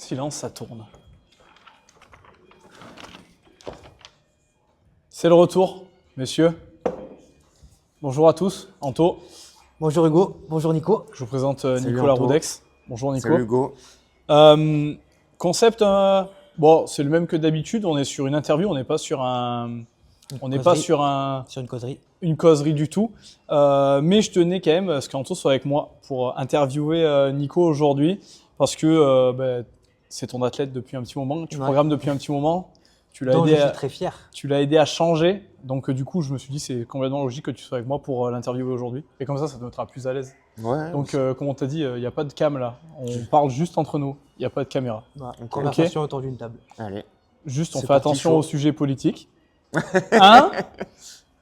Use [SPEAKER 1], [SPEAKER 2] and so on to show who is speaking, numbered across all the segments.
[SPEAKER 1] silence, ça tourne. C'est le retour, messieurs. Bonjour à tous. Anto,
[SPEAKER 2] Bonjour Hugo, bonjour Nico.
[SPEAKER 1] je vous présente
[SPEAKER 3] Salut
[SPEAKER 1] Nicolas
[SPEAKER 3] Anto.
[SPEAKER 1] Roudex. Bonjour Nico.
[SPEAKER 3] Salut Hugo.
[SPEAKER 1] Concept, bon, c'est le même que d'habitude. On est sur une interview, on n'est pas sur
[SPEAKER 2] Sur une causerie.
[SPEAKER 1] une causerie du tout. Mais je tenais quand même à ce qu'Anto soit avec moi pour interviewer Nico aujourd'hui parce que c'est ton athlète depuis un petit moment. Tu
[SPEAKER 2] Ouais.
[SPEAKER 1] programmes depuis un petit moment. Tu l'as
[SPEAKER 2] Dont je
[SPEAKER 1] aidé,
[SPEAKER 2] suis très fier.
[SPEAKER 1] tu l'as aidé à changer. Donc du coup, je me suis dit c'est complètement logique que tu sois avec moi pour l'interviewer aujourd'hui. Et comme ça te mettra plus à l'aise.
[SPEAKER 3] Ouais.
[SPEAKER 1] Donc comme on t'a dit, il n'y a pas de cam là. On parle juste entre nous. Il n'y a pas de caméra.
[SPEAKER 2] Voilà,
[SPEAKER 3] Ok.
[SPEAKER 2] conversation autour d'une table.
[SPEAKER 3] Allez.
[SPEAKER 1] Juste, on
[SPEAKER 3] C'est
[SPEAKER 1] fait
[SPEAKER 3] parti,
[SPEAKER 1] attention
[SPEAKER 3] chaud.
[SPEAKER 1] au sujet politique. Hein?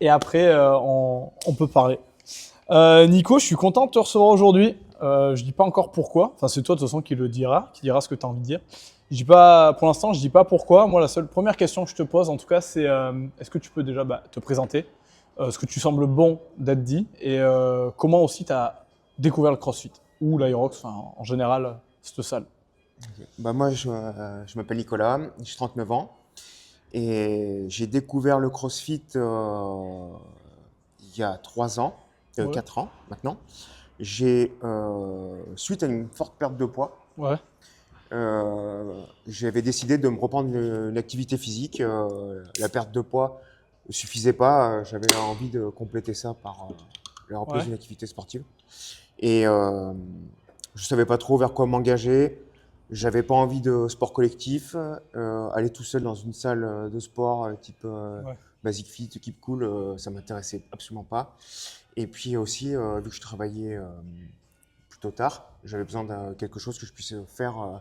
[SPEAKER 1] Et après, on peut parler. Nico, je suis content de te recevoir aujourd'hui. Je dis pas encore pourquoi. Enfin, c'est toi de toute façon qui dira ce que tu as envie de dire. Je dis pas, pour l'instant, je dis pas pourquoi. Moi, la seule première question que je te pose, en tout cas, c'est est-ce que tu peux déjà te présenter, ce que tu sembles bon d'être dit, et comment aussi tu as découvert le CrossFit ou l'Aerox, enfin, en général, cette salle.
[SPEAKER 3] Bah moi, je m'appelle Nicolas, j'ai 39 ans et j'ai découvert le CrossFit il y a 3 ans,
[SPEAKER 1] Ouais.
[SPEAKER 3] 4 ans maintenant. Suite à une forte perte de poids,
[SPEAKER 1] Ouais.
[SPEAKER 3] j'avais décidé de me reprendre une activité physique. La perte de poids ne suffisait pas, j'avais envie de compléter ça par la reprise
[SPEAKER 1] Ouais.
[SPEAKER 3] d'une activité sportive. Et je savais pas trop vers quoi m'engager. J'avais pas envie de sport collectif. Aller tout seul dans une salle de sport type
[SPEAKER 1] Ouais.
[SPEAKER 3] Basic Fit, Keep Cool, ça m'intéressait absolument pas. Et puis aussi, vu que je travaillais plutôt tard, j'avais besoin de quelque chose que je puisse faire,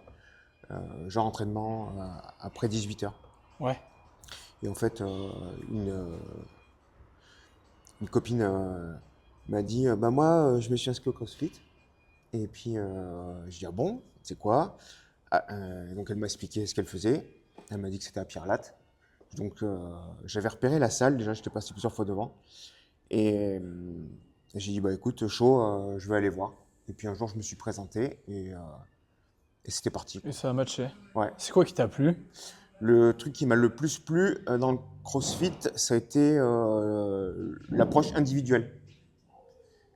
[SPEAKER 3] genre entraînement après 18 heures.
[SPEAKER 1] Ouais.
[SPEAKER 3] Et en fait, une copine m'a dit bah moi, je me suis inscrit au CrossFit. Et puis, je dis ah bon, c'est quoi? Donc, elle m'a expliqué ce qu'elle faisait. Elle m'a dit que c'était à Pierre-Latte. Donc, j'avais repéré la salle, déjà, j'étais passé plusieurs fois devant. Et j'ai dit bah écoute, chaud, je vais aller voir. Et puis un jour, je me suis présenté et c'était parti, quoi.
[SPEAKER 1] Et ça a matché.
[SPEAKER 3] Ouais.
[SPEAKER 1] C'est quoi qui t'a plu?
[SPEAKER 3] Le truc qui m'a le plus plu dans le CrossFit, ça a été l'approche individuelle.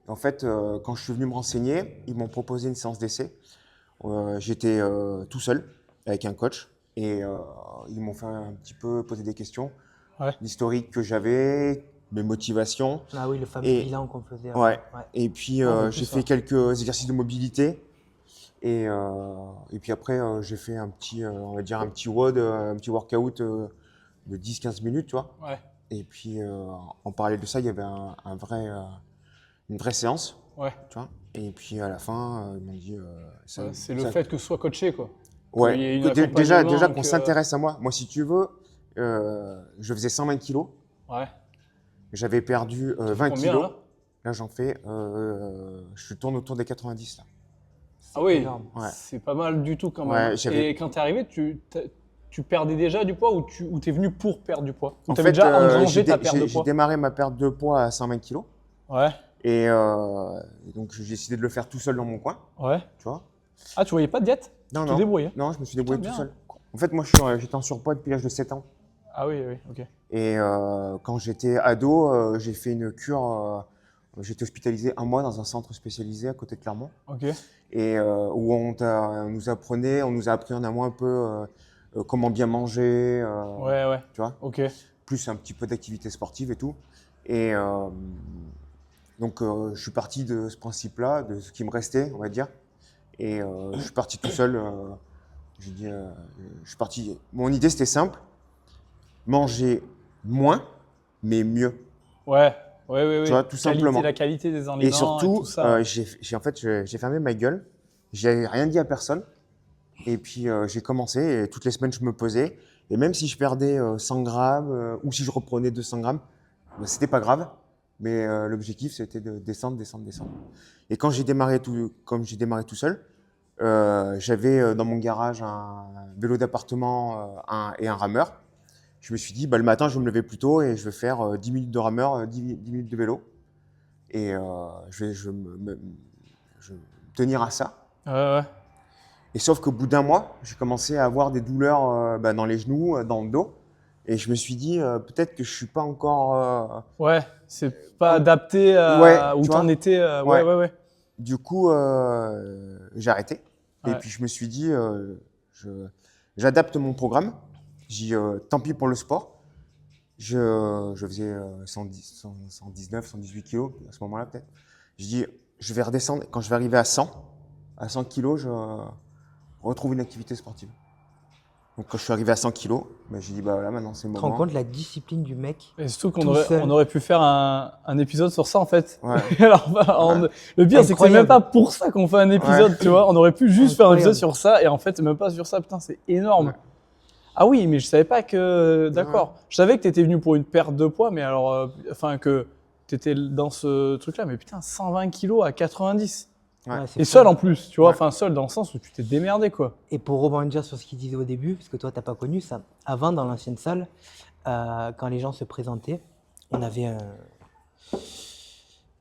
[SPEAKER 3] En fait, quand je suis venu me renseigner, ils m'ont proposé une séance d'essai. J'étais tout seul avec un coach et ils m'ont fait un petit peu poser des questions,
[SPEAKER 1] Ouais.
[SPEAKER 3] l'historique que j'avais, mes motivations.
[SPEAKER 2] Ah oui, le fameux
[SPEAKER 3] Et-
[SPEAKER 2] bilan qu'on faisait.
[SPEAKER 3] Ouais. Et puis
[SPEAKER 1] On veut plus
[SPEAKER 3] j'ai
[SPEAKER 1] ça.
[SPEAKER 3] fait quelques exercices de mobilité et puis après j'ai fait un petit, on va dire un petit WOD, un petit workout de 10-15 minutes, tu vois.
[SPEAKER 1] Ouais.
[SPEAKER 3] Et puis en parallèle de ça, il y avait une vraie séance.
[SPEAKER 1] Ouais.
[SPEAKER 3] Tu vois. Et puis à la fin, ils m'ont dit.
[SPEAKER 1] Ouais, c'est le fait que ce soit coaché, quoi.
[SPEAKER 3] Ouais,
[SPEAKER 1] qu'il y ait une
[SPEAKER 3] que déjà
[SPEAKER 1] accompagnement,
[SPEAKER 3] qu'on
[SPEAKER 1] que-
[SPEAKER 3] s'intéresse à moi. Moi, si tu veux, je faisais 120 kilos.
[SPEAKER 1] Ouais.
[SPEAKER 3] J'avais perdu
[SPEAKER 1] T'en fais
[SPEAKER 3] 20
[SPEAKER 1] combien,
[SPEAKER 3] kilos.
[SPEAKER 1] là
[SPEAKER 3] Là, j'en fais. Je tourne autour des 90 là.
[SPEAKER 1] Ah oui,
[SPEAKER 2] énorme.
[SPEAKER 3] Ouais.
[SPEAKER 1] c'est pas mal du tout quand
[SPEAKER 3] Ouais,
[SPEAKER 1] même.
[SPEAKER 3] j'avais-
[SPEAKER 1] Et quand t'es arrivé, tu perdais déjà du poids ou t'es venu pour perdre du poids? Ou
[SPEAKER 3] En
[SPEAKER 1] t'avais
[SPEAKER 3] fait,
[SPEAKER 1] déjà engrangé ta perte de
[SPEAKER 3] j'ai
[SPEAKER 1] poids?
[SPEAKER 3] démarré ma perte de poids à 120 kilos.
[SPEAKER 1] Ouais.
[SPEAKER 3] Et donc, j'ai décidé de le faire tout seul dans mon coin.
[SPEAKER 1] Ouais.
[SPEAKER 3] Tu vois.
[SPEAKER 1] Ah, tu voyais pas de diète?
[SPEAKER 3] Non,
[SPEAKER 1] Tu te
[SPEAKER 3] non.
[SPEAKER 1] débrouillais?
[SPEAKER 3] Non, je me suis débrouillé
[SPEAKER 1] Putain,
[SPEAKER 3] tout
[SPEAKER 1] bien.
[SPEAKER 3] seul. En fait, moi, j'étais en surpoids depuis l'âge de 7 ans.
[SPEAKER 1] Ah oui, oui, ok.
[SPEAKER 3] Et quand j'étais ado, j'ai fait une cure. J'étais hospitalisé un mois dans un centre spécialisé à côté de Clermont.
[SPEAKER 1] Ok.
[SPEAKER 3] Et où on nous a appris en amont un peu comment bien manger,
[SPEAKER 1] Ouais, ouais.
[SPEAKER 3] tu vois,
[SPEAKER 1] Ok.
[SPEAKER 3] plus un petit peu d'activité sportive et tout. Et donc, je suis parti de ce principe-là, de ce qui me restait, on va dire. Et je suis parti tout seul. J'ai dit, je suis parti. Mon idée, c'était simple manger moins, mais mieux.
[SPEAKER 1] Ouais. Ouais, ouais, ouais.
[SPEAKER 3] Tu vois, tout simplement.
[SPEAKER 1] La qualité des aliments
[SPEAKER 3] Et surtout,
[SPEAKER 1] tout ça.
[SPEAKER 3] j'ai fermé ma gueule. J'ai rien dit à personne. Et puis, j'ai commencé. Et toutes les semaines, je me pesais. Et même si je perdais 100 grammes ou si je reprenais 200 grammes, bah, c'était pas grave. Mais l'objectif, c'était de descendre, descendre, descendre. Et quand comme j'ai démarré tout seul, j'avais dans mon garage un vélo d'appartement et un rameur. Je me suis dit, bah, le matin, je vais me lever plus tôt et je vais faire 10 minutes de rameur, 10 minutes de vélo. Et je vais me tenir à ça.
[SPEAKER 1] Ouais, ouais.
[SPEAKER 3] Et sauf qu'au bout d'un mois, j'ai commencé à avoir des douleurs dans les genoux, dans le dos. Et je me suis dit, peut-être que je suis pas encore.
[SPEAKER 1] Ouais, c'est pas adapté
[SPEAKER 3] Ouais,
[SPEAKER 1] à où
[SPEAKER 3] tu
[SPEAKER 1] t'en
[SPEAKER 3] vois.
[SPEAKER 1] étais.
[SPEAKER 3] Ouais.
[SPEAKER 1] Ouais.
[SPEAKER 3] Du coup, j'ai arrêté. Et
[SPEAKER 1] Ouais.
[SPEAKER 3] puis je me suis dit, j'adapte mon programme. J'ai dit, tant pis pour le sport. Je faisais 119, 118 kilos à ce moment-là peut-être. Je dis, je vais redescendre. Quand je vais arriver à 100 kilos, je retrouve une activité sportive. Donc quand je suis arrivé à 100 kilos, ben, j'ai dit, bah voilà, maintenant c'est le
[SPEAKER 2] Tu te rends
[SPEAKER 3] moment.
[SPEAKER 2] compte de la discipline du mec?
[SPEAKER 1] Et surtout qu'on
[SPEAKER 2] Tout seul.
[SPEAKER 1] on aurait pu faire un épisode sur ça en fait.
[SPEAKER 3] Ouais.
[SPEAKER 1] Alors, le pire, c'est que c'est même
[SPEAKER 2] Incroyable.
[SPEAKER 1] pas pour ça qu'on fait un épisode, tu vois. On aurait pu juste faire un épisode
[SPEAKER 2] Incroyable.
[SPEAKER 1] sur ça et en fait, c'est même pas sur ça. Putain, c'est énorme.
[SPEAKER 3] Ouais.
[SPEAKER 1] Ah oui, mais je savais pas que.
[SPEAKER 3] Ouais.
[SPEAKER 1] D'accord. Je savais que t'étais venu pour une perte de poids, mais alors, enfin, que t'étais dans ce truc-là. Mais putain, 120 kilos à 90.
[SPEAKER 3] Ouais.
[SPEAKER 2] c'est
[SPEAKER 1] Et
[SPEAKER 2] fou.
[SPEAKER 1] seul en plus, tu vois.
[SPEAKER 3] Ouais.
[SPEAKER 1] Enfin, seul dans le sens où tu t'es démerdé, quoi.
[SPEAKER 2] Et pour rebondir sur ce qu'il disait au début, parce que toi, t'as pas connu ça, avant, dans l'ancienne salle, quand les gens se présentaient, on avait une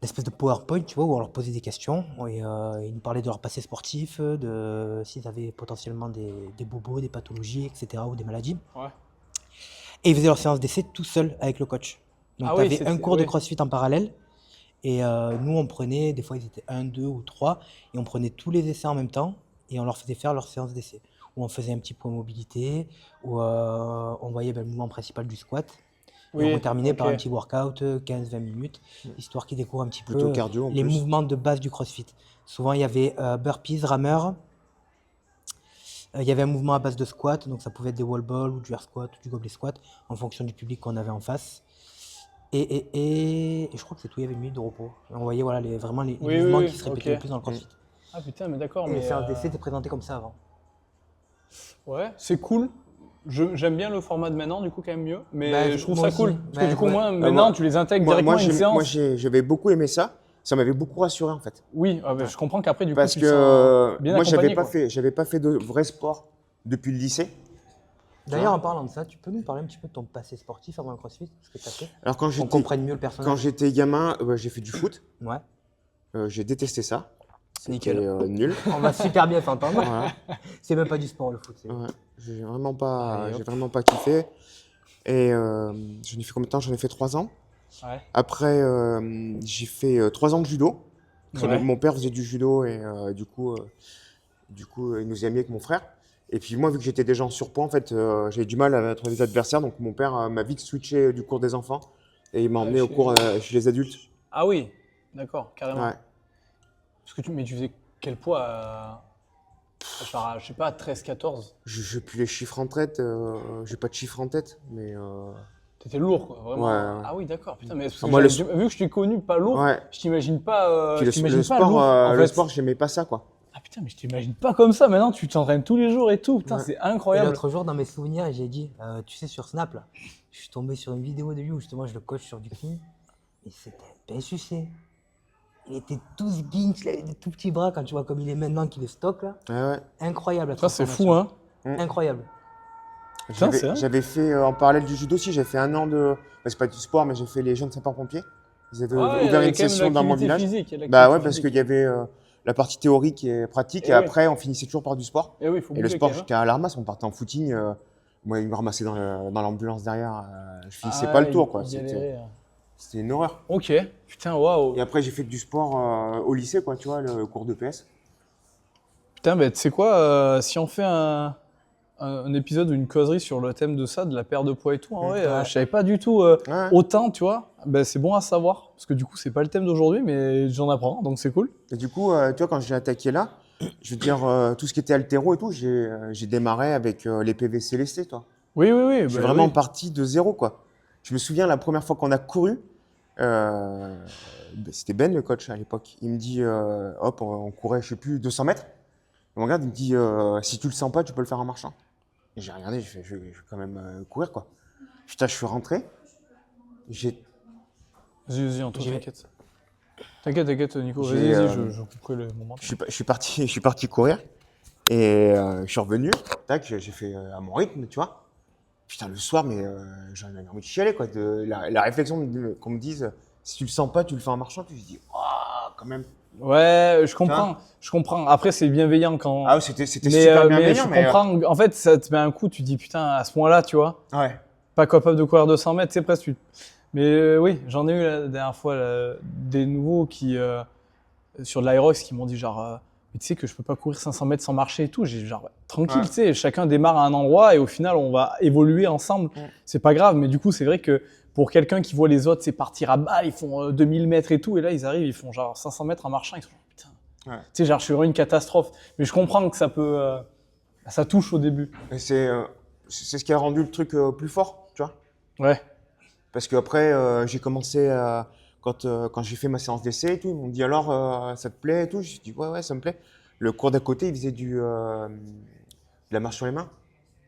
[SPEAKER 2] espèce de PowerPoint, tu vois, où on leur posait des questions, et ils nous parlaient de leur passé sportif, de s'ils avaient potentiellement des bobos, des pathologies, etc., ou des maladies.
[SPEAKER 1] Ouais.
[SPEAKER 2] Et ils faisaient leur séance d'essai tout seul avec le coach. Donc,
[SPEAKER 1] Ah
[SPEAKER 2] tu
[SPEAKER 1] oui,
[SPEAKER 2] avais
[SPEAKER 1] c'était-
[SPEAKER 2] un cours de
[SPEAKER 1] oui.
[SPEAKER 2] CrossFit en parallèle. Et nous, on prenait, des fois, ils étaient 1, 2 ou 3, et on prenait tous les essais en même temps, et on leur faisait faire leur séance d'essai. Où on faisait un petit point mobilité, où on voyait le mouvement principal du squat. Et
[SPEAKER 1] Oui,
[SPEAKER 2] on terminait par
[SPEAKER 1] ok.
[SPEAKER 2] un petit workout, 15-20 minutes, histoire qu'ils découvrent un petit
[SPEAKER 3] Plutôt
[SPEAKER 2] peu
[SPEAKER 3] cardio en
[SPEAKER 2] les
[SPEAKER 3] plus.
[SPEAKER 2] mouvements de base du CrossFit. Souvent, il y avait burpees, rameurs. Il y avait un mouvement à base de squat, donc ça pouvait être des wall balls ou du air squat ou du gobelet squat, en fonction du public qu'on avait en face. Et je crois que c'est tout, il y avait une minute de repos. Et on voyait voilà, vraiment les
[SPEAKER 1] Oui,
[SPEAKER 2] mouvements
[SPEAKER 1] oui,
[SPEAKER 2] qui se
[SPEAKER 1] ok.
[SPEAKER 2] répétaient le plus dans le CrossFit.
[SPEAKER 1] Ah putain, mais d'accord,
[SPEAKER 2] Et
[SPEAKER 1] mais.
[SPEAKER 2] les séances d'essai étaient présentées comme ça avant.
[SPEAKER 1] Ouais, c'est cool. J'aime bien le format de maintenant, du coup, quand même mieux. Mais
[SPEAKER 2] Bah,
[SPEAKER 1] je trouve
[SPEAKER 2] moi
[SPEAKER 1] ça
[SPEAKER 2] aussi.
[SPEAKER 1] cool. Parce que
[SPEAKER 2] Bah,
[SPEAKER 1] du coup,
[SPEAKER 2] ouais.
[SPEAKER 1] moi, maintenant,
[SPEAKER 3] moi-
[SPEAKER 1] tu les intègres directement à une séance.
[SPEAKER 3] J'avais beaucoup aimé ça. Ça m'avait beaucoup rassuré en fait.
[SPEAKER 1] Oui, ah bah, je comprends qu'après, du coup,
[SPEAKER 3] Parce
[SPEAKER 1] tu
[SPEAKER 3] que
[SPEAKER 1] te sens bien
[SPEAKER 3] moi,
[SPEAKER 1] accompagné, quoi.
[SPEAKER 3] j'avais pas fait de vrai sport depuis le lycée.
[SPEAKER 2] D'ailleurs, en parlant de ça, tu peux nous parler un petit peu de ton passé sportif avant le CrossFit, ce que tu as fait,
[SPEAKER 3] Alors quand
[SPEAKER 2] qu'on
[SPEAKER 3] j'étais
[SPEAKER 2] comprenne mieux le
[SPEAKER 3] quand
[SPEAKER 2] personnage.
[SPEAKER 3] j'étais gamin, j'ai fait du foot.
[SPEAKER 2] Ouais.
[SPEAKER 3] J'ai détesté ça.
[SPEAKER 1] Nickel.
[SPEAKER 3] C'était nul.
[SPEAKER 2] On va super bien s'entendre.
[SPEAKER 3] Voilà.
[SPEAKER 2] C'est même pas du sport le foot.
[SPEAKER 3] Ouais. J'ai
[SPEAKER 1] Allez, hop.
[SPEAKER 3] vraiment pas kiffé. Et j'en ai fait combien de temps? J'en ai fait 3 ans.
[SPEAKER 1] Ouais.
[SPEAKER 3] Après, j'ai fait 3 ans de judo. Parce que
[SPEAKER 1] Ouais.
[SPEAKER 3] mon père faisait du judo et du coup, il nous a mis avec mon frère. Et puis moi, vu que j'étais déjà en surpoids, en fait, j'avais du mal à trouver des adversaires. Donc mon père m'a vite switché du cours des enfants et il m'a emmené au
[SPEAKER 1] chez-
[SPEAKER 3] cours chez les adultes.
[SPEAKER 1] Ah oui, d'accord, carrément.
[SPEAKER 3] Ouais.
[SPEAKER 1] Parce que mais tu faisais quel poids genre, je sais pas, 13, 14?
[SPEAKER 3] Je n'ai plus les chiffres en tête. J'ai pas de chiffres en tête, mais
[SPEAKER 1] T'étais lourd, quoi, vraiment.
[SPEAKER 3] Ouais.
[SPEAKER 1] Ah oui, d'accord, putain, mais parce que
[SPEAKER 3] Ah, moi,
[SPEAKER 1] vu que je t'ai connu pas lourd,
[SPEAKER 3] ouais.
[SPEAKER 1] je t'imagine pas,
[SPEAKER 3] Puis
[SPEAKER 1] je t'imagine pas lourd, en
[SPEAKER 3] le
[SPEAKER 1] fait.
[SPEAKER 3] sport, j'aimais pas ça, quoi.
[SPEAKER 1] Ah putain, mais je t'imagine pas comme ça. Maintenant, tu t'entraînes tous les jours et tout. Putain,
[SPEAKER 3] Ouais.
[SPEAKER 1] c'est
[SPEAKER 2] Et
[SPEAKER 1] incroyable.
[SPEAKER 2] l'autre jour, dans mes souvenirs, j'ai dit, tu sais, sur Snap, là, je suis tombé sur une vidéo de lui où justement je le coach sur du clean. Et c'était bien sucé. Il était tout sguinch, il avait des tout petits bras quand tu vois comme il est maintenant qu'il est stock là.
[SPEAKER 3] Ouais.
[SPEAKER 2] Incroyable la
[SPEAKER 1] Ça, c'est fou,
[SPEAKER 2] transformation.
[SPEAKER 1] hein.
[SPEAKER 2] Incroyable.
[SPEAKER 1] Putain, c'est vrai.
[SPEAKER 3] J'avais fait, en parallèle du judo aussi, j'ai fait 1 an de. Bah, c'est pas du sport, mais j'ai fait les jeunes sapeurs-pompiers. Ils avaient
[SPEAKER 1] Ouais, il y
[SPEAKER 3] ouvert
[SPEAKER 1] avait
[SPEAKER 3] une
[SPEAKER 1] quand même
[SPEAKER 3] session dans mon
[SPEAKER 1] l'activité
[SPEAKER 3] village.
[SPEAKER 1] physique, il y a
[SPEAKER 3] Bah ouais,
[SPEAKER 1] l'activité
[SPEAKER 3] parce
[SPEAKER 1] physique.
[SPEAKER 3] qu'il y avait la partie théorique et pratique,
[SPEAKER 1] Et
[SPEAKER 3] et
[SPEAKER 1] oui.
[SPEAKER 3] après, on finissait toujours par du sport.
[SPEAKER 1] Et oui, il faut
[SPEAKER 3] Et le
[SPEAKER 1] bouger
[SPEAKER 3] sport,
[SPEAKER 1] quand même.
[SPEAKER 3] j'étais à la ramasse, on partait en footing. Moi, ils me ramassaient dans l'ambulance derrière. Je finissais
[SPEAKER 1] Ah,
[SPEAKER 3] pas le tour,
[SPEAKER 1] il
[SPEAKER 3] quoi.
[SPEAKER 1] galérait, hein.
[SPEAKER 3] C'était une horreur.
[SPEAKER 1] Ok, putain, waouh.
[SPEAKER 3] Et après, j'ai fait du sport au lycée, quoi, tu vois, le cours de PS.
[SPEAKER 1] Putain, bah, tu sais quoi, si on fait un épisode ou une causerie sur le thème de ça, de la perte de poids et tout, en vrai,
[SPEAKER 2] Ouais.
[SPEAKER 1] je savais pas du tout
[SPEAKER 3] Ouais.
[SPEAKER 1] autant, tu vois. Ben, c'est bon à savoir, parce que du coup, c'est pas le thème d'aujourd'hui, mais j'en apprends, donc c'est cool.
[SPEAKER 3] Et du coup, tu vois, quand j'ai attaqué là, je veux dire, tout ce qui était haltéro et tout, j'ai démarré avec les PVC lestés, toi.
[SPEAKER 1] Oui, oui, oui.
[SPEAKER 3] Je suis
[SPEAKER 1] bah
[SPEAKER 3] vraiment
[SPEAKER 1] oui.
[SPEAKER 3] parti de zéro, quoi. Je me souviens la première fois qu'on a couru, c'était Ben le coach à l'époque. Il me dit, hop, on courait, je sais plus, 200 mètres. Il me regarde, il me dit, si tu le sens pas, tu peux le faire en marchant. Et j'ai regardé, je vais quand même courir, quoi. Putain, je suis rentré. J'ai
[SPEAKER 1] Vas-y, Antoine,
[SPEAKER 2] J'y vais.
[SPEAKER 1] t'inquiète. T'inquiète, Nico.
[SPEAKER 3] J'ai,
[SPEAKER 1] Vas-y,
[SPEAKER 3] euh,
[SPEAKER 1] je couperai le moment.
[SPEAKER 3] je suis parti courir. Et je suis revenu. Tac, j'ai fait à mon rythme, tu vois. Putain, le soir, mais j'en avais envie de chialer, quoi. La réflexion qu'on me dise, si tu le sens pas, tu le fais en marchant. Puis je dis, oh, quand même.
[SPEAKER 1] Ouais, je comprends. Après, c'est bienveillant quand.
[SPEAKER 3] Ah, c'était super
[SPEAKER 1] mais
[SPEAKER 3] bienveillant,
[SPEAKER 1] je
[SPEAKER 3] mais.
[SPEAKER 1] comprends. En fait, ça te met un coup, tu te dis putain, à ce point-là, tu vois,
[SPEAKER 3] Ouais.
[SPEAKER 1] pas capable de courir 200 mètres, c'est presque. Mais oui, j'en ai eu la dernière fois des nouveaux qui, sur de l'Aerox, qui m'ont dit genre, mais tu sais que je peux pas courir 500 mètres sans marcher et tout. J'ai dit, genre, ouais, tranquille,
[SPEAKER 3] Ouais.
[SPEAKER 1] tu sais, chacun démarre à un endroit et au final, on va évoluer ensemble. C'est pas grave, mais du coup, c'est vrai que pour quelqu'un qui voit les autres, c'est partir à balle, ils font 2000 mètres et tout, et là, ils arrivent, ils font genre 500 mètres en marchant, ils sont genre, putain.
[SPEAKER 3] Ouais.
[SPEAKER 1] Tu sais, genre, je suis vraiment une catastrophe. Mais je comprends que ça peut, ça touche au début.
[SPEAKER 3] Et c'est ce qui a rendu le truc plus fort, tu vois.
[SPEAKER 1] Ouais.
[SPEAKER 3] Parce qu'après, j'ai commencé à. Quand j'ai fait ma séance d'essai et tout, ils m'ont dit alors, ça te plaît et tout. J'ai dit ouais, ça me plaît. Le cours d'à côté, il faisait de la marche sur les mains.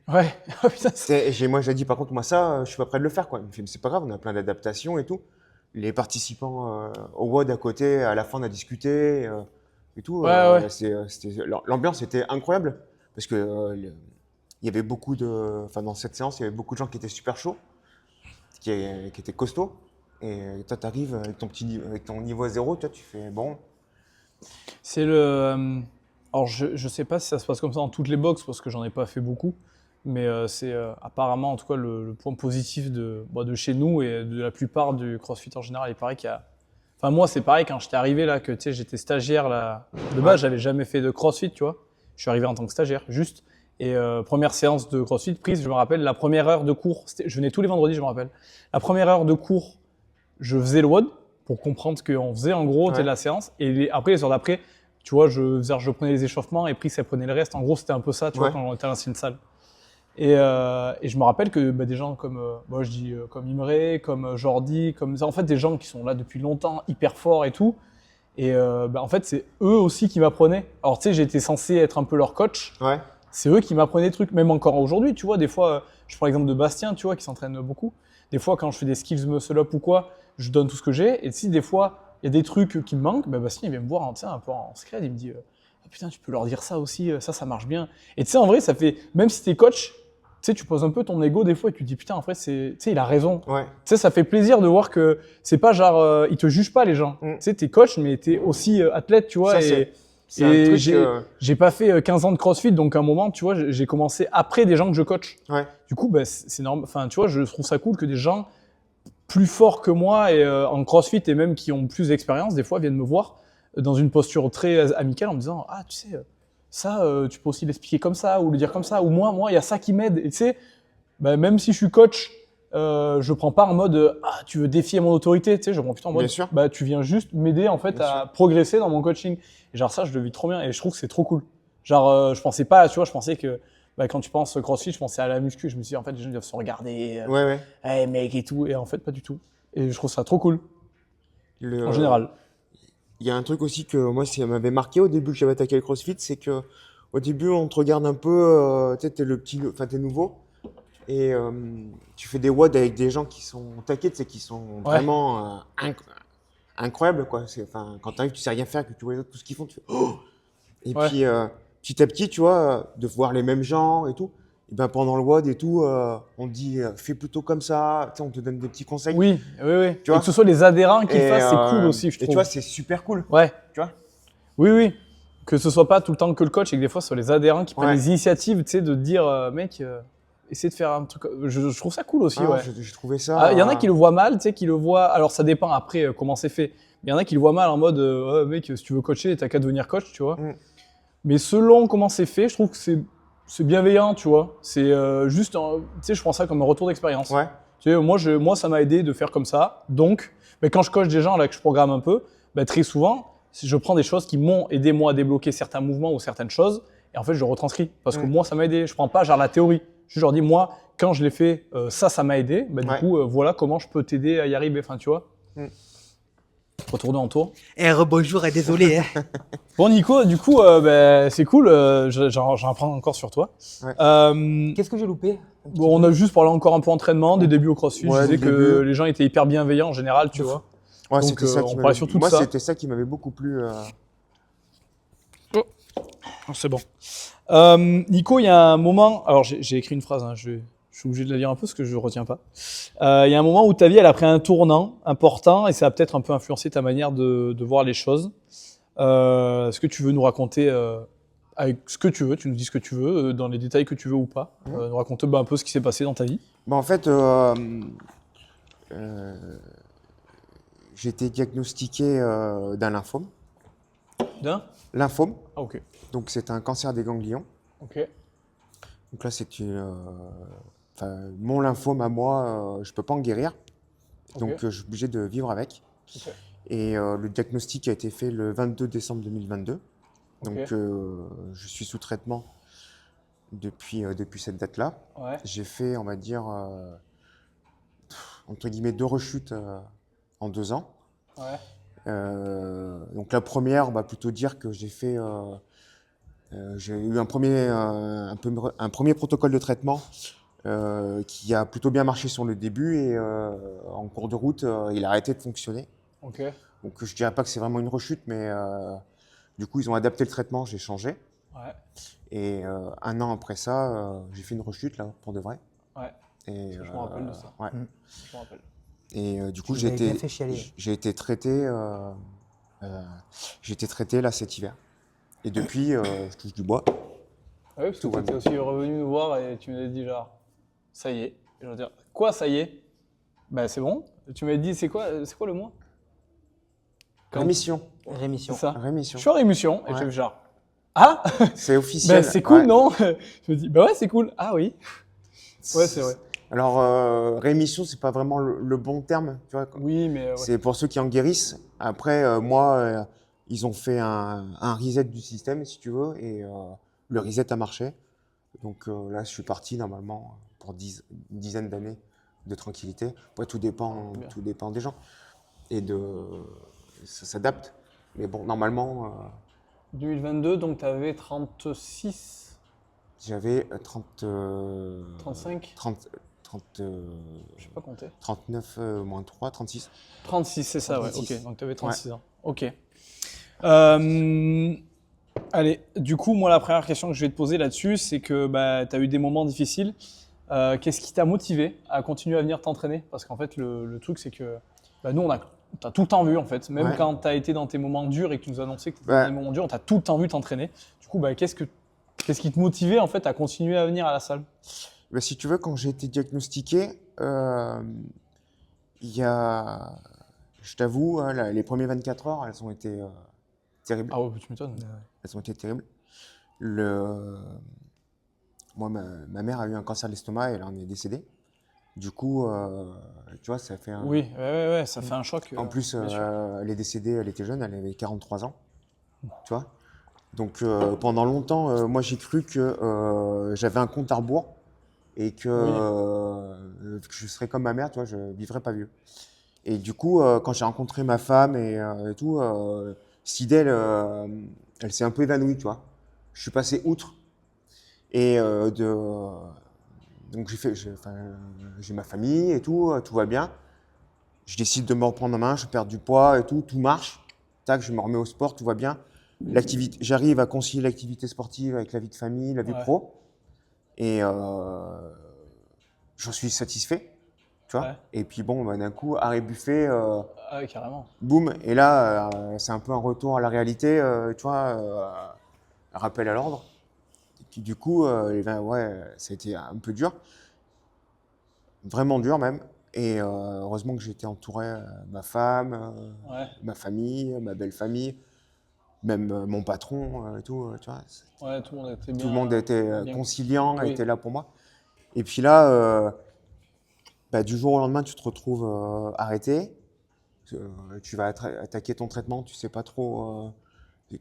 [SPEAKER 1] Ouais. Oh, putain,
[SPEAKER 3] Moi, j'ai dit par contre, moi, ça, je suis pas prêt de le faire, quoi. Il me fait, mais c'est pas grave, on a plein d'adaptations et tout. Les participants au WOD à côté, à la fin, on a discuté et tout.
[SPEAKER 1] Ouais.
[SPEAKER 3] L'ambiance était incroyable parce que il y avait beaucoup de. Enfin, dans cette séance, il y avait beaucoup de gens qui étaient super chauds, qui étaient costauds. Et toi, tu arrives avec avec ton niveau 0, toi, tu fais bon.
[SPEAKER 1] C'est le. Alors, je sais pas si ça se passe comme ça dans toutes les box parce que j'en ai pas fait beaucoup. Mais c'est apparemment, en tout cas, le point positif de chez nous et de la plupart du CrossFit en général. Il paraît qu'il y a. Enfin, moi, c'est pareil quand j'étais arrivé là, que tu sais, j'étais stagiaire là. De base, j'avais jamais fait de CrossFit, tu vois. Je suis arrivé en tant que stagiaire, juste. Et première séance de CrossFit prise, je me rappelle, la première heure de cours, je venais tous les vendredis, je me rappelle. La première heure de cours, je faisais le WOD pour comprendre ce qu'on faisait en gros, de la séance. Et après, les heures d'après, tu vois, je prenais les échauffements et prise, ça prenait le reste. En gros, c'était un peu ça, tu vois, quand on était à l'ancienne salle. Et je me rappelle que des gens comme, moi je dis comme Imre, comme Jordi, comme ça, en fait des gens qui sont là depuis longtemps, hyper forts et tout. Et en fait c'est eux aussi qui m'apprenaient. Alors tu sais, j'étais censé être un peu leur coach.
[SPEAKER 3] Ouais.
[SPEAKER 1] C'est eux qui m'apprenaient des trucs, même encore aujourd'hui, tu vois. Des fois, je prends l'exemple de Bastien, tu vois, qui s'entraîne beaucoup. Des fois, quand je fais des skills muscle-up ou quoi, je donne tout ce que j'ai. Et si des fois il y a des trucs qui me manquent, Bastien il vient me voir un peu en scred, il me dit ah, putain, tu peux leur dire ça aussi, ça marche bien. Et tu sais, en vrai, ça fait, même si t'es coach, tu sais, tu poses un peu ton ego des fois et tu te dis putain, en vrai, tu sais, il a raison.
[SPEAKER 3] Ouais.
[SPEAKER 1] Tu sais, ça fait plaisir de voir que c'est pas genre, ils te jugent pas les gens. Tu sais, t'es coach, mais t'es aussi athlète, tu vois.
[SPEAKER 3] Ça,
[SPEAKER 1] et
[SPEAKER 3] c'est un truc.
[SPEAKER 1] j'ai pas fait 15 ans de CrossFit, donc à un moment, tu vois, j'ai commencé après des gens que je coach.
[SPEAKER 3] Ouais.
[SPEAKER 1] Du coup, c'est normal. Enfin, tu vois, je trouve ça cool que des gens plus forts que moi et en CrossFit et même qui ont plus d'expérience, des fois, viennent me voir dans une posture très amicale en me disant ah, tu sais. Ça, tu peux aussi l'expliquer comme ça ou le dire comme ça. Ou moi, il y a ça qui m'aide. Et tu sais, même si je suis coach, je prends pas en mode ah, tu veux défier mon autorité. Tu sais, je prends plutôt en mode tu viens juste m'aider en fait à progresser dans mon coaching. Et genre ça, je le vis trop bien et je trouve que c'est trop cool. Genre, je pensais pas, tu vois, je pensais que quand tu penses CrossFit, je pensais à la muscu. Je me suis dit en fait, les gens doivent se regarder. Hey mec et tout. Et en fait, pas du tout. Et je trouve ça trop cool. En général.
[SPEAKER 3] Il y a un truc aussi que moi, ça m'avait marqué au début que j'avais attaqué le CrossFit, c'est que au début, on te regarde un peu, tu sais, t'es nouveau, et tu fais des WOD avec des gens qui sont taqués, tu sais, qui sont vraiment incroyables, quoi. Quand t'arrives, tu sais rien faire, que tu vois les autres, tout ce qu'ils font, tu fais oh! Et puis, petit à petit, tu vois, de voir les mêmes gens et tout. Et ben pendant le WOD et tout, on te dit fais plutôt comme ça, tu sais, on te donne des petits conseils.
[SPEAKER 1] Oui.
[SPEAKER 3] Tu vois,
[SPEAKER 1] et que ce soit les adhérents qui fassent, c'est cool aussi, je trouve.
[SPEAKER 3] Et tu vois, c'est super cool.
[SPEAKER 1] Ouais.
[SPEAKER 3] Tu vois.
[SPEAKER 1] Oui. Que ce soit pas tout le temps que le coach et que des fois ce soit les adhérents qui prennent les initiatives, tu sais, de dire mec, essaie de faire un truc. Je trouve ça cool aussi.
[SPEAKER 3] J'ai trouvé ça.
[SPEAKER 1] Il y en a qui le voient mal, tu sais, qui le voient. Alors ça dépend après comment c'est fait. Il y en a qui le voient mal en mode mec, si tu veux coacher, t'as qu'à devenir coach, tu vois. Mais selon comment c'est fait, je trouve que c'est bienveillant, tu vois. C'est juste, tu sais, je prends ça comme un retour d'expérience.
[SPEAKER 3] Ouais.
[SPEAKER 1] Tu sais, moi, ça m'a aidé de faire comme ça. Donc, quand je coach des gens, là, que je programme un peu, très souvent, je prends des choses qui m'ont aidé, moi, à débloquer certains mouvements ou certaines choses. Et en fait, je retranscris. Parce que moi, ça m'a aidé. Je prends pas genre la théorie. Je leur dis, moi, quand je l'ai fait, ça m'a aidé. Du coup, voilà comment je peux t'aider à y arriver. Enfin, tu vois. Retourner en tour.
[SPEAKER 2] Bonjour et désolé. Hein.
[SPEAKER 1] Bon Nico, du coup, c'est cool, j'en apprends encore sur toi.
[SPEAKER 2] Qu'est-ce que j'ai loupé?
[SPEAKER 1] On a juste parlé encore un peu entraînement, des débuts au CrossFit. Je disais que les gens étaient hyper bienveillants en général, tu vois.
[SPEAKER 3] Ouais,
[SPEAKER 1] donc
[SPEAKER 3] c'était ça qui
[SPEAKER 1] parlait surtout de ça.
[SPEAKER 3] Moi, c'était ça qui m'avait beaucoup plu.
[SPEAKER 1] Oh, c'est bon. Nico, il y a un moment, alors j'ai écrit une phrase, hein, je suis obligé de la lire un peu parce que je ne retiens pas. Il y a un moment où ta vie, elle a pris un tournant important et ça a peut-être un peu influencé ta manière de voir les choses. Est-ce que tu veux nous raconter, avec ce que tu veux, tu nous dis ce que tu veux, dans les détails que tu veux ou pas, nous raconter un peu ce qui s'est passé dans ta vie?
[SPEAKER 3] En fait, j'ai été diagnostiqué d'un lymphome.
[SPEAKER 1] D'un?
[SPEAKER 3] Lymphome,
[SPEAKER 1] Ah, ok.
[SPEAKER 3] donc c'est un cancer des ganglions.
[SPEAKER 1] Ok.
[SPEAKER 3] Donc là, mon lymphome à moi, je peux pas en guérir. Donc
[SPEAKER 1] Ok.
[SPEAKER 3] je suis obligé de vivre avec.
[SPEAKER 1] Ok.
[SPEAKER 3] Et le diagnostic a été fait le 22 décembre 2022. Donc
[SPEAKER 1] Ok.
[SPEAKER 3] je suis sous traitement depuis cette date-là.
[SPEAKER 1] Ouais.
[SPEAKER 3] J'ai fait, on va dire, entre guillemets, 2 rechutes en 2 ans.
[SPEAKER 1] Ouais.
[SPEAKER 3] Donc la première, plutôt dire que j'ai eu un premier protocole de traitement qui a plutôt bien marché sur le début et en cours de route, il a arrêté de fonctionner.
[SPEAKER 1] Ok.
[SPEAKER 3] Donc je dirais pas que c'est vraiment une rechute, mais du coup ils ont adapté le traitement, j'ai changé.
[SPEAKER 1] Ouais.
[SPEAKER 3] Et 1 an après ça, j'ai fait une rechute là, pour de vrai.
[SPEAKER 1] Ouais.
[SPEAKER 3] Et,
[SPEAKER 1] Je me rappelle de ça.
[SPEAKER 3] Ouais.
[SPEAKER 1] Je me rappelle.
[SPEAKER 3] Et du coup
[SPEAKER 2] Tu nous avais bien fait chialer.
[SPEAKER 3] j'ai été traité là cet hiver. Et depuis, je touche du bois.
[SPEAKER 1] Ah oui, parce que
[SPEAKER 3] Tout
[SPEAKER 1] tu
[SPEAKER 3] va
[SPEAKER 1] étais aussi revenu nous voir et tu m'avais dit genre, ça y est. Et je vais dire, quoi, ça y est? Bah c'est bon. Tu m'avais dit, c'est quoi le mot? Quand-
[SPEAKER 3] Rémission.
[SPEAKER 1] C'est
[SPEAKER 2] Rémission.
[SPEAKER 1] ça.
[SPEAKER 3] Rémission.
[SPEAKER 1] Je suis en rémission et
[SPEAKER 3] Ouais.
[SPEAKER 1] je fais genre, ah,
[SPEAKER 3] C'est officiel.
[SPEAKER 1] bah c'est cool,
[SPEAKER 3] Ouais.
[SPEAKER 1] non? Je me dis, bah ouais, c'est cool. Ah oui. Ouais, c'est vrai.
[SPEAKER 3] Alors, rémission, c'est pas vraiment le bon terme, tu vois.
[SPEAKER 1] Oui, mais ouais.
[SPEAKER 3] C'est pour ceux qui en guérissent. Après, moi, ils ont fait un reset du système, si tu veux, et le reset a marché. Donc là, je suis parti normalement pour une dizaine d'années de tranquillité. Après, tout dépend des gens et ça s'adapte. Mais bon, normalement,
[SPEAKER 1] 2022, donc tu avais 36,
[SPEAKER 3] j'avais
[SPEAKER 1] 35,
[SPEAKER 3] 30,
[SPEAKER 1] je sais pas compter.
[SPEAKER 3] 39 moins 3, 36.
[SPEAKER 1] 36, c'est ça, ouais.
[SPEAKER 3] 36.
[SPEAKER 1] Ok, donc tu avais 36 ans. Ok. Allez, du coup, moi, la première question que je vais te poser là-dessus, c'est que tu as eu des moments difficiles. Qu'est-ce qui t'a motivé à continuer à venir t'entraîner? Parce qu'en fait, le truc, c'est que nous, on t'a tout le temps vu, en fait. Même
[SPEAKER 3] Ouais.
[SPEAKER 1] quand tu as été dans tes moments durs et que tu nous as annoncé que tu étais
[SPEAKER 3] Ouais.
[SPEAKER 1] dans des moments durs, on t'a tout le temps vu t'entraîner. Du coup, qu'est-ce qui te motivait, en fait, à continuer à venir à la salle?
[SPEAKER 3] Si tu veux, quand j'ai été diagnostiqué, je t'avoue, hein, les premières 24 heures, elles ont été terribles.
[SPEAKER 1] Ah ouais, tu m'étonnes.
[SPEAKER 3] Elles ont été terribles. Moi, ma mère a eu un cancer de l'estomac et elle en est décédée. Du coup, tu vois, ça fait un...
[SPEAKER 1] Oui, ouais, ça fait un choc.
[SPEAKER 3] En plus,
[SPEAKER 1] bien sûr.
[SPEAKER 3] elle est décédée, elle était jeune, elle avait 43 ans. Tu vois? Donc, pendant longtemps, moi, j'ai cru que j'avais un compte à rebours et que je serais comme ma mère, tu vois, je vivrais pas vieux. Et du coup, quand j'ai rencontré ma femme et tout, Sidel, elle s'est un peu évanouie, tu vois. Je suis passé outre. Et donc j'ai ma famille et tout va bien. Je décide de me reprendre en main, je perds du poids et tout marche. Tac, je me remets au sport, tout va bien. J'arrive à concilier l'activité sportive avec la vie de famille, la vie
[SPEAKER 1] Ouais.
[SPEAKER 3] pro. Et j'en suis satisfait, tu vois.
[SPEAKER 1] Ouais.
[SPEAKER 3] Et puis bon, d'un coup, arrêt buffet,
[SPEAKER 1] Ah ouais, carrément.
[SPEAKER 3] boum. Et là, c'est un peu un retour à la réalité, tu vois, un rappel à l'ordre. Du coup, ouais, ça a été un peu dur, vraiment dur même. Et heureusement que j'étais entouré de ma femme,
[SPEAKER 1] Ouais.
[SPEAKER 3] ma famille, ma belle famille, même mon patron et tout, tu vois.
[SPEAKER 1] Ouais, tout le monde était bien.
[SPEAKER 3] Tout le monde était
[SPEAKER 1] bien.
[SPEAKER 3] conciliant,
[SPEAKER 1] Oui.
[SPEAKER 3] était là pour moi. Et puis là, du jour au lendemain, tu te retrouves arrêté. Tu vas attaquer ton traitement, tu sais pas trop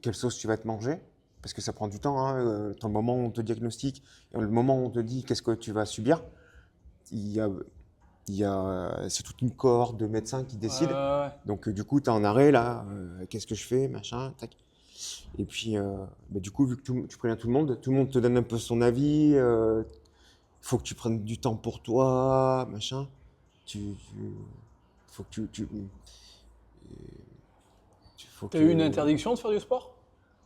[SPEAKER 3] quelle sauce tu vas te manger. Parce que ça prend du temps, hein, entre le moment où on te diagnostique et le moment où on te dit qu'est-ce que tu vas subir. C'est toute une cohorte de médecins qui décident.
[SPEAKER 1] Ouais.
[SPEAKER 3] Donc du coup, tu es en arrêt là, qu'est-ce que je fais, machin, tac. Et puis, du coup, vu que tu préviens tout le monde te donne un peu son avis. Il faut que tu prennes du temps pour toi, machin. Faut que faut
[SPEAKER 1] T'as
[SPEAKER 3] que-
[SPEAKER 1] eu une interdiction de faire du sport?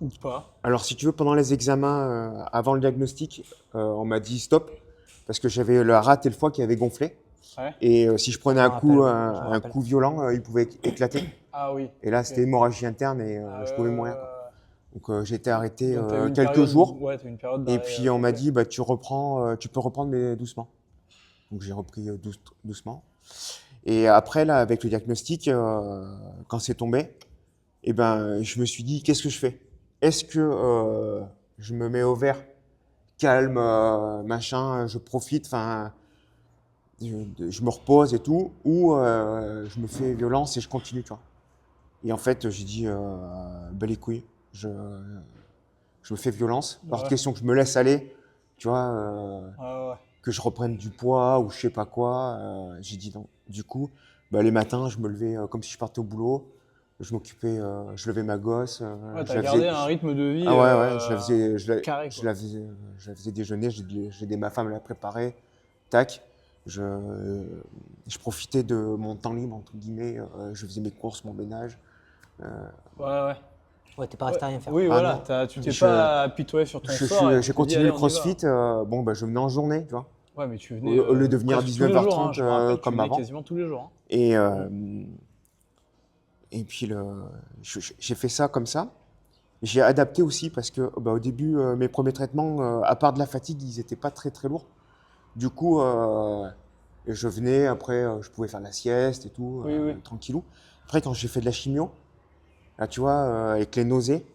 [SPEAKER 1] Ou pas?
[SPEAKER 3] Alors, si tu veux, pendant les examens, avant le diagnostic, on m'a dit stop, parce que j'avais la rate et le foie qui avaient gonflé.
[SPEAKER 1] Ouais.
[SPEAKER 3] Et si je prenais
[SPEAKER 2] Je
[SPEAKER 3] un
[SPEAKER 2] me
[SPEAKER 3] coup,
[SPEAKER 2] rappelle, je me
[SPEAKER 3] un
[SPEAKER 2] rappelle.
[SPEAKER 3] coup violent, il pouvait éclater.
[SPEAKER 1] Ah oui.
[SPEAKER 3] Et là,
[SPEAKER 1] Ok.
[SPEAKER 3] c'était hémorragie interne et
[SPEAKER 1] Ah,
[SPEAKER 3] je
[SPEAKER 1] ouais,
[SPEAKER 3] pouvais
[SPEAKER 1] ouais,
[SPEAKER 3] mourir,
[SPEAKER 1] ouais,
[SPEAKER 3] quoi.
[SPEAKER 1] ouais.
[SPEAKER 3] Donc j'ai été arrêté
[SPEAKER 1] Donc, t'as eu une
[SPEAKER 3] quelques
[SPEAKER 1] période,
[SPEAKER 3] jours.
[SPEAKER 1] ouais, t'as eu une période
[SPEAKER 3] Et
[SPEAKER 1] d'arrêt
[SPEAKER 3] puis on m'a
[SPEAKER 1] complet.
[SPEAKER 3] dit, bah, tu reprends, tu peux reprendre mais doucement. Donc j'ai repris doucement. Et après, là, avec le diagnostic, quand c'est tombé, eh ben, je me suis dit, qu'est-ce que je fais? Est-ce que je me mets au vert, calme, machin, je profite, enfin, je me repose et tout, ou je me fais violence et je continue, tu vois. Et en fait, j'ai dit, ben les couilles, je me fais violence. Hors de
[SPEAKER 1] Ouais.
[SPEAKER 3] question que je me laisse aller, tu vois,
[SPEAKER 1] Ouais, ouais.
[SPEAKER 3] que je reprenne du poids ou je sais pas quoi. J'ai dit non. Du coup, bah, les matins, je me levais comme si je partais au boulot. Je m'occupais, je levais ma gosse.
[SPEAKER 1] Ouais,
[SPEAKER 3] Je
[SPEAKER 1] t'as
[SPEAKER 3] la
[SPEAKER 1] gardé
[SPEAKER 3] faisais,
[SPEAKER 1] un rythme de vie
[SPEAKER 3] ah ouais, ouais, je la faisais,
[SPEAKER 1] carré, quoi.
[SPEAKER 3] je la faisais déjeuner. J'ai aidé ma femme à la préparer. Tac. Je profitais de mon temps libre, entre guillemets. Je faisais mes courses, mon ménage.
[SPEAKER 1] Ouais, ouais.
[SPEAKER 2] Ouais, t'es pas
[SPEAKER 1] Ouais.
[SPEAKER 2] resté à rien faire.
[SPEAKER 1] Oui,
[SPEAKER 3] Ah
[SPEAKER 1] voilà,
[SPEAKER 3] non.
[SPEAKER 1] tu t'es
[SPEAKER 3] Je,
[SPEAKER 1] pas apitoyé sur ton sort et tu
[SPEAKER 3] j'ai
[SPEAKER 1] t'es dit,
[SPEAKER 3] continué
[SPEAKER 1] allez,
[SPEAKER 3] le
[SPEAKER 1] on y va.
[SPEAKER 3] crossfit. Bon, bah, je venais en journée, tu vois.
[SPEAKER 1] Ouais, mais tu venais
[SPEAKER 3] Au lieu de venir à
[SPEAKER 1] presque tous les jours, hein.
[SPEAKER 3] 19h30
[SPEAKER 1] Je me rappelle, tu
[SPEAKER 3] comme
[SPEAKER 1] venais
[SPEAKER 3] avant.
[SPEAKER 1] quasiment tous les jours, hein.
[SPEAKER 3] Et, et puis, j'ai fait ça comme ça. J'ai adapté aussi parce que bah, au début, mes premiers traitements, à part de la fatigue, ils n'étaient pas très très lourds. Du coup, je venais, après, je pouvais faire la sieste et tout,
[SPEAKER 1] Oui, oui.
[SPEAKER 3] tranquillou. Après, quand j'ai fait de la chimio, là, tu vois, avec les nausées,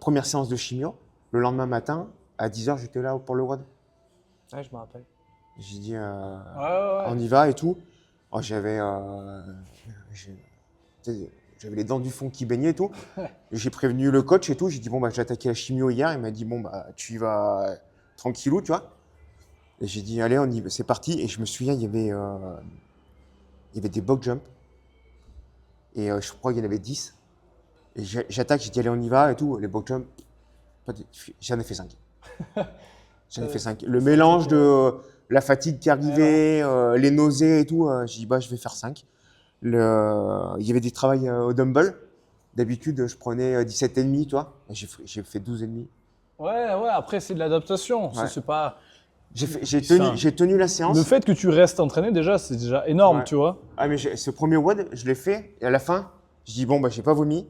[SPEAKER 3] première séance de chimio, le lendemain matin, à 10h, j'étais là pour le WOD.
[SPEAKER 2] Ouais, je me rappelle.
[SPEAKER 3] J'ai dit,
[SPEAKER 1] Ouais, ouais,
[SPEAKER 3] on
[SPEAKER 1] ouais.
[SPEAKER 3] y va et tout. Oh, j'ai- j'avais les dents du fond qui baignaient et tout. J'ai prévenu le coach et tout. J'ai dit, bon, bah, j'ai attaqué la chimio hier. Il m'a dit, bon, bah, tu y vas tranquillou, tu vois. Et j'ai dit, allez, on y va, c'est parti. Et je me souviens, il y avait des box jumps. Et je crois qu'il y en avait 10. Et j'attaque, j'ai dit, allez, on y va et tout. Les box jumps, j'en ai fait 5. J'en ai fait 5. Le mélange de la fatigue qui arrivait, les nausées et tout, j'ai dit, bah, je vais faire 5. Il y avait des travails au dumbbell. D'habitude, je prenais 17,5, tu vois. J'ai fait 12,5.
[SPEAKER 1] Ouais, ouais, après, c'est de l'adaptation.
[SPEAKER 3] Ouais.
[SPEAKER 1] C'est pas.
[SPEAKER 3] J'ai tenu la séance.
[SPEAKER 1] Le fait que tu restes entraîné, déjà, c'est déjà énorme,
[SPEAKER 3] Ouais.
[SPEAKER 1] tu vois.
[SPEAKER 3] Ah, mais ce premier WOD, je l'ai fait. Et à la fin, je dis, bon, bah, j'ai pas vomi.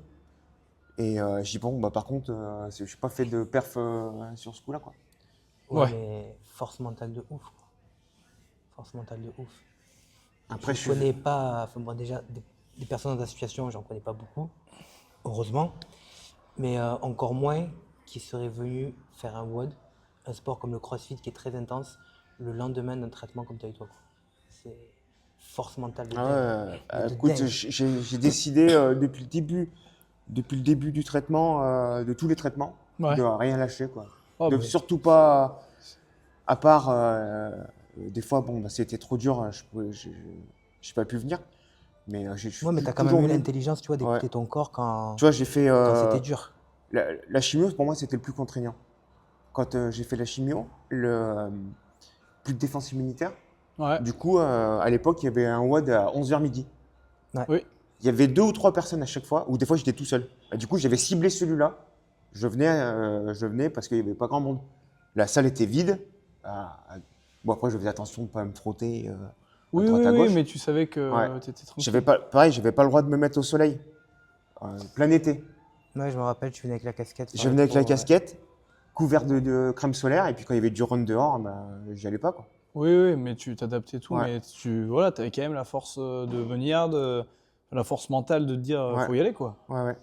[SPEAKER 3] Et je dis, bon, bah, par contre, je n'ai pas fait de perf sur ce coup-là, quoi.
[SPEAKER 2] Ouais,
[SPEAKER 1] Ouais.
[SPEAKER 2] mais force mentale de ouf, quoi. Force mentale de ouf.
[SPEAKER 3] Après,
[SPEAKER 2] Je connais pas, enfin, bon, déjà, des personnes dans ta situation, j'en connais pas beaucoup, heureusement. Mais encore moins qui seraient venus faire un WOD, un sport comme le CrossFit qui est très intense, le lendemain d'un traitement comme tu as eu toi, quoi. C'est force mentale de dingue.
[SPEAKER 3] Ah ouais,
[SPEAKER 2] De
[SPEAKER 3] écoute,
[SPEAKER 2] dingue.
[SPEAKER 3] j'ai décidé depuis le début du traitement, de tous les traitements,
[SPEAKER 1] Ouais.
[SPEAKER 3] de rien lâcher, quoi.
[SPEAKER 1] Oh,
[SPEAKER 3] De
[SPEAKER 1] mais-
[SPEAKER 3] surtout pas, à part des fois, bon, bah, c'était trop dur, j'ai pas pu venir. Mais je suis
[SPEAKER 2] Ouais, mais tu as quand
[SPEAKER 3] toujours
[SPEAKER 2] même eu
[SPEAKER 3] venu.
[SPEAKER 2] l'intelligence, tu vois, d'écouter
[SPEAKER 3] Ouais.
[SPEAKER 2] ton corps quand,
[SPEAKER 3] Tu vois, j'ai fait
[SPEAKER 2] quand c'était dur.
[SPEAKER 3] la chimio, pour moi, c'était le plus contraignant. Quand j'ai fait la chimio, plus de défense immunitaire.
[SPEAKER 1] Ouais.
[SPEAKER 3] Du coup, à l'époque, il y avait un WOD à 11h midi.
[SPEAKER 1] Oui.
[SPEAKER 3] Il y avait 2 ou 3 personnes à chaque fois, ou des fois j'étais tout seul. Et du coup, j'avais ciblé celui-là. Je venais parce qu'il n'y avait pas grand monde. La salle était vide. Bon, après, je faisais attention de ne pas me frotter à
[SPEAKER 1] Oui,
[SPEAKER 3] droite
[SPEAKER 1] oui,
[SPEAKER 3] à
[SPEAKER 1] oui,
[SPEAKER 3] gauche.
[SPEAKER 1] mais tu savais que
[SPEAKER 3] Ouais.
[SPEAKER 1] tu étais tranquille.
[SPEAKER 3] J'avais pas le droit de me mettre au soleil. Plein été.
[SPEAKER 2] Ouais, je me rappelle, tu venais avec la casquette.
[SPEAKER 3] Je
[SPEAKER 2] faire
[SPEAKER 3] venais
[SPEAKER 2] le
[SPEAKER 3] avec la
[SPEAKER 2] tour, ouais.
[SPEAKER 3] casquette, couvert de crème solaire, et puis quand il y avait du run dehors, bah, j'y allais pas, quoi.
[SPEAKER 1] Oui, oui, mais tu t'adaptais tout,
[SPEAKER 3] Ouais.
[SPEAKER 1] mais voilà, avais quand même la force de venir, la force mentale de te dire,
[SPEAKER 3] Ouais.
[SPEAKER 1] faut y aller, quoi.
[SPEAKER 3] Ouais, ouais.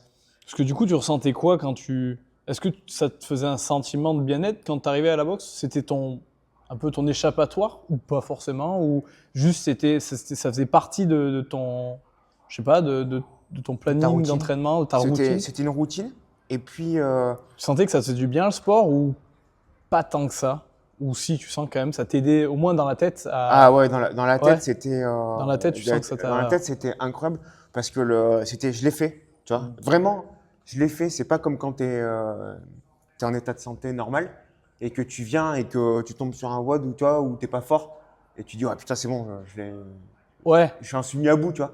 [SPEAKER 1] Parce que du coup, tu ressentais quoi quand tu... Est-ce que ça te faisait un sentiment de bien-être quand tu arrivais à la boxe? C'était un peu ton échappatoire, ou pas forcément, ou juste ça faisait partie de ton, je sais pas, de ton planning
[SPEAKER 2] routine.
[SPEAKER 1] d'entraînement, de ta routine?
[SPEAKER 3] C'était une routine. Et puis,
[SPEAKER 1] Tu sentais que ça te faisait du bien le sport, ou pas tant que ça? Ou si tu sens quand même, ça t'aidait au moins dans la tête à...
[SPEAKER 3] ouais, dans la tête,
[SPEAKER 1] Ouais.
[SPEAKER 3] c'était.
[SPEAKER 1] Dans la tête, tu sens que ça t'a-
[SPEAKER 3] Dans la tête, c'était incroyable parce que je l'ai fait, tu vois.
[SPEAKER 1] Mm.
[SPEAKER 3] Vraiment, je l'ai fait. C'est pas comme quand tu es en état de santé normal et que tu viens et que tu tombes sur un WOD ou toi où t'es pas fort et tu dis, ah putain, c'est bon,
[SPEAKER 1] Ouais,
[SPEAKER 3] je suis mis à bout, tu vois.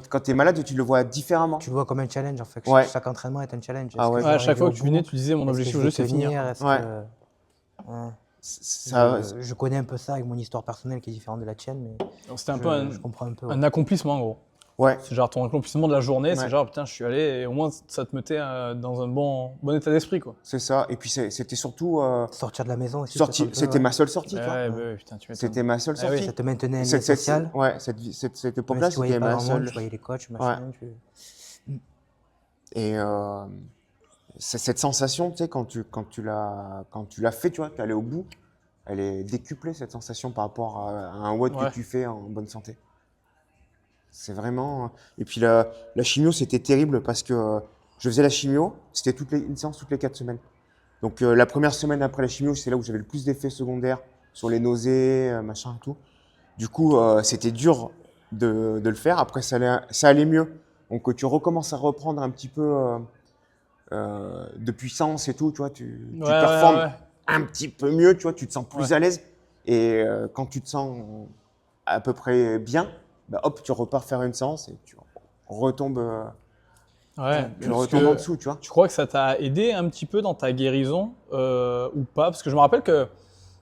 [SPEAKER 3] Quand tu es malade, tu le vois différemment.
[SPEAKER 2] Tu le vois comme un challenge en fait.
[SPEAKER 3] Ouais.
[SPEAKER 2] Chaque entraînement est un challenge.
[SPEAKER 3] Ah
[SPEAKER 2] Est-ce
[SPEAKER 3] ouais.
[SPEAKER 2] que je
[SPEAKER 1] à
[SPEAKER 2] vais
[SPEAKER 1] chaque fois
[SPEAKER 2] arriver
[SPEAKER 1] que
[SPEAKER 2] au
[SPEAKER 1] tu venais,
[SPEAKER 2] bout?
[SPEAKER 1] tu disais, mon
[SPEAKER 2] Est-ce que
[SPEAKER 1] objectif
[SPEAKER 2] je
[SPEAKER 1] au
[SPEAKER 2] vais
[SPEAKER 1] jeu, c'est finir.
[SPEAKER 2] tenir? Est-ce
[SPEAKER 3] Ouais.
[SPEAKER 2] que- Ouais. Je connais un peu ça avec mon histoire personnelle qui est différente de la tienne, mais
[SPEAKER 1] Donc, c'était un peu
[SPEAKER 2] je comprends un peu. Ouais.
[SPEAKER 1] un accomplissement, en gros.
[SPEAKER 3] Ouais,
[SPEAKER 1] C'est genre ton accomplissement de la journée,
[SPEAKER 3] Ouais.
[SPEAKER 1] c'est genre putain, je suis allé et au moins ça te mettait dans un bon état d'esprit, quoi.
[SPEAKER 3] c'est ça. Et puis c'était surtout
[SPEAKER 2] Sortir de la maison aussi.
[SPEAKER 3] sortie.
[SPEAKER 2] peut-être un peu,
[SPEAKER 3] C'était
[SPEAKER 2] ouais.
[SPEAKER 3] ma seule sortie, tu vois.
[SPEAKER 1] Ouais, bah oui, putain, tu m'étonnes.
[SPEAKER 3] C'était ma seule
[SPEAKER 1] Ah oui.
[SPEAKER 3] sortie.
[SPEAKER 2] Ça te maintenait un lien
[SPEAKER 3] Cette,
[SPEAKER 2] social.
[SPEAKER 3] ouais, cette
[SPEAKER 2] Même
[SPEAKER 3] époque-là,
[SPEAKER 2] si tu voyais
[SPEAKER 3] c'était
[SPEAKER 2] pas
[SPEAKER 3] ma
[SPEAKER 2] grand monde,
[SPEAKER 3] seule.
[SPEAKER 2] tu voyais les coachs, machin.
[SPEAKER 3] Et cette sensation, tu sais, quand tu l'as fait, tu vois, tu es allé au bout, elle est décuplée, cette sensation, par rapport à un WOD
[SPEAKER 1] Ouais.
[SPEAKER 3] que tu fais en bonne santé. C'est vraiment. Et puis la chimio, c'était terrible parce que je faisais la chimio, c'était une séance toutes les 4 semaines. Donc la première semaine après la chimio, c'est là où j'avais le plus d'effets secondaires sur les nausées, machin et tout. Du coup, c'était dur de le faire. Après, ça allait mieux. Donc tu recommences à reprendre un petit peu de puissance et tout, tu vois, tu
[SPEAKER 1] Ouais,
[SPEAKER 3] performes
[SPEAKER 1] ouais.
[SPEAKER 3] un petit peu mieux, tu vois, tu te sens plus
[SPEAKER 1] Ouais.
[SPEAKER 3] à l'aise. Et quand tu te sens à peu près bien, bah, hop, tu repars faire une séance et tu retombes,
[SPEAKER 1] Ouais,
[SPEAKER 3] tu
[SPEAKER 1] parce
[SPEAKER 3] retombes
[SPEAKER 1] que
[SPEAKER 3] en dessous, tu vois.
[SPEAKER 1] tu crois que ça t'a aidé un petit peu dans ta guérison ou pas? Parce que je me rappelle que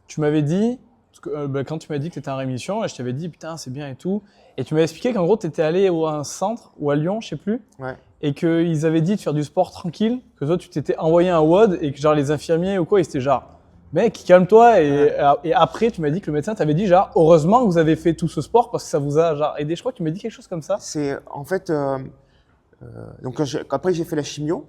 [SPEAKER 1] tu m'avais dit, parce que, quand tu m'as dit que tu étais en rémission, je t'avais dit putain c'est bien et tout, et tu m'avais expliqué qu'en gros tu étais allé à un centre ou à Lyon, je sais plus,
[SPEAKER 3] Ouais.
[SPEAKER 1] et qu'ils avaient dit de faire du sport tranquille, que toi tu t'étais envoyé un WOD et que genre les infirmiers ou quoi ils étaient genre mec calme-toi et après tu m'as dit que le médecin t'avait dit genre heureusement que vous avez fait tout ce sport parce que ça vous a genre aidé. Je crois que tu m'as dit quelque chose comme ça.
[SPEAKER 3] C'est en fait, donc après j'ai fait la chimio,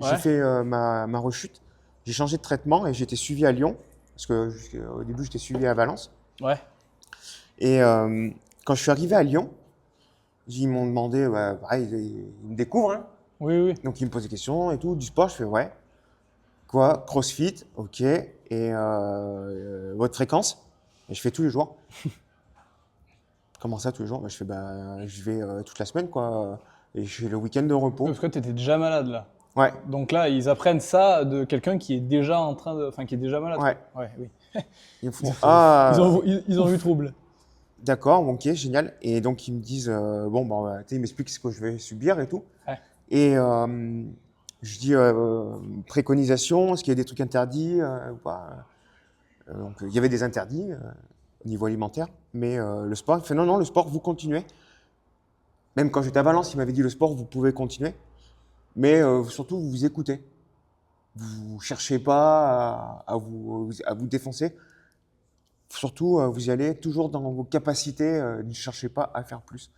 [SPEAKER 3] j'ai
[SPEAKER 1] Ouais.
[SPEAKER 3] fait ma rechute, j'ai changé de traitement et j'ai été suivi à Lyon, parce que au début j'étais suivi à Valence.
[SPEAKER 1] Ouais.
[SPEAKER 3] Et quand je suis arrivé à Lyon, ils m'ont demandé, ouais, pareil, ils me découvrent, hein.
[SPEAKER 1] Oui, oui.
[SPEAKER 3] Donc ils me posent des questions et tout, du sport, je fais ouais. Quoi, CrossFit, ok. Et votre fréquence? Et je fais tous les jours. Comment ça tous les jours? Bah, je fais je vais toute la semaine, quoi. Et je fais le week-end de repos.
[SPEAKER 1] Parce que tu étais déjà malade là.
[SPEAKER 3] Ouais,
[SPEAKER 1] Donc là, ils apprennent ça de quelqu'un qui est déjà en train de. Enfin, qui est déjà malade.
[SPEAKER 3] ouais.
[SPEAKER 1] Ouais, oui.
[SPEAKER 3] Ils me font, ah,
[SPEAKER 1] Ils ont eu trouble.
[SPEAKER 3] d'accord, ok, génial. Et donc ils me disent, bon, bah, tu sais, ils m'expliquent ce que je vais subir et tout.
[SPEAKER 1] Ouais.
[SPEAKER 3] Et je dis, préconisation, est-ce qu'il y a des trucs interdits ou pas? Donc il y avait des interdits au niveau alimentaire, mais le sport, il fait non, non, le sport, vous continuez. Même quand j'étais à Valence, il m'avait dit le sport, vous pouvez continuer, mais surtout, vous vous écoutez. Vous cherchez pas à vous défoncer. Surtout, vous y allez toujours dans vos capacités, ne cherchez pas à faire plus.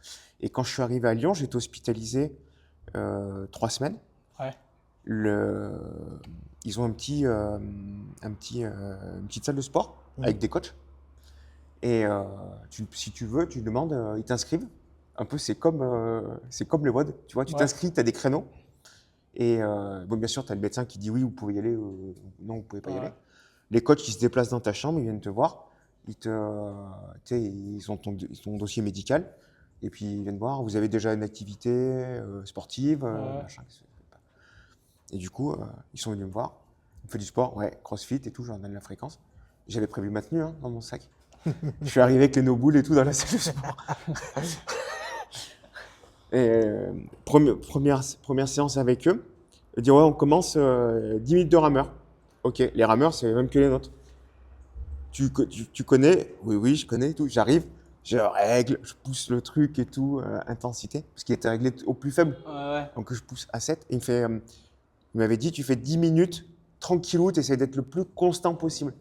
[SPEAKER 3] Et quand je suis arrivé à Lyon, j'étais hospitalisé 3 semaines.
[SPEAKER 1] Ouais.
[SPEAKER 3] Ils ont une petite salle de sport avec des coachs. Et si tu veux, tu demandes, ils t'inscrivent. Un peu, c'est comme les WOD. Tu vois, tu
[SPEAKER 1] Ouais.
[SPEAKER 3] t'inscris, tu as des créneaux. Et bon, bien sûr, tu as le médecin qui dit oui, vous pouvez y aller, non, vous pouvez pas y
[SPEAKER 1] Ouais.
[SPEAKER 3] aller. Les coachs qui se déplacent dans ta chambre, ils viennent te voir. Tu sais, ils ont ton dossier médical. Et puis, ils viennent voir, vous avez déjà une activité sportive,
[SPEAKER 1] Ouais.
[SPEAKER 3] machin. Et du coup, ils sont venus me voir. On fait du sport, ouais, CrossFit et tout, je leur donne la fréquence. J'avais prévu ma tenue dans mon sac. Je suis arrivé avec les no-boules et tout dans la salle de sport. Et première séance avec eux, ils disent ouais, on commence 10 minutes de rameur. Ok, les rameurs, c'est même que les nôtres. Tu connais? Oui, oui, je connais et tout. J'arrive, je règle, je pousse le truc et tout, intensité, parce qu'il était réglé au plus faible.
[SPEAKER 1] Ouais.
[SPEAKER 3] Donc je pousse à 7. Et il m'avait dit, tu fais 10 minutes, tranquillou, tu essaies d'être le plus constant possible.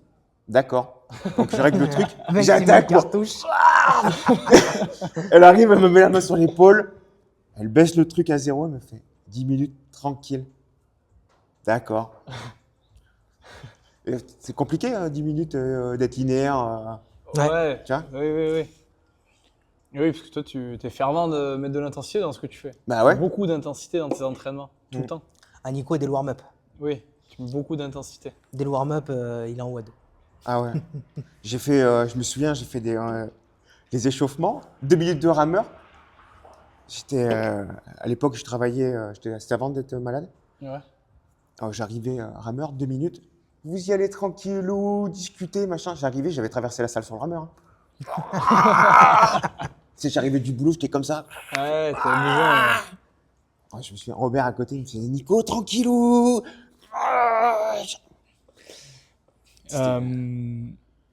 [SPEAKER 3] D'accord. Donc je règle le truc,
[SPEAKER 2] Mec,
[SPEAKER 3] j'attaque.
[SPEAKER 2] c'est ma cartouche.
[SPEAKER 3] Elle arrive, elle me met la main sur l'épaule, elle baisse le truc à 0, elle me fait 10 minutes tranquille. D'accord. Et c'est compliqué, 10 minutes d'être linéaire.
[SPEAKER 1] Ouais.
[SPEAKER 3] Tu vois?
[SPEAKER 1] Oui, oui, oui. Oui, parce que toi, tu es fervent de mettre de l'intensité dans ce que tu fais.
[SPEAKER 3] Bah ouais.
[SPEAKER 1] Beaucoup d'intensité dans tes entraînements, tout le temps.
[SPEAKER 2] Ah, Nico, dès le warm-up.
[SPEAKER 1] Oui, tu mets beaucoup d'intensité.
[SPEAKER 2] Dès le warm-up, il est en WOD.
[SPEAKER 3] Ah ouais. Je me souviens, j'ai fait des échauffements, 2 minutes de rameur. À l'époque, je travaillais, c'était avant d'être malade.
[SPEAKER 1] Ouais.
[SPEAKER 3] Alors, j'arrivais rameur, 2 minutes. Vous y allez tranquillou, discuter, machin. J'arrivais, j'avais traversé la salle sur le rameur. Hein. Tu sais, j'arrivais du boulot, j'étais comme ça.
[SPEAKER 1] Ouais, t'as besoin.
[SPEAKER 3] Ouais, je me souviens, Robert à côté, il me disait Nico, tranquillou.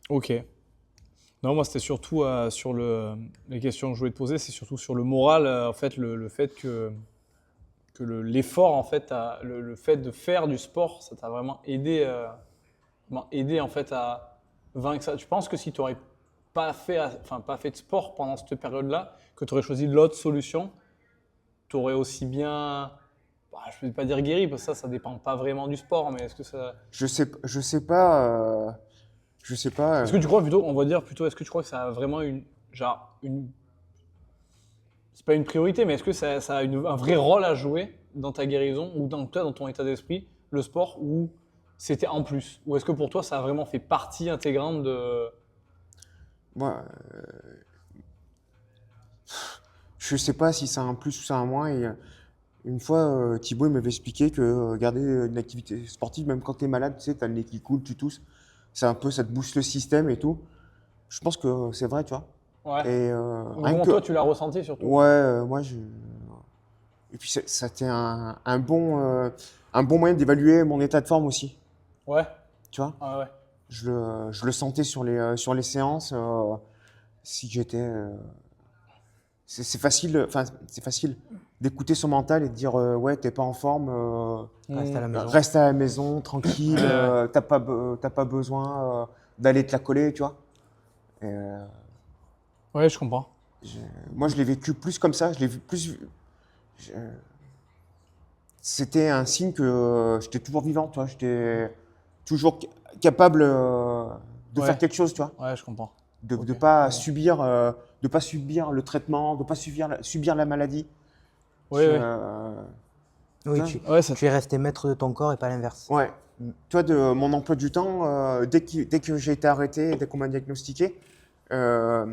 [SPEAKER 1] Ok. Non, moi, c'était surtout sur les questions que je voulais te poser, c'est surtout sur le moral, en fait, le fait que l'effort, en fait, le fait de faire du sport, ça t'a vraiment aidé, en fait, à vaincre ça. Tu penses que si tu n'aurais pas fait de sport pendant cette période-là, que tu aurais choisi l'autre solution, tu aurais aussi bien, bah, je ne vais pas dire guéri, parce que ça dépend pas vraiment du sport, mais
[SPEAKER 3] Je sais pas. Je sais pas.
[SPEAKER 1] est-ce que tu crois plutôt, on va dire plutôt, est-ce que tu crois que ça a vraiment c'est pas une priorité, mais est-ce que ça a un vrai rôle à jouer dans ta guérison ou dans ton état d'esprit, le sport, ou c'était en plus? Ou est-ce que pour toi, ça a vraiment fait partie intégrante de...
[SPEAKER 3] Moi, je sais pas si c'est un plus ou c'est un moins. Et une fois, Thibaut il m'avait expliqué que garder une activité sportive, même quand tu es malade, tu sais, tu as le nez qui coule, tu tousses, ça te booste le système et tout. Je pense que c'est vrai, tu vois.
[SPEAKER 1] Ouais.
[SPEAKER 3] Et rien
[SPEAKER 1] Comment
[SPEAKER 3] que,
[SPEAKER 1] toi, tu l'as ressenti surtout?
[SPEAKER 3] ouais, moi je. Et puis ça a été un bon moyen d'évaluer mon état de forme aussi,
[SPEAKER 1] Ouais.
[SPEAKER 3] tu vois.
[SPEAKER 1] Ouais, ouais.
[SPEAKER 3] Je le sentais sur les séances. Si j'étais. C'est facile, enfin, c'est facile d'écouter son mental et de dire ouais, t'es pas en forme,
[SPEAKER 2] Reste à la maison.
[SPEAKER 3] reste à la maison, tranquille,
[SPEAKER 1] Ouais, ouais.
[SPEAKER 3] t'as pas besoin d'aller te la coller, tu vois. Et,
[SPEAKER 1] Ouais, je comprends.
[SPEAKER 3] je- moi, je l'ai vécu plus comme ça, je l'ai vu plus. je- C'était un signe que j'étais toujours vivant, tu vois, j'étais toujours capable de faire
[SPEAKER 1] Ouais.
[SPEAKER 3] quelque chose, tu vois.
[SPEAKER 1] Ouais, je comprends.
[SPEAKER 3] De
[SPEAKER 1] Ok.
[SPEAKER 3] ne pas subir, de pas subir le traitement, de pas subir la maladie.
[SPEAKER 1] Ouais, ouais.
[SPEAKER 2] Oui,
[SPEAKER 3] Ça,
[SPEAKER 1] Ouais, ça...
[SPEAKER 2] tu es resté maître de ton corps et pas l'inverse.
[SPEAKER 3] ouais.
[SPEAKER 2] Mm.
[SPEAKER 3] Toi, de mon emploi du temps, dès que j'ai été arrêté, dès qu'on m'a diagnostiqué, euh,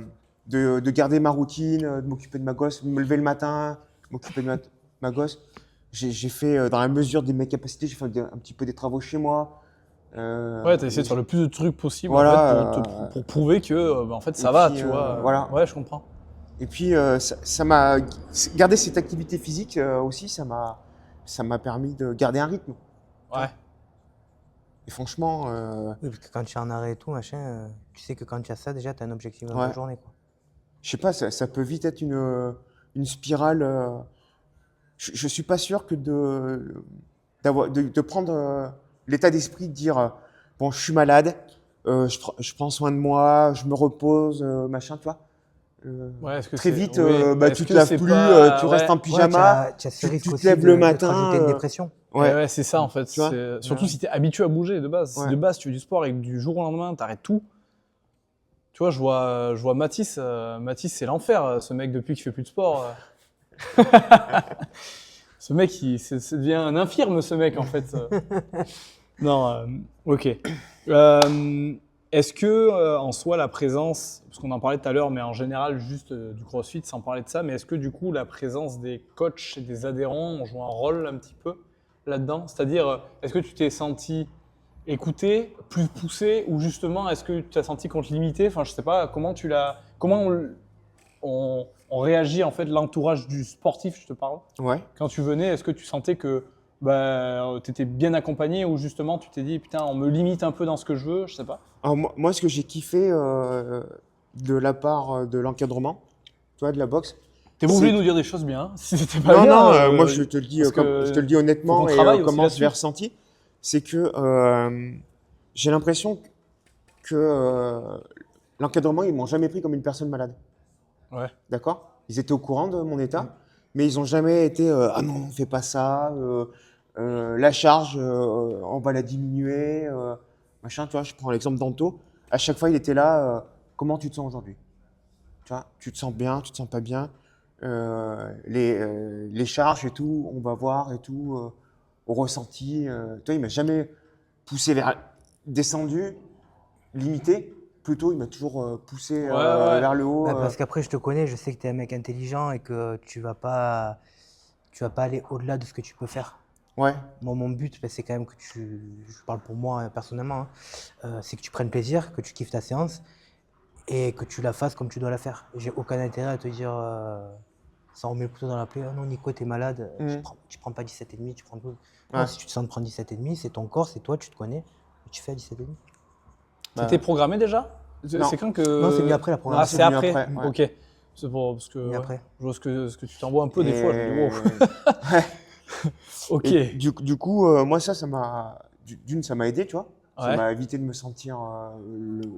[SPEAKER 3] de garder ma routine, de m'occuper de ma gosse, de me lever le matin, m'occuper de ma gosse. J'ai fait, dans la mesure de mes capacités, j'ai fait un petit peu des travaux chez moi.
[SPEAKER 1] Ouais, t'as essayé de faire le plus de trucs possible en fait
[SPEAKER 3] Voilà.
[SPEAKER 1] pour prouver que bah, en fait
[SPEAKER 3] Et
[SPEAKER 1] ça va,
[SPEAKER 3] puis,
[SPEAKER 1] tu vois.
[SPEAKER 3] voilà.
[SPEAKER 1] Ouais, je comprends.
[SPEAKER 3] Et puis, ça m'a. Garder cette activité physique aussi, ça m'a permis de garder un rythme. Tu
[SPEAKER 1] Ouais.
[SPEAKER 3] vois. Et franchement,
[SPEAKER 2] Oui, parce que quand tu es en arrêt et tout, machin, tu sais que quand tu as ça, déjà, tu as un objectif dans ta
[SPEAKER 3] ouais.
[SPEAKER 2] journée, quoi.
[SPEAKER 3] Je sais pas, ça peut vite être une spirale. Je suis pas sûr que de prendre l'état d'esprit de dire bon, je suis malade, je prends soin de moi, je me repose, machin, tu vois.
[SPEAKER 1] Ouais, est-ce que
[SPEAKER 3] Très
[SPEAKER 1] c'est.
[SPEAKER 3] vite,
[SPEAKER 1] Oui.
[SPEAKER 3] bah,
[SPEAKER 1] Est-ce
[SPEAKER 3] tu te
[SPEAKER 1] que
[SPEAKER 3] laves
[SPEAKER 1] c'est
[SPEAKER 3] plus, tu
[SPEAKER 1] pas.
[SPEAKER 3] restes
[SPEAKER 1] Ouais.
[SPEAKER 3] en
[SPEAKER 2] Ouais,
[SPEAKER 3] pyjama,
[SPEAKER 2] tu as ce risque
[SPEAKER 3] tu te
[SPEAKER 2] aussi
[SPEAKER 3] lèves le
[SPEAKER 2] de te rajouter une
[SPEAKER 3] matin.
[SPEAKER 2] dépression.
[SPEAKER 1] Eh
[SPEAKER 3] Ouais,
[SPEAKER 1] ouais, c'est ça en fait.
[SPEAKER 3] tu vois.
[SPEAKER 1] Surtout
[SPEAKER 2] Ouais.
[SPEAKER 1] si t'es habitué à bouger de base. Si
[SPEAKER 3] Ouais.
[SPEAKER 1] de base tu fais du sport et que du jour au lendemain t'arrêtes tout. Tu vois, je vois Mathis. Mathis, c'est l'enfer, ce mec, depuis qu'il fait plus de sport. Ce mec, ça devient un infirme, ce mec, en fait. Non, ok. Est-ce que, en soi, la présence, parce qu'on en parlait tout à l'heure, mais en général, juste du CrossFit, sans parler de ça, mais est-ce que, du coup, la présence des coachs et des adhérents ont joué un rôle un petit peu là-dedans? C'est-à-dire, est-ce que tu t'es senti écouté, plus poussé, ou justement, est-ce que tu as senti qu'on te limitait? Enfin, je sais pas, comment on réagit, en fait, l'entourage du sportif, je te parle?
[SPEAKER 3] Ouais.
[SPEAKER 1] Quand tu venais, est-ce que tu sentais que bah, tu étais bien accompagné ou justement tu t'es dit putain, on me limite un peu dans ce que je veux, je sais pas.
[SPEAKER 3] Alors, moi, ce que j'ai kiffé de la part de l'encadrement, tu vois, de la boxe,
[SPEAKER 1] T'es pas obligé de nous dire des choses bien, hein. Si c'était pas
[SPEAKER 3] non,
[SPEAKER 1] bien.
[SPEAKER 3] non, moi je te le dis
[SPEAKER 1] parce
[SPEAKER 3] comme
[SPEAKER 1] que
[SPEAKER 3] je te le dis
[SPEAKER 1] faut
[SPEAKER 3] honnêtement
[SPEAKER 1] qu'on
[SPEAKER 3] et
[SPEAKER 1] travaille aussi
[SPEAKER 3] comment je l'ai
[SPEAKER 1] là-dessus.
[SPEAKER 3] ressenti, c'est que j'ai l'impression que l'encadrement, ils m'ont jamais pris comme une personne malade.
[SPEAKER 1] Ouais.
[SPEAKER 3] D'accord? Ils étaient au courant de mon état, mais ils ont jamais été ah non, fais pas ça, la charge, on va la diminuer, machin, tu vois, je prends l'exemple d'Anto. À chaque fois, il était là, comment tu te sens aujourd'hui? Tu vois, tu te sens bien, tu te sens pas bien. Les charges et tout, on va voir et tout, au ressenti. Tu vois, il m'a jamais poussé vers descendu, limité. Plutôt, il m'a toujours poussé
[SPEAKER 1] Ouais, ouais.
[SPEAKER 3] vers le haut.
[SPEAKER 2] Bah, parce qu'après, je te connais, je sais que tu es un mec intelligent et que tu vas pas aller au-delà de ce que tu peux faire.
[SPEAKER 3] Ouais,
[SPEAKER 2] Moi, mon but, bah, c'est quand même que je parle pour moi personnellement, hein, c'est que tu prennes plaisir, que tu kiffes ta séance et que tu la fasses comme tu dois la faire. J'ai aucun intérêt à te dire, ça remet le couteau dans la plaie, oh non, Nico, t'es malade,
[SPEAKER 3] Mhm.
[SPEAKER 2] tu prends pas 17,5, tu prends 12. Non,
[SPEAKER 3] ouais.
[SPEAKER 2] si tu te sens de prendre 17,5, c'est ton corps, c'est toi, tu te connais, et tu fais à 17,5.
[SPEAKER 1] T'étais programmé déjà?
[SPEAKER 3] Non.
[SPEAKER 1] C'est quand que.
[SPEAKER 2] Non, c'est venu après la
[SPEAKER 1] Ah,
[SPEAKER 2] programmation.
[SPEAKER 1] c'est
[SPEAKER 3] venu
[SPEAKER 1] après.
[SPEAKER 3] après, ouais.
[SPEAKER 1] Ok. C'est pour parce que
[SPEAKER 2] Venu
[SPEAKER 1] ouais,
[SPEAKER 2] après.
[SPEAKER 1] je vois ce que tu t'envoies un peu des fois. Je me dis, wow.
[SPEAKER 3] Ouais.
[SPEAKER 1] Ok.
[SPEAKER 3] Et du coup, moi, ça m'a. D'une, ça m'a aidé, tu vois. Ça
[SPEAKER 1] Ouais.
[SPEAKER 3] m'a évité de me sentir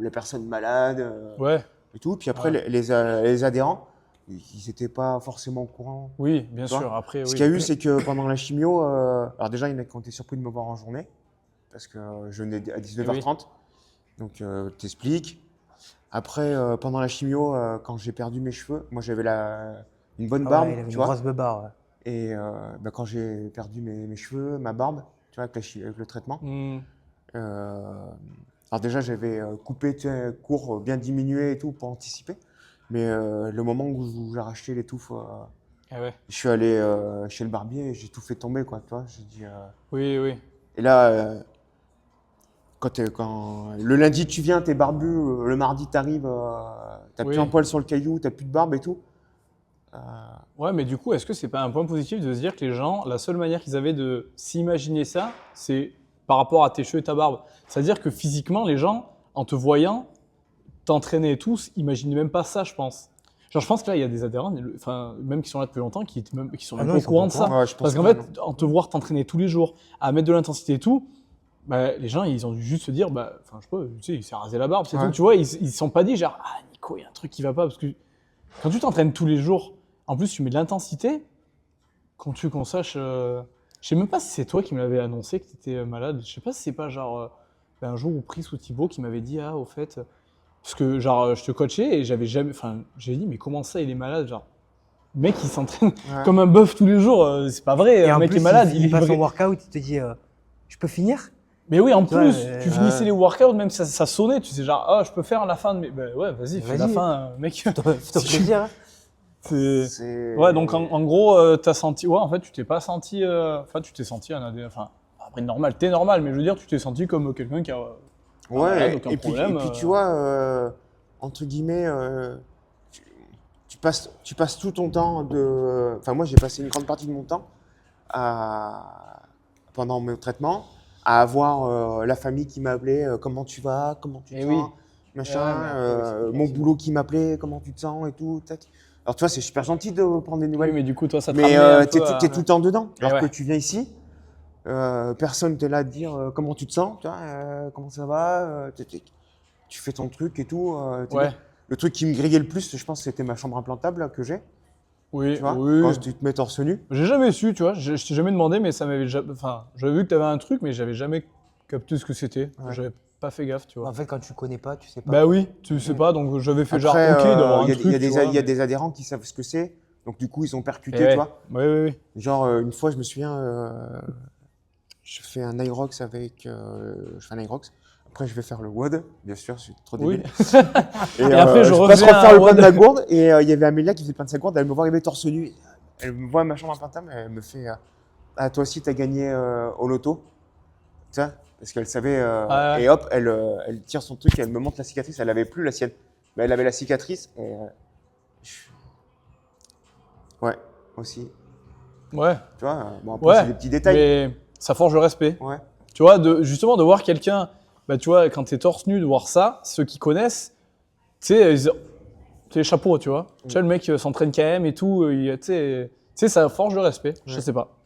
[SPEAKER 3] la personne malade
[SPEAKER 1] Ouais.
[SPEAKER 3] et tout. Puis après,
[SPEAKER 1] Ouais.
[SPEAKER 3] les adhérents, ils n'étaient pas forcément au courant.
[SPEAKER 1] Oui, bien
[SPEAKER 3] Tu vois,
[SPEAKER 1] sûr. Après,
[SPEAKER 3] Ce
[SPEAKER 1] oui.
[SPEAKER 3] qu'il y a eu, c'est que pendant la chimio, alors déjà, il y en a qui ont été surpris de me voir en journée, parce que je venais à 19h30. Donc, t'expliques. Après, pendant la chimio, quand j'ai perdu mes cheveux, moi j'avais une bonne
[SPEAKER 2] Ah
[SPEAKER 3] barbe,
[SPEAKER 2] ouais, il avait
[SPEAKER 3] tu
[SPEAKER 2] une
[SPEAKER 3] vois.
[SPEAKER 2] grosse beubare. Ouais.
[SPEAKER 3] Et quand j'ai perdu mes cheveux, ma barbe, tu vois, avec le traitement,
[SPEAKER 1] Hmm.
[SPEAKER 3] alors déjà j'avais coupé, tu sais, court, bien diminué et tout pour anticiper. Mais le moment où j'ai racheté les touffes,
[SPEAKER 1] Ah ouais.
[SPEAKER 3] je suis allé chez le barbier et j'ai tout fait tomber, quoi, tu vois. J'ai dit,
[SPEAKER 1] Oui, oui.
[SPEAKER 3] et là, quand le lundi tu viens, t'es barbu, le mardi t'arrives, t'as
[SPEAKER 1] Oui.
[SPEAKER 3] plus un poil sur le caillou, t'as plus de barbe et tout.
[SPEAKER 1] Ouais, mais du coup, est-ce que c'est pas un point positif de se dire que les gens, la seule manière qu'ils avaient de s'imaginer ça, c'est par rapport à tes cheveux et ta barbe. C'est-à-dire que physiquement, les gens, en te voyant, t'entraîner et tout, imaginaient même pas ça, je pense. Genre, je pense que là, il y a des adhérents, enfin, même qui sont là depuis longtemps, qui sont
[SPEAKER 2] Ah
[SPEAKER 1] même
[SPEAKER 2] non,
[SPEAKER 1] pas
[SPEAKER 2] ils
[SPEAKER 1] au
[SPEAKER 2] sont
[SPEAKER 1] courant
[SPEAKER 2] pas
[SPEAKER 1] de
[SPEAKER 2] au
[SPEAKER 1] ça.
[SPEAKER 3] courant. Ouais, je pense
[SPEAKER 1] Parce qu'en
[SPEAKER 3] pas,
[SPEAKER 1] fait, en te voir t'entraîner tous les jours, à mettre de l'intensité et tout, bah, les gens, ils ont dû juste se dire, bah, enfin, je sais pas, tu sais, il s'est rasé la barbe, c'est
[SPEAKER 3] Ouais.
[SPEAKER 1] tout. Tu vois, ils se sont pas dit, genre, ah, Nico, il y a un truc qui va pas. Parce que quand tu t'entraînes tous les jours, en plus, tu mets de l'intensité, quand tu veux qu'on sache. Je sais même pas si c'est toi qui me l'avais annoncé que tu étais malade. Je sais pas si c'est pas genre un jour où Pris ou Thibaut qui m'avait dit, ah, au fait. Parce que genre, je te coachais et j'avais jamais. Enfin, j'ai dit, mais comment ça, il est malade? Genre, le mec, il s'entraîne
[SPEAKER 3] Ouais.
[SPEAKER 1] comme un bœuf tous les jours. C'est pas vrai.
[SPEAKER 2] Et
[SPEAKER 1] Le
[SPEAKER 2] en
[SPEAKER 1] mec
[SPEAKER 2] plus,
[SPEAKER 1] est malade.
[SPEAKER 2] il
[SPEAKER 1] est
[SPEAKER 2] passe
[SPEAKER 1] vrai.
[SPEAKER 2] son workout, il te dit je peux finir?
[SPEAKER 1] Mais oui, en
[SPEAKER 2] Tu vois,
[SPEAKER 1] plus, tu finissais
[SPEAKER 3] ouais.
[SPEAKER 1] les workouts, même ça sonnait. Tu sais, genre, ah, je peux faire la fin de mes. Ben ouais, vas-y, fais la
[SPEAKER 2] Vas-y.
[SPEAKER 1] fin, mec.
[SPEAKER 2] Fais-toi plaisir. Hein.
[SPEAKER 1] C'est- Ouais, donc en gros, t'as senti. Ouais, en fait, tu t'es pas senti. Enfin, tu t'es senti un AD. Enfin, après, normal, t'es normal, mais je veux dire, tu t'es senti comme quelqu'un qui a. malade,
[SPEAKER 3] Ouais,
[SPEAKER 1] aucun
[SPEAKER 3] et puis,
[SPEAKER 1] problème,
[SPEAKER 3] tu vois, entre guillemets, tu, tu passes tout ton temps de. Enfin, moi, j'ai passé une grande partie de mon temps pendant mes traitements à avoir la famille qui m'appelait comment tu vas, comment tu te
[SPEAKER 1] Eh
[SPEAKER 3] sens,
[SPEAKER 1] oui.
[SPEAKER 3] machin,
[SPEAKER 1] Ouais, mais après, oui, c'est pas
[SPEAKER 3] mon
[SPEAKER 1] forcément.
[SPEAKER 3] boulot qui m'appelait, comment tu te sens et tout. Tac. Alors, tu vois, c'est super gentil de prendre des
[SPEAKER 1] Oui,
[SPEAKER 3] nouvelles,
[SPEAKER 1] mais du coup, toi, ça te
[SPEAKER 3] mais
[SPEAKER 1] ramenait un
[SPEAKER 3] t'es
[SPEAKER 1] peu à.
[SPEAKER 3] tout le temps dedans.
[SPEAKER 1] Eh
[SPEAKER 3] Alors que
[SPEAKER 1] ouais.
[SPEAKER 3] tu viens ici. Personne t'est là à te dire comment tu te sens, tu vois, comment ça va, tu fais ton truc et tout. T'es
[SPEAKER 1] Ouais.
[SPEAKER 3] bien. Le truc qui me grillait le plus, je pense, c'était ma chambre implantable là, que j'ai,
[SPEAKER 1] Oui,
[SPEAKER 3] tu vois,
[SPEAKER 1] oui.
[SPEAKER 3] quand tu te mets torse nu.
[SPEAKER 1] J'ai jamais su, tu vois. Je t'ai jamais demandé, mais ça m'avait jamais. Enfin, j'avais vu que t'avais un truc, mais j'avais jamais capté ce que c'était.
[SPEAKER 3] Ouais.
[SPEAKER 1] J'avais pas fait gaffe, tu vois.
[SPEAKER 2] En fait, quand tu connais pas, tu sais pas.
[SPEAKER 1] Bah oui, tu sais pas, donc j'avais fait genre
[SPEAKER 3] Après,
[SPEAKER 1] ok d'avoir un
[SPEAKER 3] il
[SPEAKER 1] truc.
[SPEAKER 3] y a
[SPEAKER 1] tu
[SPEAKER 3] des,
[SPEAKER 1] vois,
[SPEAKER 3] il y a
[SPEAKER 1] mais-
[SPEAKER 3] des adhérents qui savent ce que c'est, donc du coup, ils ont percuté,
[SPEAKER 1] Eh ouais.
[SPEAKER 3] tu vois.
[SPEAKER 1] Oui, oui, oui.
[SPEAKER 3] Genre, une fois, je me souviens, je fais un Irox avec. Je fais un Irox. Après, je vais faire le WOD, bien sûr, je suis trop
[SPEAKER 1] Oui.
[SPEAKER 3] débile.
[SPEAKER 1] Et après, je
[SPEAKER 3] passe
[SPEAKER 1] refais
[SPEAKER 3] refaire
[SPEAKER 1] un
[SPEAKER 3] le plein de
[SPEAKER 1] WOD.
[SPEAKER 3] ma gourde. Et il y avait Amélia qui faisait le plein de sa gourde. Elle me voit arriver torse nu. Elle me voit à ma chambre implantable. Elle me fait ah, toi aussi, t'as gagné au loto. Tu vois. Parce qu'elle savait.
[SPEAKER 1] Ah ouais.
[SPEAKER 3] Et hop, elle tire son truc. Et elle me montre la cicatrice. Elle avait plus la sienne. Mais elle avait la cicatrice. Et, ouais, aussi.
[SPEAKER 1] Ouais.
[SPEAKER 3] Tu vois. Bon, après,
[SPEAKER 1] Ouais.
[SPEAKER 3] c'est des petits détails.
[SPEAKER 1] Mais ça forge le respect.
[SPEAKER 3] Ouais.
[SPEAKER 1] Tu vois, justement, de voir quelqu'un, bah, tu vois, quand t'es torse nu, de voir ça, ceux qui connaissent, tu sais, c'est chapeau, tu vois. Tu sais, le mec s'entraîne quand même et tout, tu sais, ça forge le respect. Je
[SPEAKER 3] Ouais.
[SPEAKER 1] sais pas.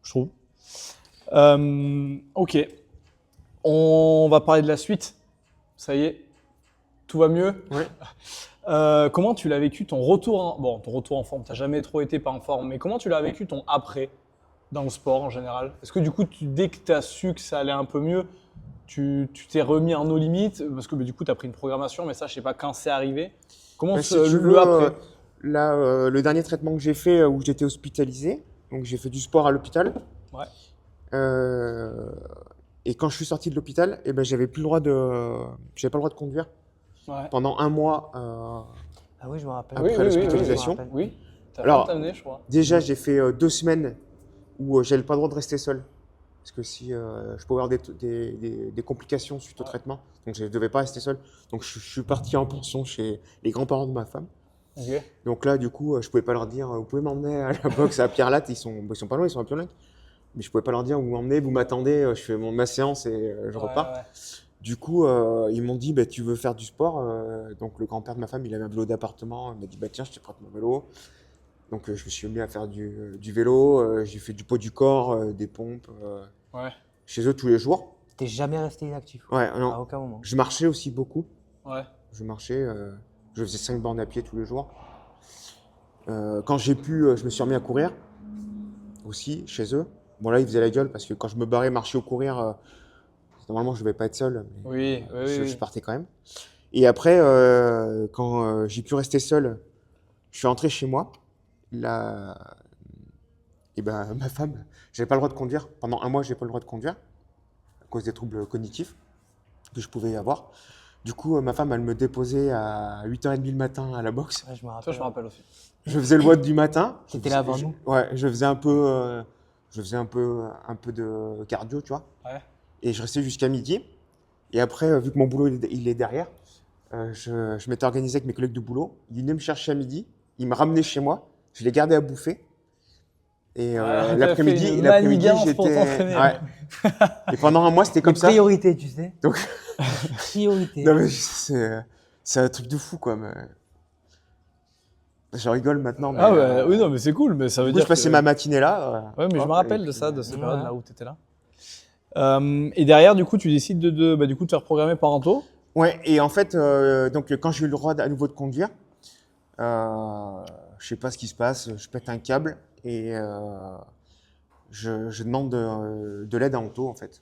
[SPEAKER 1] Je trouve. Ok. On va parler de la suite. Ça y est. Tout va mieux.
[SPEAKER 3] Ouais.
[SPEAKER 1] Comment tu l'as vécu ton retour ton retour en forme, t'as jamais trop été pas en forme, mais comment tu l'as vécu ton après dans le sport en général? Est-ce que du coup, dès que tu as su que ça allait un peu mieux, tu t'es remis en nos limites? Parce que du coup, tu as pris une programmation, mais ça, je sais pas quand c'est arrivé. Comment
[SPEAKER 3] Mais si
[SPEAKER 1] le
[SPEAKER 3] tu veux,
[SPEAKER 1] après?
[SPEAKER 3] là, le dernier traitement que j'ai fait où j'étais hospitalisé, donc j'ai fait du sport à l'hôpital.
[SPEAKER 1] Ouais.
[SPEAKER 3] Et quand je suis sorti de l'hôpital, eh ben, j'avais pas le droit de conduire
[SPEAKER 1] Ouais.
[SPEAKER 3] pendant un mois.
[SPEAKER 2] Ah oui, je me rappelle.
[SPEAKER 3] Après l'hospitalisation.
[SPEAKER 1] Oui. T'as
[SPEAKER 3] Alors,
[SPEAKER 1] pas t'amener, je crois.
[SPEAKER 3] Déjà, j'ai fait 2 semaines où j'avais pas le droit de rester seul. Parce que si je pouvais avoir des complications suite au traitement, donc je ne devais pas rester seul. Donc je suis parti en pension chez les grands-parents de ma femme.
[SPEAKER 1] Ok.
[SPEAKER 3] Donc là, du coup, je pouvais pas leur dire, vous pouvez m'emmener à la boxe à Pierre-Latte, ils sont pas loin, ils sont à Pierre-Latte. Mais je pouvais pas leur dire, vous m'emmenez, vous m'attendez, je fais ma séance et je repars.
[SPEAKER 1] Ouais.
[SPEAKER 3] Du coup, ils m'ont dit, bah, tu veux faire du sport? Donc le grand-père de ma femme, il avait un vélo d'appartement. Il m'a dit, bah, tiens, je te prête mon vélo. Donc je me suis mis à faire du vélo. J'ai fait du poids du corps, des pompes
[SPEAKER 1] Ouais.
[SPEAKER 3] chez eux tous les jours.
[SPEAKER 2] T'es jamais resté inactif?
[SPEAKER 3] Ouais,
[SPEAKER 2] À
[SPEAKER 3] non.
[SPEAKER 2] aucun moment.
[SPEAKER 3] Je marchais aussi beaucoup.
[SPEAKER 1] Ouais.
[SPEAKER 3] Je marchais, je faisais 5 bornes à pied tous les jours. Quand j'ai pu, je me suis remis à courir aussi chez eux. Bon, là, ils faisaient la gueule parce que quand je me barrais marcher ou courir, normalement, je ne devais pas être seul, mais
[SPEAKER 1] Oui, oui, oui,
[SPEAKER 3] je
[SPEAKER 1] oui.
[SPEAKER 3] partais quand même. Et après, quand j'ai pu rester seul, je suis rentré chez moi. Là, et ben, ma femme, j'avais pas le droit de conduire. Pendant un mois, j'ai pas le droit de conduire à cause des troubles cognitifs que je pouvais avoir. Du coup, ma femme, elle me déposait à 8h30 le matin à la boxe.
[SPEAKER 2] Ouais, je me
[SPEAKER 1] Toi,
[SPEAKER 2] rappelle.
[SPEAKER 1] je me rappelle aussi.
[SPEAKER 3] Je faisais le WOD du matin.
[SPEAKER 2] T'étais là avant nous?
[SPEAKER 3] Ouais, je faisais un peu, un peu de cardio, tu vois.
[SPEAKER 1] Ouais.
[SPEAKER 3] Et je restais jusqu'à midi. Et après, vu que mon boulot il est derrière, je m'étais organisé avec mes collègues de boulot. Ils venaient me chercher à midi. Ils me ramenaient chez moi. Je les gardais à bouffer. Et
[SPEAKER 1] T'as
[SPEAKER 3] l'après-midi,
[SPEAKER 1] fait une manigance pour
[SPEAKER 3] j'étais.
[SPEAKER 1] t'entraîner.
[SPEAKER 3] Ouais. Et pendant un mois, c'était comme
[SPEAKER 2] Les
[SPEAKER 3] ça.
[SPEAKER 2] priorités, tu sais.
[SPEAKER 3] Donc,
[SPEAKER 2] Priorité.
[SPEAKER 3] non, mais c'est un truc de fou, quoi. Mais... Je rigole maintenant. Mais,
[SPEAKER 1] Ah ouais, oui, non, mais c'est cool, mais ça veut
[SPEAKER 3] du coup,
[SPEAKER 1] dire
[SPEAKER 3] je passais
[SPEAKER 1] que...
[SPEAKER 3] ma matinée là.
[SPEAKER 1] Ouais, mais je
[SPEAKER 3] hop,
[SPEAKER 1] me rappelle
[SPEAKER 3] et
[SPEAKER 1] de
[SPEAKER 3] puis,
[SPEAKER 1] ça, de cette
[SPEAKER 2] ouais.
[SPEAKER 1] période-là où tu étais là. Et derrière, du coup, tu décides bah, du coup, de faire programmer parentaux.
[SPEAKER 3] Ouais, et en fait, donc quand j'ai eu le droit à nouveau de conduire, je sais pas ce qui se passe, je pète un câble et je demande de l'aide à Anto en fait.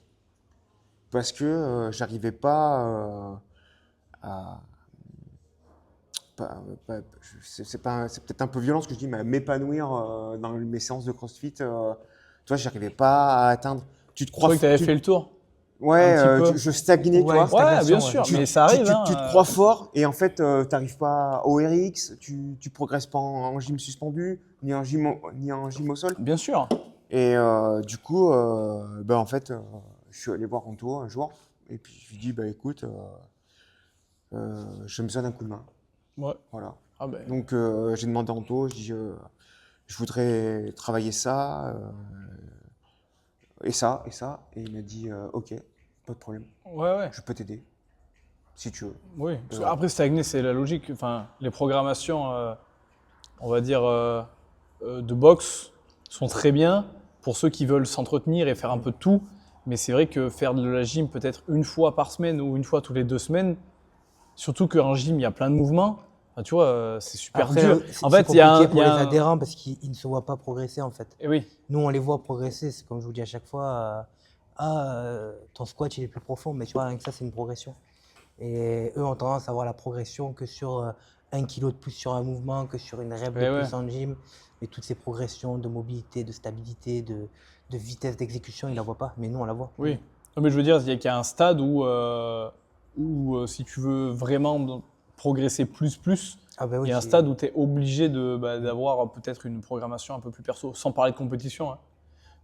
[SPEAKER 3] Parce que j'arrivais pas à. C'est peut-être un peu violent ce que je dis, mais à m'épanouir dans mes séances de CrossFit. Tu vois, j'arrivais pas à atteindre. Tu te
[SPEAKER 1] Je
[SPEAKER 3] crois.
[SPEAKER 1] crois que tu avais
[SPEAKER 3] tu-
[SPEAKER 1] fait le tour.
[SPEAKER 3] Ouais,
[SPEAKER 1] un petit peu.
[SPEAKER 3] je stagnais, tu
[SPEAKER 2] Ouais,
[SPEAKER 3] vois.
[SPEAKER 2] c'était-
[SPEAKER 1] Ouais,
[SPEAKER 2] Stagnation,
[SPEAKER 1] bien
[SPEAKER 2] ouais.
[SPEAKER 1] sûr, mais ça arrive.
[SPEAKER 3] Tu te
[SPEAKER 1] hein.
[SPEAKER 3] crois fort et en fait, tu n'arrives pas au RX, tu progresses pas en gym suspendu, ni en gym au sol.
[SPEAKER 1] Bien sûr.
[SPEAKER 3] Et du coup, ben, en fait, je suis allé voir Anto un jour et puis je lui dis, bah, écoute, j'ai besoin d'un coup de main.
[SPEAKER 1] Ouais.
[SPEAKER 3] Voilà.
[SPEAKER 1] Ah ben,
[SPEAKER 3] Donc j'ai demandé à Anto, je dis, je voudrais travailler ça, et ça, et ça. Et il m'a dit, ok, pas de problème,
[SPEAKER 1] ouais.
[SPEAKER 3] je peux t'aider, si tu veux.
[SPEAKER 1] Oui. Parce
[SPEAKER 3] Ouais.
[SPEAKER 1] qu'après, stagner, c'est la logique. Enfin, les programmations, on va dire, de boxe sont très bien pour ceux qui veulent s'entretenir et faire un peu de tout. Mais c'est vrai que faire de la gym peut-être une fois par semaine ou une fois tous les 2 semaines, surtout qu'en gym, il y a plein de mouvements. Enfin, tu vois, c'est super
[SPEAKER 2] Après,
[SPEAKER 1] dur.
[SPEAKER 2] c'est
[SPEAKER 1] En fait,
[SPEAKER 2] c'est
[SPEAKER 1] il y a
[SPEAKER 2] compliqué pour
[SPEAKER 1] il y
[SPEAKER 2] les
[SPEAKER 1] a un-
[SPEAKER 2] adhérents parce qu'ils ne se voient pas progresser en fait.
[SPEAKER 1] Et oui,
[SPEAKER 2] Nous, on les voit progresser. C'est comme je vous dis à chaque fois, ton squat il est plus profond, mais tu vois, rien que ça, c'est une progression. Et eux ont tendance à voir la progression que sur 1 kilo de plus sur un mouvement, que sur une rep de
[SPEAKER 1] Ouais,
[SPEAKER 2] plus
[SPEAKER 1] ouais.
[SPEAKER 2] en gym. Mais toutes ces progressions de mobilité, de stabilité, de vitesse d'exécution, ils la voient pas. Mais nous, on la voit.
[SPEAKER 1] oui. Non, mais je veux dire, qu'il y a un stade où, si tu veux vraiment progresser plus,
[SPEAKER 2] Ah ben oui,
[SPEAKER 1] il y a un
[SPEAKER 2] c'est-
[SPEAKER 1] stade où tu es obligé d'avoir peut-être une programmation un peu plus perso, sans parler de compétition. Hein.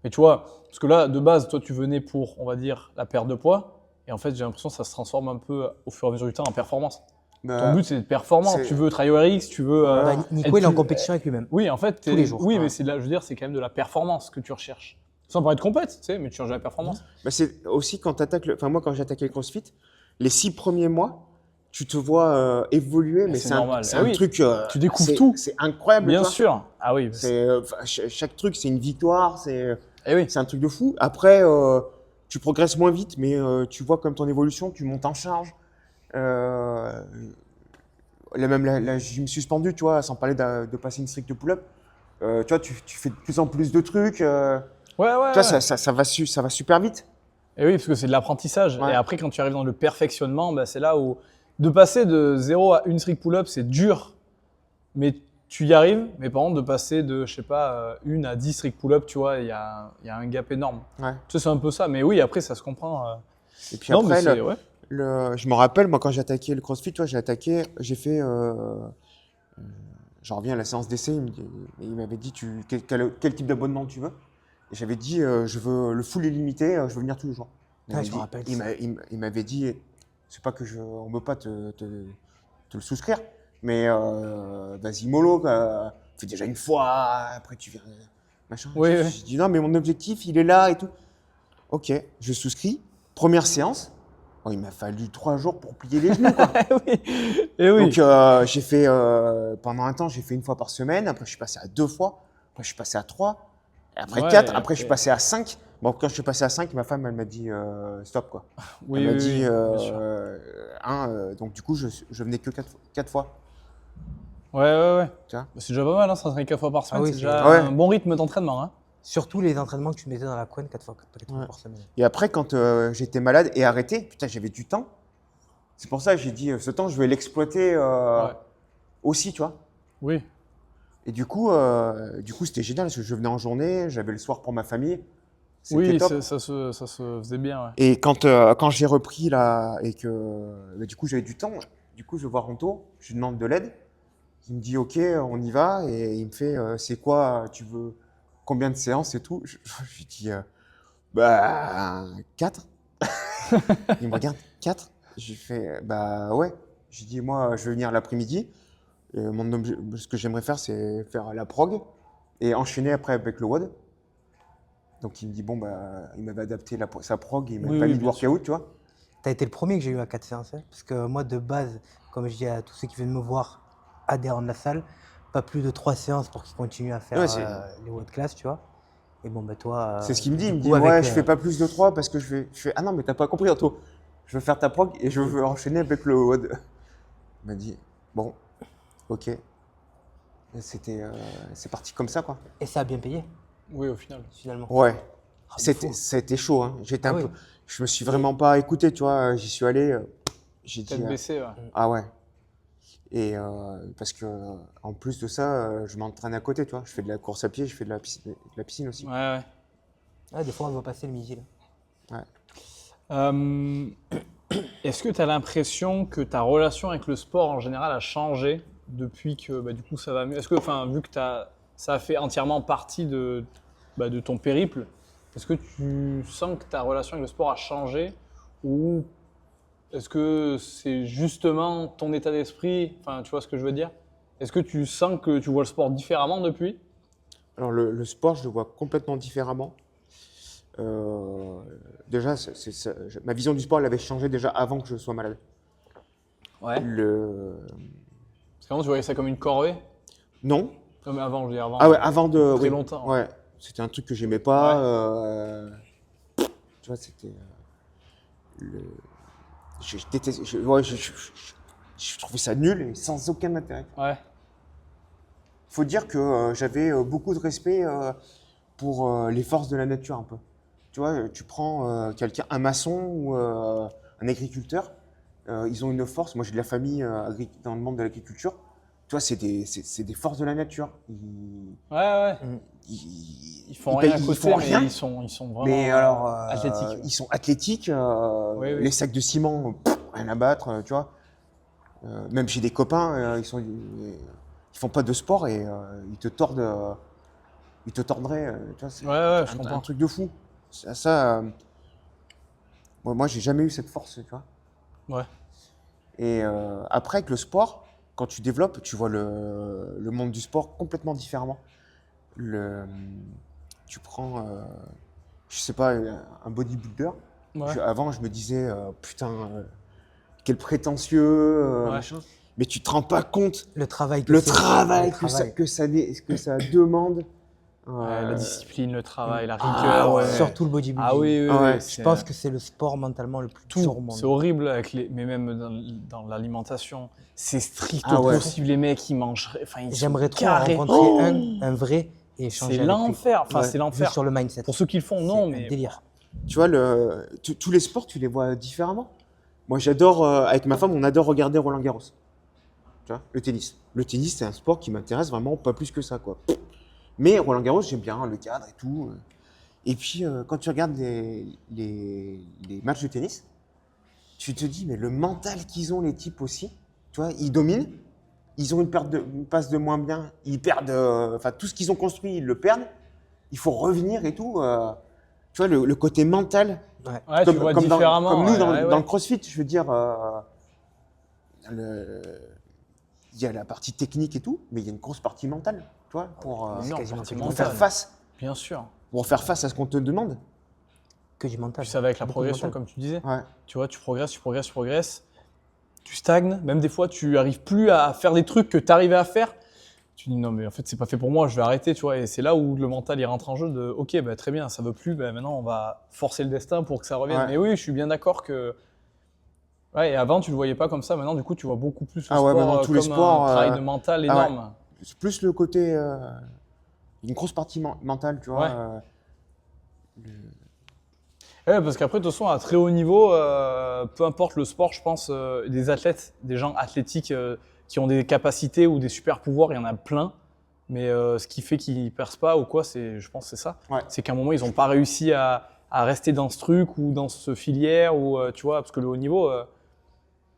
[SPEAKER 1] Mais tu vois, parce que là, de base, toi, tu venais pour, on va dire, la perte de poids. Et en fait, j'ai l'impression que ça se transforme un peu au fur et à mesure du temps en performance.
[SPEAKER 3] Bah,
[SPEAKER 1] Ton but, c'est d'être performant.
[SPEAKER 3] c'est-
[SPEAKER 1] Tu veux try RX, tu veux.
[SPEAKER 3] Voilà.
[SPEAKER 2] Bah, Nico,
[SPEAKER 1] être
[SPEAKER 2] il est en
[SPEAKER 1] plus-
[SPEAKER 2] compétition avec lui-même.
[SPEAKER 1] Oui, en fait,
[SPEAKER 2] Tous les jours.
[SPEAKER 1] Oui,
[SPEAKER 3] Ouais.
[SPEAKER 1] mais c'est là, je veux dire, c'est quand même de la performance que tu recherches. Sans parler de compète, tu sais, mais tu cherches de la performance.
[SPEAKER 3] Bah, c'est aussi quand tu attaques enfin moi quand j'ai attaqué le CrossFit, les 6 premiers mois, tu te vois évoluer, mais
[SPEAKER 1] c'est
[SPEAKER 3] c'est
[SPEAKER 1] normal.
[SPEAKER 3] c'est
[SPEAKER 1] Eh
[SPEAKER 3] un
[SPEAKER 1] oui,
[SPEAKER 3] truc
[SPEAKER 1] tu découvres tout.
[SPEAKER 3] C'est incroyable,
[SPEAKER 1] Bien
[SPEAKER 3] tu vois.
[SPEAKER 1] sûr. Ah oui.
[SPEAKER 3] C'est enfin, chaque truc c'est une victoire,
[SPEAKER 1] Eh oui.
[SPEAKER 3] c'est un truc de fou. Après tu progresses moins vite, mais tu vois comme ton évolution, tu montes en charge. Même la gym suspendue, tu vois, sans parler de passer une strict pull-up. Tu vois, tu fais de plus en plus de trucs.
[SPEAKER 1] Ouais.
[SPEAKER 3] Tu vois, ça va super vite.
[SPEAKER 1] Et oui, parce que c'est de l'apprentissage.
[SPEAKER 3] Ouais.
[SPEAKER 1] Et après, quand tu arrives dans le perfectionnement, bah, c'est là où de passer de 0 à une strict pull-up, c'est dur, mais tu y arrives. Mais par contre, de passer de, je sais pas, 1 à 10 strict pull-up, tu vois, il y a un gap énorme.
[SPEAKER 3] Ouais.
[SPEAKER 1] Tu sais, c'est un peu ça. Mais oui, après, ça se comprend.
[SPEAKER 3] Et puis
[SPEAKER 1] Non, mais
[SPEAKER 3] après,
[SPEAKER 1] c'est- ouais.
[SPEAKER 3] je me rappelle, moi, quand j'ai attaqué le CrossFit, tu vois, j'ai fait, j'en reviens à la séance d'essai, il m'avait dit, quel type d'abonnement tu veux? Et j'avais dit, je veux le full illimité, je veux venir tous les jours. Il
[SPEAKER 2] Ouais,
[SPEAKER 3] m'avait
[SPEAKER 2] je me
[SPEAKER 3] dit-
[SPEAKER 2] rappelle
[SPEAKER 3] il
[SPEAKER 2] ça.
[SPEAKER 3] m'a- il m'avait dit, c'est pas que on veut pas te le souscrire, mais vas-y mollo, quoi. Fais déjà une fois, après tu viens, machin.
[SPEAKER 1] Oui, oui.
[SPEAKER 3] J'ai dit non, mais mon objectif, il est là et tout. Ok, je souscris. Première séance. Oh, il m'a fallu 3 jours pour plier les genoux, quoi.
[SPEAKER 1] oui. Et oui.
[SPEAKER 3] Donc, j'ai fait, pendant un temps, j'ai fait 1 fois par semaine. Après, je suis passé à 2 fois. Après, je suis passé à 3. Et après,
[SPEAKER 1] Ouais,
[SPEAKER 3] 4.
[SPEAKER 1] et
[SPEAKER 3] Après, je suis
[SPEAKER 1] après-
[SPEAKER 3] passé à 5. Bon, quand je suis passé à 5, ma femme, elle m'a dit stop, quoi.
[SPEAKER 1] Oui,
[SPEAKER 3] Elle m'a
[SPEAKER 1] oui,
[SPEAKER 3] dit,
[SPEAKER 1] oui, bien sûr.
[SPEAKER 3] donc, du coup, je venais que 4 fois.
[SPEAKER 1] Ouais, ouais, ouais.
[SPEAKER 3] Tu vois.
[SPEAKER 1] Bah, c'est déjà pas mal, hein, s'entraîner 4 fois par semaine,
[SPEAKER 2] oui,
[SPEAKER 1] c'est
[SPEAKER 2] c'est-
[SPEAKER 1] déjà
[SPEAKER 3] Ouais.
[SPEAKER 1] un bon rythme d'entraînement. Hein.
[SPEAKER 2] Surtout les entraînements que tu mettais dans la couenne 4 fois
[SPEAKER 3] Ouais.
[SPEAKER 2] par semaine.
[SPEAKER 3] Et après, quand j'étais malade et arrêté, putain, j'avais du temps. C'est pour ça que j'ai dit, ce temps, je vais l'exploiter
[SPEAKER 1] Ouais.
[SPEAKER 3] aussi, tu vois.
[SPEAKER 1] Oui.
[SPEAKER 3] Et du coup, c'était génial parce que je venais en journée, j'avais le soir pour ma famille. C'était
[SPEAKER 1] Oui,
[SPEAKER 3] top.
[SPEAKER 1] ça se faisait bien. Ouais.
[SPEAKER 3] Et quand j'ai repris là et que du coup j'avais du temps, du coup je vois Ronto, je lui demande de l'aide. Il me dit ok, on y va et il me fait c'est quoi, tu veux combien de séances et tout. Je lui dis bah 4. Il me regarde 4. Je lui fais bah ouais. Je lui dis moi je vais venir l'après-midi. Ce que j'aimerais faire c'est faire la prog et enchaîner après avec le WOD. Donc il me dit bon bah il m'avait adapté sa prog, il m'avait
[SPEAKER 1] Oui,
[SPEAKER 3] pas
[SPEAKER 1] oui,
[SPEAKER 3] mis de
[SPEAKER 1] bien sûr.
[SPEAKER 3] workout, tu vois.
[SPEAKER 2] Tu as été le premier que j'ai eu à 4 séances. Hein, parce que moi, de base, comme je dis à tous ceux qui viennent me voir, adhérents de la salle, pas plus de 3 séances pour qu'ils continuent à faire
[SPEAKER 3] Ouais, c'est-
[SPEAKER 2] les WOD class, tu vois. Et bon, bah toi.
[SPEAKER 3] C'est ce qu'il me dit.
[SPEAKER 2] du
[SPEAKER 3] Il me
[SPEAKER 2] coup,
[SPEAKER 3] dit ouais,
[SPEAKER 2] avec,
[SPEAKER 3] je fais pas plus de 3 parce que je fais ah non, mais t'as pas compris, Anto. Je veux faire ta prog et je veux enchaîner avec le WOD. Il m'a dit bon, ok. Et c'est parti comme ça, quoi.
[SPEAKER 2] Et ça a bien payé,
[SPEAKER 1] Oui, au final.
[SPEAKER 2] finalement.
[SPEAKER 3] Ouais.
[SPEAKER 2] Ah, de fou.
[SPEAKER 3] Ça a été chaud, hein. J'étais
[SPEAKER 2] Ah
[SPEAKER 3] un
[SPEAKER 2] oui.
[SPEAKER 3] peu. Je me suis vraiment pas écouté, tu vois. J'y suis allé. J'ai dit
[SPEAKER 1] Tête baissée, ouais.
[SPEAKER 3] ah ouais. Et parce que en plus de ça, je m'entraîne à côté, tu vois. Je fais de la course à pied, je fais de la piscine aussi.
[SPEAKER 1] Ouais, ouais.
[SPEAKER 2] Ouais, des fois, on le voit passer le midi. Là.
[SPEAKER 3] Ouais.
[SPEAKER 1] Est-ce que tu as l'impression que ta relation avec le sport en général a changé depuis que bah, du coup ça va mieux? Est-ce que, enfin, vu que ça a fait entièrement partie de ton périple, est-ce que tu sens que ta relation avec le sport a changé ou est-ce que c'est justement ton état d'esprit? Enfin, tu vois ce que je veux dire? Est-ce que tu sens que tu vois le sport différemment depuis?
[SPEAKER 3] Alors le sport, je le vois complètement différemment. Déjà, ma vision du sport, elle avait changé déjà avant que je sois malade.
[SPEAKER 1] Ouais. Parce qu'avant, tu voyais ça comme une corvée?
[SPEAKER 3] Non.
[SPEAKER 1] Comme avant, je veux dire avant.
[SPEAKER 3] Ah ouais, avant de.
[SPEAKER 1] Très
[SPEAKER 3] oui.
[SPEAKER 1] longtemps.
[SPEAKER 3] Ouais. C'était un truc que j'aimais pas. Tu vois, c'était. Je déteste. Je trouvais ça nul et sans aucun intérêt.
[SPEAKER 1] Ouais.
[SPEAKER 3] Il faut dire que j'avais beaucoup de respect pour les forces de la nature un peu. Tu vois, tu prends quelqu'un, un maçon ou un agriculteur, ils ont une force. Moi, j'ai de la famille dans le monde de l'agriculture. Tu vois, c'est des forces de la nature.
[SPEAKER 1] Ouais. Ils font rien à côté,
[SPEAKER 3] font
[SPEAKER 1] mais
[SPEAKER 3] rien.
[SPEAKER 1] ils sont vraiment
[SPEAKER 3] Mais alors,
[SPEAKER 1] athlétiques.
[SPEAKER 3] ils sont athlétiques.
[SPEAKER 1] Oui.
[SPEAKER 3] Les sacs de ciment, rien à battre, tu vois. Même j'ai des copains, ils font pas de sport et ils te tordraient. Tu vois, c'est
[SPEAKER 1] Ouais, je comprends.
[SPEAKER 3] un truc de fou. Ça, moi, j'ai jamais eu cette force, tu vois.
[SPEAKER 1] Ouais.
[SPEAKER 3] Et après, avec le sport, quand tu développes, tu vois le monde du sport complètement différemment. Tu prends, je sais pas, un bodybuilder.
[SPEAKER 1] Ouais.
[SPEAKER 3] Avant, je me disais, putain, quel prétentieux,
[SPEAKER 1] Ouais.
[SPEAKER 3] machin. Mais tu te rends pas compte
[SPEAKER 2] Le travail
[SPEAKER 3] le
[SPEAKER 2] c'est.
[SPEAKER 3] travail
[SPEAKER 2] Le
[SPEAKER 3] que
[SPEAKER 2] travail.
[SPEAKER 3] que ça demande.
[SPEAKER 1] Ouais, la discipline, le travail, la
[SPEAKER 3] Ah
[SPEAKER 1] rigueur.
[SPEAKER 3] ouais.
[SPEAKER 2] Surtout le bodybuilding.
[SPEAKER 1] Ah oui.
[SPEAKER 3] Ouais.
[SPEAKER 2] Je pense que c'est le sport mentalement le plus dur au
[SPEAKER 1] tout.
[SPEAKER 2] monde.
[SPEAKER 1] C'est horrible mais même dans l'alimentation, c'est strict
[SPEAKER 3] Ah
[SPEAKER 1] au
[SPEAKER 3] ouais.
[SPEAKER 1] possible. Les mecs, ils mangent. Enfin, ils
[SPEAKER 2] J'aimerais
[SPEAKER 1] sont
[SPEAKER 2] trop
[SPEAKER 1] carrés.
[SPEAKER 2] rencontrer un vrai et échanger
[SPEAKER 1] C'est
[SPEAKER 2] avec lui.
[SPEAKER 1] l'enfer. Enfin,
[SPEAKER 3] Ouais.
[SPEAKER 1] c'est
[SPEAKER 2] Juste
[SPEAKER 1] l'enfer.
[SPEAKER 2] sur le mindset.
[SPEAKER 1] Pour ceux qui le font, non,
[SPEAKER 2] C'est
[SPEAKER 1] mais
[SPEAKER 2] un délire.
[SPEAKER 3] Tu vois, tous les sports, tu les vois différemment. Moi, j'adore, avec ma femme, on adore regarder Roland Garros. Tu vois, le tennis. Le tennis, c'est un sport qui m'intéresse vraiment pas plus que ça, quoi. Mais Roland Garros, j'aime bien le cadre et tout. Et puis, quand tu regardes les matchs de tennis, tu te dis, mais le mental qu'ils ont, les types aussi, tu vois, ils dominent, ils ont une passe de moins bien, ils perdent, enfin, tout ce qu'ils ont construit, ils le perdent, il faut revenir et tout. Tu vois, le côté mental,
[SPEAKER 1] ouais, tu vois différemment.
[SPEAKER 3] comme nous,
[SPEAKER 1] ouais,
[SPEAKER 3] dans
[SPEAKER 1] ouais.
[SPEAKER 3] le crossfit, je veux dire, il y a la partie technique et tout, mais il y a une grosse partie mentale, tu vois, pour
[SPEAKER 1] Non,
[SPEAKER 2] quasiment
[SPEAKER 1] partie
[SPEAKER 2] tout le
[SPEAKER 3] pour
[SPEAKER 2] monde.
[SPEAKER 3] faire face.
[SPEAKER 1] Bien sûr.
[SPEAKER 3] Pour faire face à ce qu'on te demande.
[SPEAKER 2] que du mental.
[SPEAKER 1] Puis ça va avec la
[SPEAKER 2] Beaucoup de
[SPEAKER 1] progression,
[SPEAKER 2] mental.
[SPEAKER 1] comme tu disais.
[SPEAKER 3] Ouais.
[SPEAKER 1] Tu vois, tu progresses. Tu stagnes. Même des fois, tu arrives plus à faire des trucs que tu arrivais à faire. Tu dis non, mais en fait, c'est pas fait pour moi, je vais arrêter, tu vois. Et c'est là où le mental il rentre en jeu de ok, bah, très bien, ça veut plus, bah, maintenant on va forcer le destin pour que ça revienne.
[SPEAKER 3] Ouais.
[SPEAKER 1] Mais oui, je suis bien d'accord que. Ouais, et avant, tu le voyais pas comme ça. Maintenant, du coup, tu vois beaucoup plus le
[SPEAKER 3] Ah ouais,
[SPEAKER 1] sport
[SPEAKER 3] maintenant, tous les
[SPEAKER 1] comme
[SPEAKER 3] sports,
[SPEAKER 1] un travail de mental
[SPEAKER 3] ah ouais.
[SPEAKER 1] énorme.
[SPEAKER 3] C'est plus le côté. Une grosse partie mentale, tu vois.
[SPEAKER 1] Ouais. Ouais, parce qu'après, de toute façon, à très haut niveau, peu importe le sport, je pense, des athlètes, des gens athlétiques qui ont des capacités ou des super pouvoirs, il y en a plein. Mais ce qui fait qu'ils percent pas ou quoi, je pense, c'est ça.
[SPEAKER 3] Ouais.
[SPEAKER 1] C'est qu'à un moment, ils n'ont pas réussi à rester dans ce truc ou dans ce filière ou tu vois, parce que le haut niveau,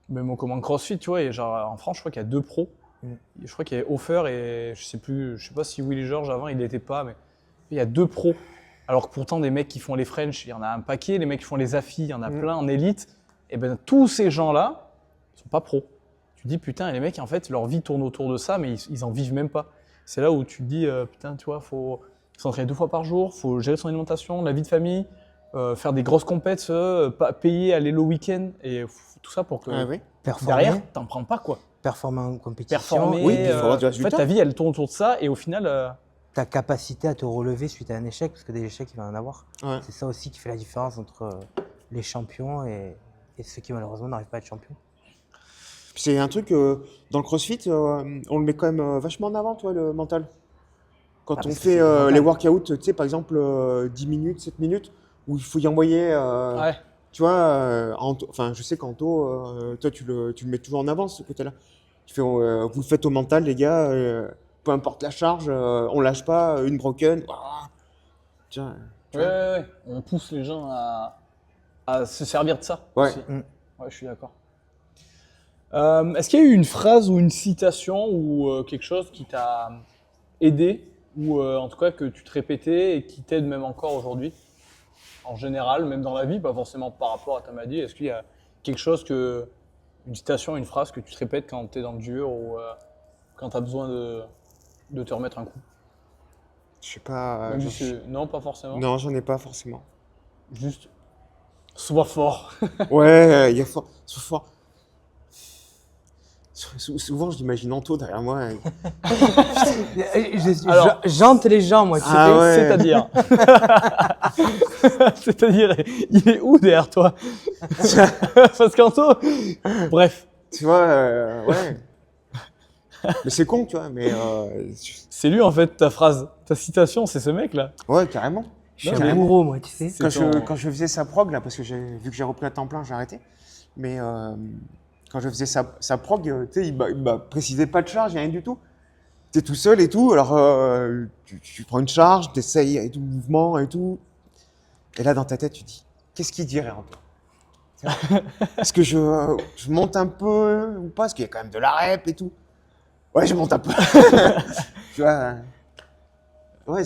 [SPEAKER 1] même comme en CrossFit, tu vois, et genre en France, je crois qu'il y a 2 pros. Je crois qu'il y a Hofer et je sais pas si Willy George avant, il n'était pas, mais il y a 2 pros. Alors que pourtant, des mecs qui font les French, il y en a un paquet. Les mecs qui font les AFI, il y en a plein en élite. Et ben tous ces gens-là sont pas pros. Tu te dis, putain, et les mecs, en fait, leur vie tourne autour de ça, mais ils en vivent même pas. C'est là où tu te dis, putain, tu vois, faut s'entraîner 2 fois par jour, faut gérer son alimentation, la vie de famille, faire des grosses compètes, pas payer, aller le week-end, et tout ça pour que
[SPEAKER 3] Ah oui.
[SPEAKER 2] Performer,
[SPEAKER 1] derrière, t'en prends pas, quoi.
[SPEAKER 2] performer en compétition.
[SPEAKER 1] Performer,
[SPEAKER 3] Oui, puis il faut avoir du
[SPEAKER 1] en fait,
[SPEAKER 3] résultat.
[SPEAKER 1] ta vie, elle tourne autour de ça, et au final,
[SPEAKER 2] Ta capacité à te relever suite à un échec, parce que des échecs, il va en avoir.
[SPEAKER 3] Ouais.
[SPEAKER 2] C'est ça aussi qui fait la différence entre les champions et ceux qui malheureusement n'arrivent pas à être champions.
[SPEAKER 3] C'est un truc, dans le CrossFit, on le met quand même vachement en avant, toi, le mental. Quand on
[SPEAKER 2] parce que
[SPEAKER 3] fait
[SPEAKER 2] c'est le mental.
[SPEAKER 3] les workouts, tu sais, par exemple, 10 minutes, 7 minutes, où il faut y envoyer,
[SPEAKER 1] ouais.
[SPEAKER 3] tu vois, enfin, je sais qu'Anto, toi, tu le mets toujours en avant, ce côté-là. Tu fais, vous le faites au mental, les gars, peu importe la charge, on lâche pas, une broken. Ouah. Tu vois,
[SPEAKER 1] Ouais. On pousse les gens à se servir de ça.
[SPEAKER 3] Ouais.
[SPEAKER 1] Aussi. Ouais, je suis d'accord. Est-ce qu'il y a eu une phrase ou une citation ou quelque chose qui t'a aidé ou en tout cas que tu te répétais et qui t'aide même encore aujourd'hui, en général, même dans la vie, pas forcément par rapport à ta maladie. Est-ce qu'il y a quelque chose une citation, une phrase que tu te répètes quand tu es dans le dur ou quand tu as besoin de te remettre un coup?
[SPEAKER 3] Je sais pas.
[SPEAKER 1] Même si non, pas forcément.
[SPEAKER 3] Non, j'en ai pas forcément.
[SPEAKER 1] Juste, sois fort.
[SPEAKER 3] Ouais, il y a fort. Souvent, je l'imagine Anto derrière moi.
[SPEAKER 1] Alors-
[SPEAKER 2] Jante les gens, moi, tu
[SPEAKER 3] Ah
[SPEAKER 2] sais.
[SPEAKER 3] ouais.
[SPEAKER 1] C'est-à-dire C'est-à-dire, il est où derrière toi? Parce qu'Anto, bref,
[SPEAKER 3] Tu vois, ouais. Mais c'est con, tu vois, mais
[SPEAKER 1] c'est lui en fait ta phrase, ta citation, c'est ce mec-là.
[SPEAKER 3] ouais, carrément.
[SPEAKER 2] Je suis
[SPEAKER 1] mais
[SPEAKER 2] un
[SPEAKER 1] bon.
[SPEAKER 2] bourreau, moi, tu sais.
[SPEAKER 1] C'est
[SPEAKER 3] Quand je faisais sa prog, là, parce que vu que j'ai repris à temps plein, j'ai arrêté. Mais quand je faisais sa prog, tu sais, il m'a précisé pas de charge, rien du tout. T'es tout seul et tout, alors tu prends une charge, t'essayes et tout, mouvement et tout. Et là, dans ta tête, tu te dis, qu'est-ce qu'il dirait un peu? Est-ce que je monte un peu ou pas? Parce qu'il y a quand même de la rep et tout. Ouais, je monte un peu. Tu vois? Ouais,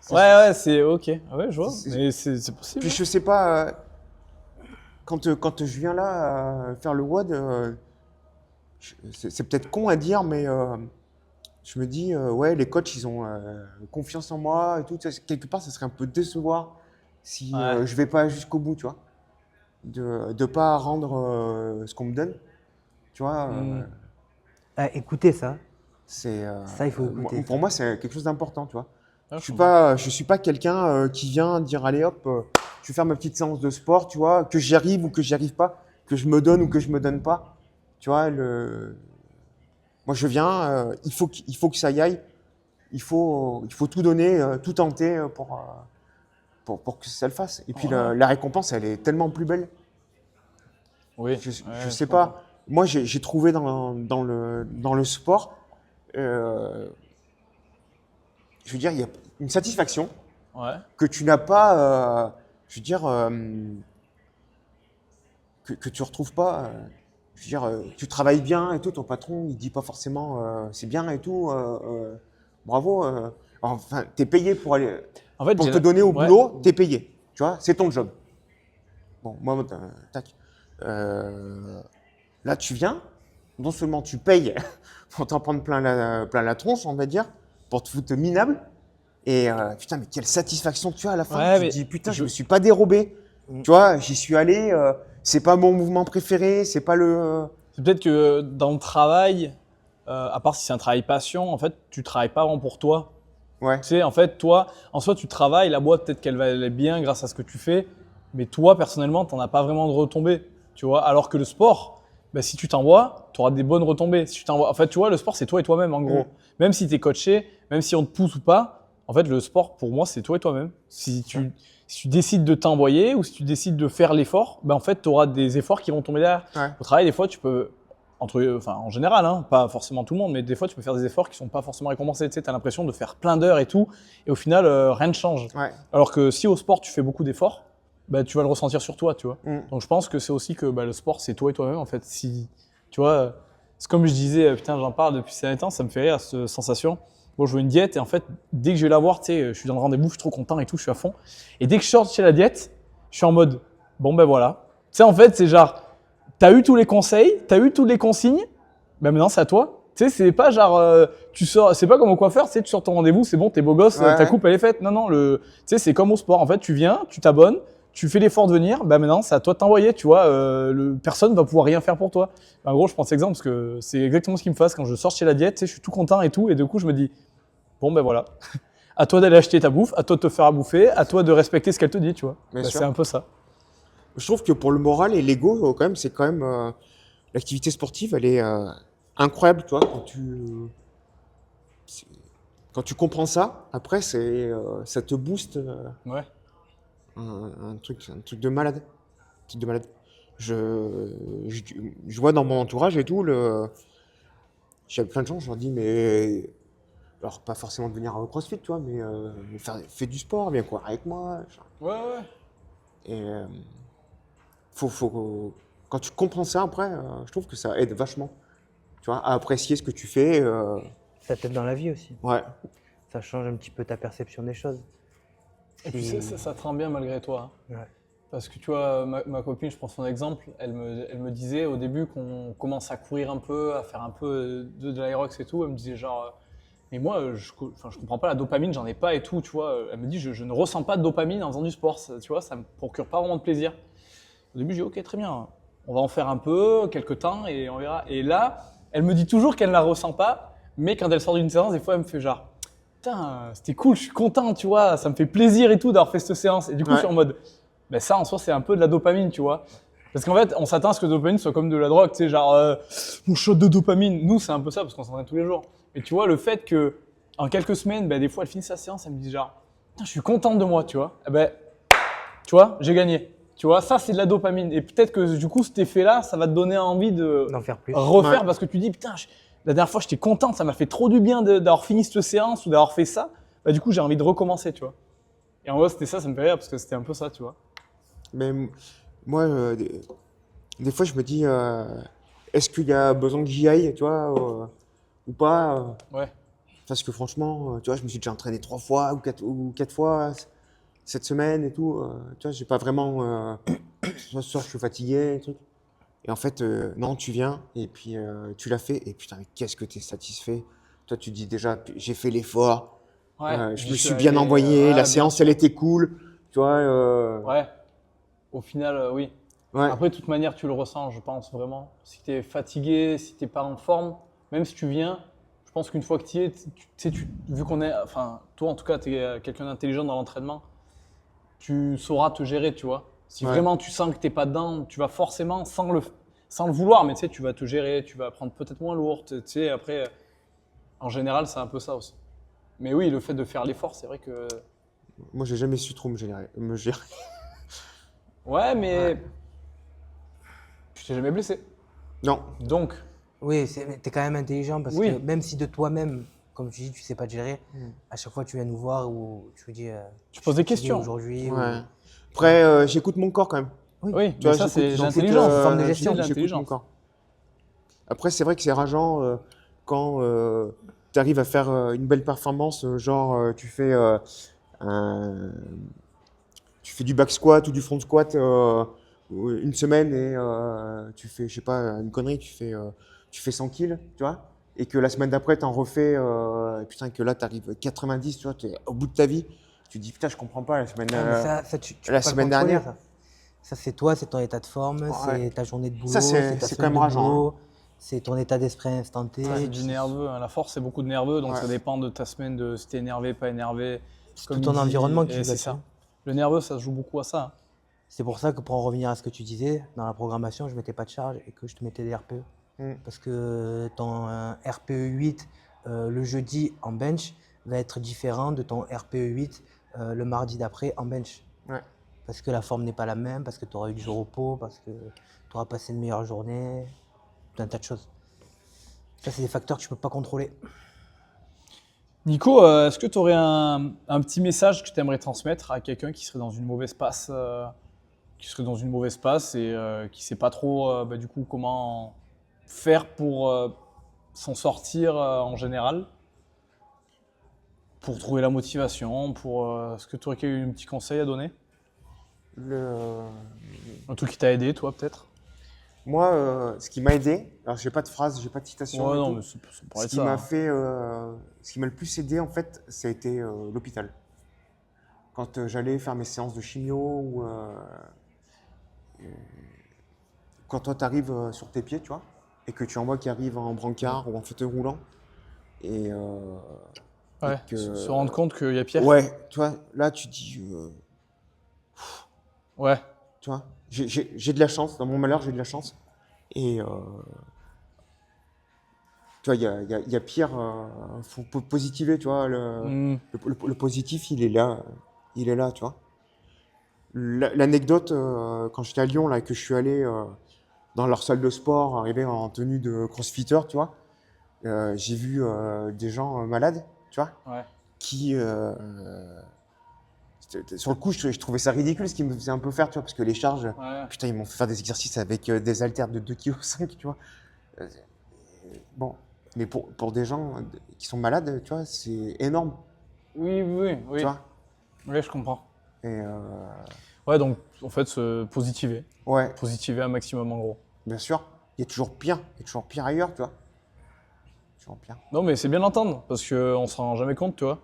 [SPEAKER 1] Ouais, c'est ok. Ouais, je vois.
[SPEAKER 3] c'est-
[SPEAKER 1] Mais c'est possible.
[SPEAKER 3] Puis je sais pas, quand je viens là faire le WOD, c'est peut-être con à dire, mais je me dis, ouais, les coachs, ils ont confiance en moi et tout. Quelque part, ça serait un peu décevoir si
[SPEAKER 1] Ouais.
[SPEAKER 3] je vais pas jusqu'au bout, tu vois. De pas rendre ce qu'on me donne, tu vois.
[SPEAKER 2] Écoutez ça.
[SPEAKER 3] C'est,
[SPEAKER 2] Ça, il faut écouter.
[SPEAKER 3] pour moi, c'est quelque chose d'important, tu vois.
[SPEAKER 1] Ah,
[SPEAKER 3] Je suis pas quelqu'un qui vient dire, allez hop, je vais faire ma petite séance de sport, tu vois, que j'y arrive ou que j'y arrive pas, que je me donne ou que je me donne pas. Tu vois, moi je viens, il faut que ça y aille, il faut tout donner, tout tenter pour que ça le fasse. Et puis
[SPEAKER 1] Ouais.
[SPEAKER 3] la récompense, elle est tellement plus belle.
[SPEAKER 1] Oui.
[SPEAKER 3] Je sais pas. Moi, j'ai trouvé dans le sport, je veux dire, il y a une satisfaction
[SPEAKER 1] Ouais.
[SPEAKER 3] que tu n'as pas, je veux dire, que tu retrouves pas. Je veux dire, tu travailles bien et tout, ton patron, il dit pas forcément c'est bien et tout, bravo. Enfin, tu es payé pour aller,
[SPEAKER 1] En fait,
[SPEAKER 3] pour
[SPEAKER 1] j'ai
[SPEAKER 3] te
[SPEAKER 1] la-
[SPEAKER 3] donner au
[SPEAKER 1] ouais.
[SPEAKER 3] boulot, tu es payé. Tu vois, c'est ton job. Bon, moi, tac. Là, tu viens, non seulement tu payes pour t'en prendre plein la tronche, on va dire, pour te foutre minable, Et putain, mais quelle satisfaction tu as à la fin.
[SPEAKER 1] Ouais,
[SPEAKER 3] Tu
[SPEAKER 1] mais
[SPEAKER 3] te dis, putain, je
[SPEAKER 1] je-
[SPEAKER 3] me suis pas dérobé. Tu vois, j'y suis allé. C'est pas mon mouvement préféré. C'est pas le.
[SPEAKER 1] C'est peut-être que dans le travail, à part si c'est un travail passion, en fait, tu travailles pas vraiment pour toi.
[SPEAKER 3] Ouais.
[SPEAKER 1] Tu sais, en fait, toi, en soi, tu travailles, la boîte, peut-être qu'elle va aller bien grâce à ce que tu fais, mais toi, personnellement, tu n'en as pas vraiment de retombées, tu vois. Alors que le sport, bah, si tu t'envoies, tu auras des bonnes retombées. Si tu t'envoies, en fait, tu vois, le sport, c'est toi et toi-même, en gros. Même si tu es coaché, même si on te pousse ou pas, en fait, le sport, pour moi, c'est toi et toi-même. Si tu décides de t'envoyer ou si tu décides de faire l'effort, bah, en fait, tu auras des efforts qui vont tomber derrière.
[SPEAKER 3] Ouais.
[SPEAKER 1] Au travail, des fois, tu peux, en général, hein, pas forcément tout le monde, mais des fois, tu peux faire des efforts qui sont pas forcément récompensés. Tu sais, as l'impression de faire plein d'heures et tout, et au final, rien ne change.
[SPEAKER 3] Ouais.
[SPEAKER 1] Alors que si au sport, tu fais beaucoup d'efforts, bah, tu vas le ressentir sur toi, tu vois. Donc, je pense que c'est aussi que bah, le sport, c'est toi et toi-même, en fait. Si, tu vois, c'est comme je disais, putain, j'en parle depuis ces derniers temps, ça me fait rire, cette sensation. Bon, je veux une diète, et en fait, dès que je vais la voir, tu sais, je suis dans le rendez-vous, je suis trop content et tout, je suis à fond. Et dès que je sors de chez la diète, je suis en mode, bon, ben voilà. Tu sais, en fait, c'est genre, t'as eu tous les conseils, t'as eu toutes les consignes, ben maintenant c'est à toi. Tu sais, c'est pas genre, tu sors, c'est pas comme au coiffeur, tu sais, tu sors ton rendez-vous, c'est bon, t'es beau gosse,
[SPEAKER 3] Ouais,
[SPEAKER 1] ta
[SPEAKER 3] ouais.
[SPEAKER 1] coupe elle est faite. Non, non, tu sais, c'est comme au sport. En fait, tu viens, tu t'abonnes, tu fais l'effort de venir, ben maintenant c'est à toi de t'envoyer, tu vois. Personne va pouvoir rien faire pour toi. En gros, je prends cet exemple parce que c'est exactement ce qui me passe quand je sors chez la diète, tu sais, je suis tout content et tout, et du coup, je me dis, bon ben voilà, à toi d'aller acheter ta bouffe, à toi de te faire à bouffer, à toi de respecter ce qu'elle te dit, tu vois.
[SPEAKER 3] Bien
[SPEAKER 1] Ben,
[SPEAKER 3] sûr.
[SPEAKER 1] c'est un peu ça.
[SPEAKER 3] Je trouve que pour le moral et l'ego, quand même, c'est quand même l'activité sportive, elle est incroyable, tu vois. C'est- Quand tu comprends ça, après, ça te booste
[SPEAKER 1] Ouais.
[SPEAKER 3] un truc de malade. Un truc de malade. Je, je, je vois dans mon entourage et tout, j'ai plein de gens, je leur dis, mais alors pas forcément de venir au CrossFit, tu vois, mais fais du sport, viens courir avec moi.
[SPEAKER 1] Ouais, ouais.
[SPEAKER 3] Et quand tu comprends ça après, je trouve que ça aide vachement, tu vois, à apprécier ce que tu fais.
[SPEAKER 2] Ça t'aide dans la vie aussi.
[SPEAKER 3] Ouais,
[SPEAKER 2] Ça change un petit peu ta perception des choses.
[SPEAKER 1] Et puis ça te rend bien malgré toi. Hein.
[SPEAKER 2] Ouais.
[SPEAKER 1] Parce que tu vois, ma copine, je prends son exemple, elle me disait au début qu'on commence à courir un peu, à faire un peu de l'aérox et tout, elle me disait genre, mais moi, je comprends pas la dopamine, j'en ai pas et tout, tu vois. Elle me dit, je ne ressens pas de dopamine en faisant du sport, tu vois, ça me procure pas vraiment de plaisir. Au début, j'ai dit, ok, très bien, on va en faire un peu, quelques temps et on verra. Et là, elle me dit toujours qu'elle ne la ressent pas, mais quand elle sort d'une séance, des fois, elle me fait genre, putain, c'était cool, je suis content, tu vois, ça me fait plaisir et tout d'avoir fait cette séance. Et du coup, je suis en mode, ben ça, en soi, c'est un peu de la dopamine, tu vois. Parce qu'en fait, on s'attend à ce que la dopamine soit comme de la drogue, tu sais, genre, mon shot de dopamine. Nous, c'est un peu ça, parce qu'on s'entraîne tous les jours. Mais tu vois, le fait que, en quelques semaines, ben, des fois, elle finit sa séance, elle me dit genre, putain, je suis contente de moi, tu vois. Eh ben, tu vois, j'ai gagné. Tu vois, ça, c'est de la dopamine. Et peut-être que, du coup, cet effet-là, ça va te donner envie de
[SPEAKER 2] D'en faire plus.
[SPEAKER 1] refaire
[SPEAKER 3] Ouais.
[SPEAKER 1] parce que tu dis, putain, la dernière fois, j'étais contente, ça m'a fait trop du bien d'avoir fini cette séance ou d'avoir fait ça. Bah, du coup, j'ai envie de recommencer, tu vois. Et en gros, c'était ça me fait rire parce que c'était un peu ça, tu vois.
[SPEAKER 3] mais moi, des fois, je me dis, est-ce qu'il y a besoin que j'y aille, tu vois, ou pas
[SPEAKER 1] Ouais.
[SPEAKER 3] parce que franchement, tu vois, je me suis déjà entraîné 3 fois ou quatre fois cette semaine et tout. Tu vois, j'ai pas vraiment. Ce soir, je suis fatigué et truc. Et en fait, non, tu viens et puis tu l'as fait. Et putain, mais qu'est-ce que tu es satisfait. Toi, tu dis déjà, j'ai fait l'effort.
[SPEAKER 1] Ouais.
[SPEAKER 3] Je
[SPEAKER 1] j'y
[SPEAKER 3] me
[SPEAKER 1] suis
[SPEAKER 3] suis bien
[SPEAKER 1] allé,
[SPEAKER 3] envoyé.
[SPEAKER 1] ouais,
[SPEAKER 3] La
[SPEAKER 1] bien
[SPEAKER 3] séance,
[SPEAKER 1] sûr.
[SPEAKER 3] elle était cool. Tu vois.
[SPEAKER 1] Ouais. Au final, oui.
[SPEAKER 3] Ouais.
[SPEAKER 1] Après, de toute manière, tu le ressens, je pense vraiment. Si tu es fatigué, si tu n'es pas en forme, même si tu viens, je pense qu'une fois que tu y es, tu sais, vu qu'on est, enfin, toi en tout cas, tu es quelqu'un d'intelligent dans l'entraînement, tu sauras te gérer, tu vois. Si
[SPEAKER 3] Ouais.
[SPEAKER 1] vraiment tu sens que tu n'es pas dedans, tu vas forcément, sans le vouloir, mais tu sais, tu vas te gérer, tu vas prendre peut-être moins lourd. Tu sais, après, en général, c'est un peu ça aussi. Mais oui, le fait de faire l'effort, c'est vrai que.
[SPEAKER 3] Moi, j'ai jamais su trop me gérer.
[SPEAKER 1] Ouais, mais
[SPEAKER 3] Ouais.
[SPEAKER 1] tu t'es jamais blessé.
[SPEAKER 3] Non.
[SPEAKER 1] Donc,
[SPEAKER 2] Oui, t'es quand même intelligent parce
[SPEAKER 1] Oui.
[SPEAKER 2] que même si de toi-même, comme tu dis, tu sais pas te gérer, à chaque fois tu viens nous voir ou tu dis
[SPEAKER 1] Tu poses
[SPEAKER 2] je suis
[SPEAKER 1] des
[SPEAKER 2] fatigué
[SPEAKER 1] questions.
[SPEAKER 2] aujourd'hui.
[SPEAKER 3] Ouais. Après, j'écoute mon corps quand même.
[SPEAKER 1] oui,
[SPEAKER 3] Tu
[SPEAKER 1] mais
[SPEAKER 3] vois,
[SPEAKER 1] ça, c'est de
[SPEAKER 3] j'écoute,
[SPEAKER 1] l'intelligence.
[SPEAKER 2] une forme de gestion.
[SPEAKER 1] C'est de
[SPEAKER 3] j'écoute mon
[SPEAKER 1] l'intelligence.
[SPEAKER 3] corps. Après, c'est vrai que c'est rageant quand tu arrives à faire une belle performance, genre un- tu fais du back squat ou du front squat une semaine et tu fais, je sais pas, une connerie, tu fais 100 kills, tu vois. et que la semaine d'après, t'en refais, et putain, que là, t'arrives 90, tu vois, t'es au bout de ta vie, tu te dis, putain, je comprends pas, la semaine,
[SPEAKER 2] Ouais, mais ça, tu peux
[SPEAKER 3] la
[SPEAKER 2] pas le
[SPEAKER 3] semaine
[SPEAKER 2] contrôler,
[SPEAKER 3] dernière.
[SPEAKER 2] ça. Ça, c'est toi, c'est ton état de forme,
[SPEAKER 3] Ouais.
[SPEAKER 2] c'est ta journée de
[SPEAKER 3] Ça,
[SPEAKER 2] boulot, c'est ta
[SPEAKER 3] c'est quand
[SPEAKER 2] semaine
[SPEAKER 3] même
[SPEAKER 2] de
[SPEAKER 3] rageant,
[SPEAKER 2] boulot, c'est ton état d'esprit instant T.
[SPEAKER 3] Ouais.
[SPEAKER 1] C'est du nerveux, hein. La force, c'est beaucoup de nerveux, donc
[SPEAKER 3] Ouais.
[SPEAKER 1] ça dépend de ta semaine, de si t'es énervé, pas énervé.
[SPEAKER 2] C'est
[SPEAKER 1] Comme
[SPEAKER 2] tout
[SPEAKER 1] il
[SPEAKER 2] ton
[SPEAKER 1] dit,
[SPEAKER 2] environnement qui
[SPEAKER 1] et
[SPEAKER 2] joue
[SPEAKER 1] c'est
[SPEAKER 2] là-dessus.
[SPEAKER 1] ça. Le nerveux, ça se joue beaucoup à ça, hein.
[SPEAKER 2] C'est pour ça que pour en revenir à ce que tu disais, dans la programmation, je mettais pas de charge et que je te mettais des RPE.
[SPEAKER 3] Mm.
[SPEAKER 2] Parce que ton RPE 8 le jeudi en bench va être différent de ton RPE 8 le mardi d'après en bench.
[SPEAKER 3] Ouais.
[SPEAKER 2] Parce que la forme n'est pas la même, parce que tu auras eu du repos, parce que tu auras passé une meilleure journée, tout un tas de choses. Ça, c'est des facteurs que tu peux pas contrôler.
[SPEAKER 1] Nico, est-ce que tu aurais un petit message que tu aimerais transmettre à quelqu'un qui serait dans une mauvaise passe, et qui sait pas trop du coup comment faire pour s'en sortir en général, pour trouver la motivation, est-ce que tu aurais un petit conseil à donner?
[SPEAKER 3] Le...
[SPEAKER 1] Un truc qui t'a aidé, toi, peut-être?
[SPEAKER 3] Moi, ce qui m'a aidé, alors j'ai pas de phrase, j'ai pas de citation,
[SPEAKER 1] Ouais,
[SPEAKER 3] et
[SPEAKER 1] non,
[SPEAKER 3] tout.
[SPEAKER 1] mais ça
[SPEAKER 3] Ce
[SPEAKER 1] pourrait être
[SPEAKER 3] qui
[SPEAKER 1] ça,
[SPEAKER 3] m'a
[SPEAKER 1] hein.
[SPEAKER 3] fait, ce qui m'a le plus aidé en fait, ça a été l'hôpital. Quand j'allais faire mes séances de chimio ou quand toi t'arrives sur tes pieds, tu vois, et que tu en vois qui arrivent en brancard ou en fauteuil roulant, et,
[SPEAKER 1] Ouais, se rendre compte qu'il y a pire.
[SPEAKER 3] ouais, tu vois, là tu dis,
[SPEAKER 1] Ouais,
[SPEAKER 3] tu vois, j'ai de la chance, dans mon malheur j'ai de la chance, et tu vois, il y a pire, faut positiver, tu vois,
[SPEAKER 1] Hmm.
[SPEAKER 3] le positif il est là, tu vois. L'anecdote, quand j'étais à Lyon, là, que je suis allé dans leur salle de sport, arrivé en tenue de crossfitter, tu vois, j'ai vu des gens malades, tu vois,
[SPEAKER 1] Ouais.
[SPEAKER 3] qui, sur le coup, je trouvais ça ridicule, ce qui me faisait un peu faire, tu vois, parce que les charges,
[SPEAKER 1] Ouais.
[SPEAKER 3] putain, ils m'ont fait faire des exercices avec des haltères de 2,5 kg, tu vois. Euh, bon, mais pour des gens qui sont malades, tu vois, c'est énorme,
[SPEAKER 1] Oui, oui,
[SPEAKER 3] tu
[SPEAKER 1] oui.
[SPEAKER 3] vois.
[SPEAKER 1] Oui, je comprends.
[SPEAKER 3] Et
[SPEAKER 1] Ouais, donc en fait, se positiver.
[SPEAKER 3] ouais,
[SPEAKER 1] Positiver un maximum en gros.
[SPEAKER 3] bien sûr, il y a toujours pire, il y a toujours pire ailleurs, tu vois. Toujours pire.
[SPEAKER 1] Non, mais c'est bien d'entendre, parce qu'on se rend jamais compte, tu vois.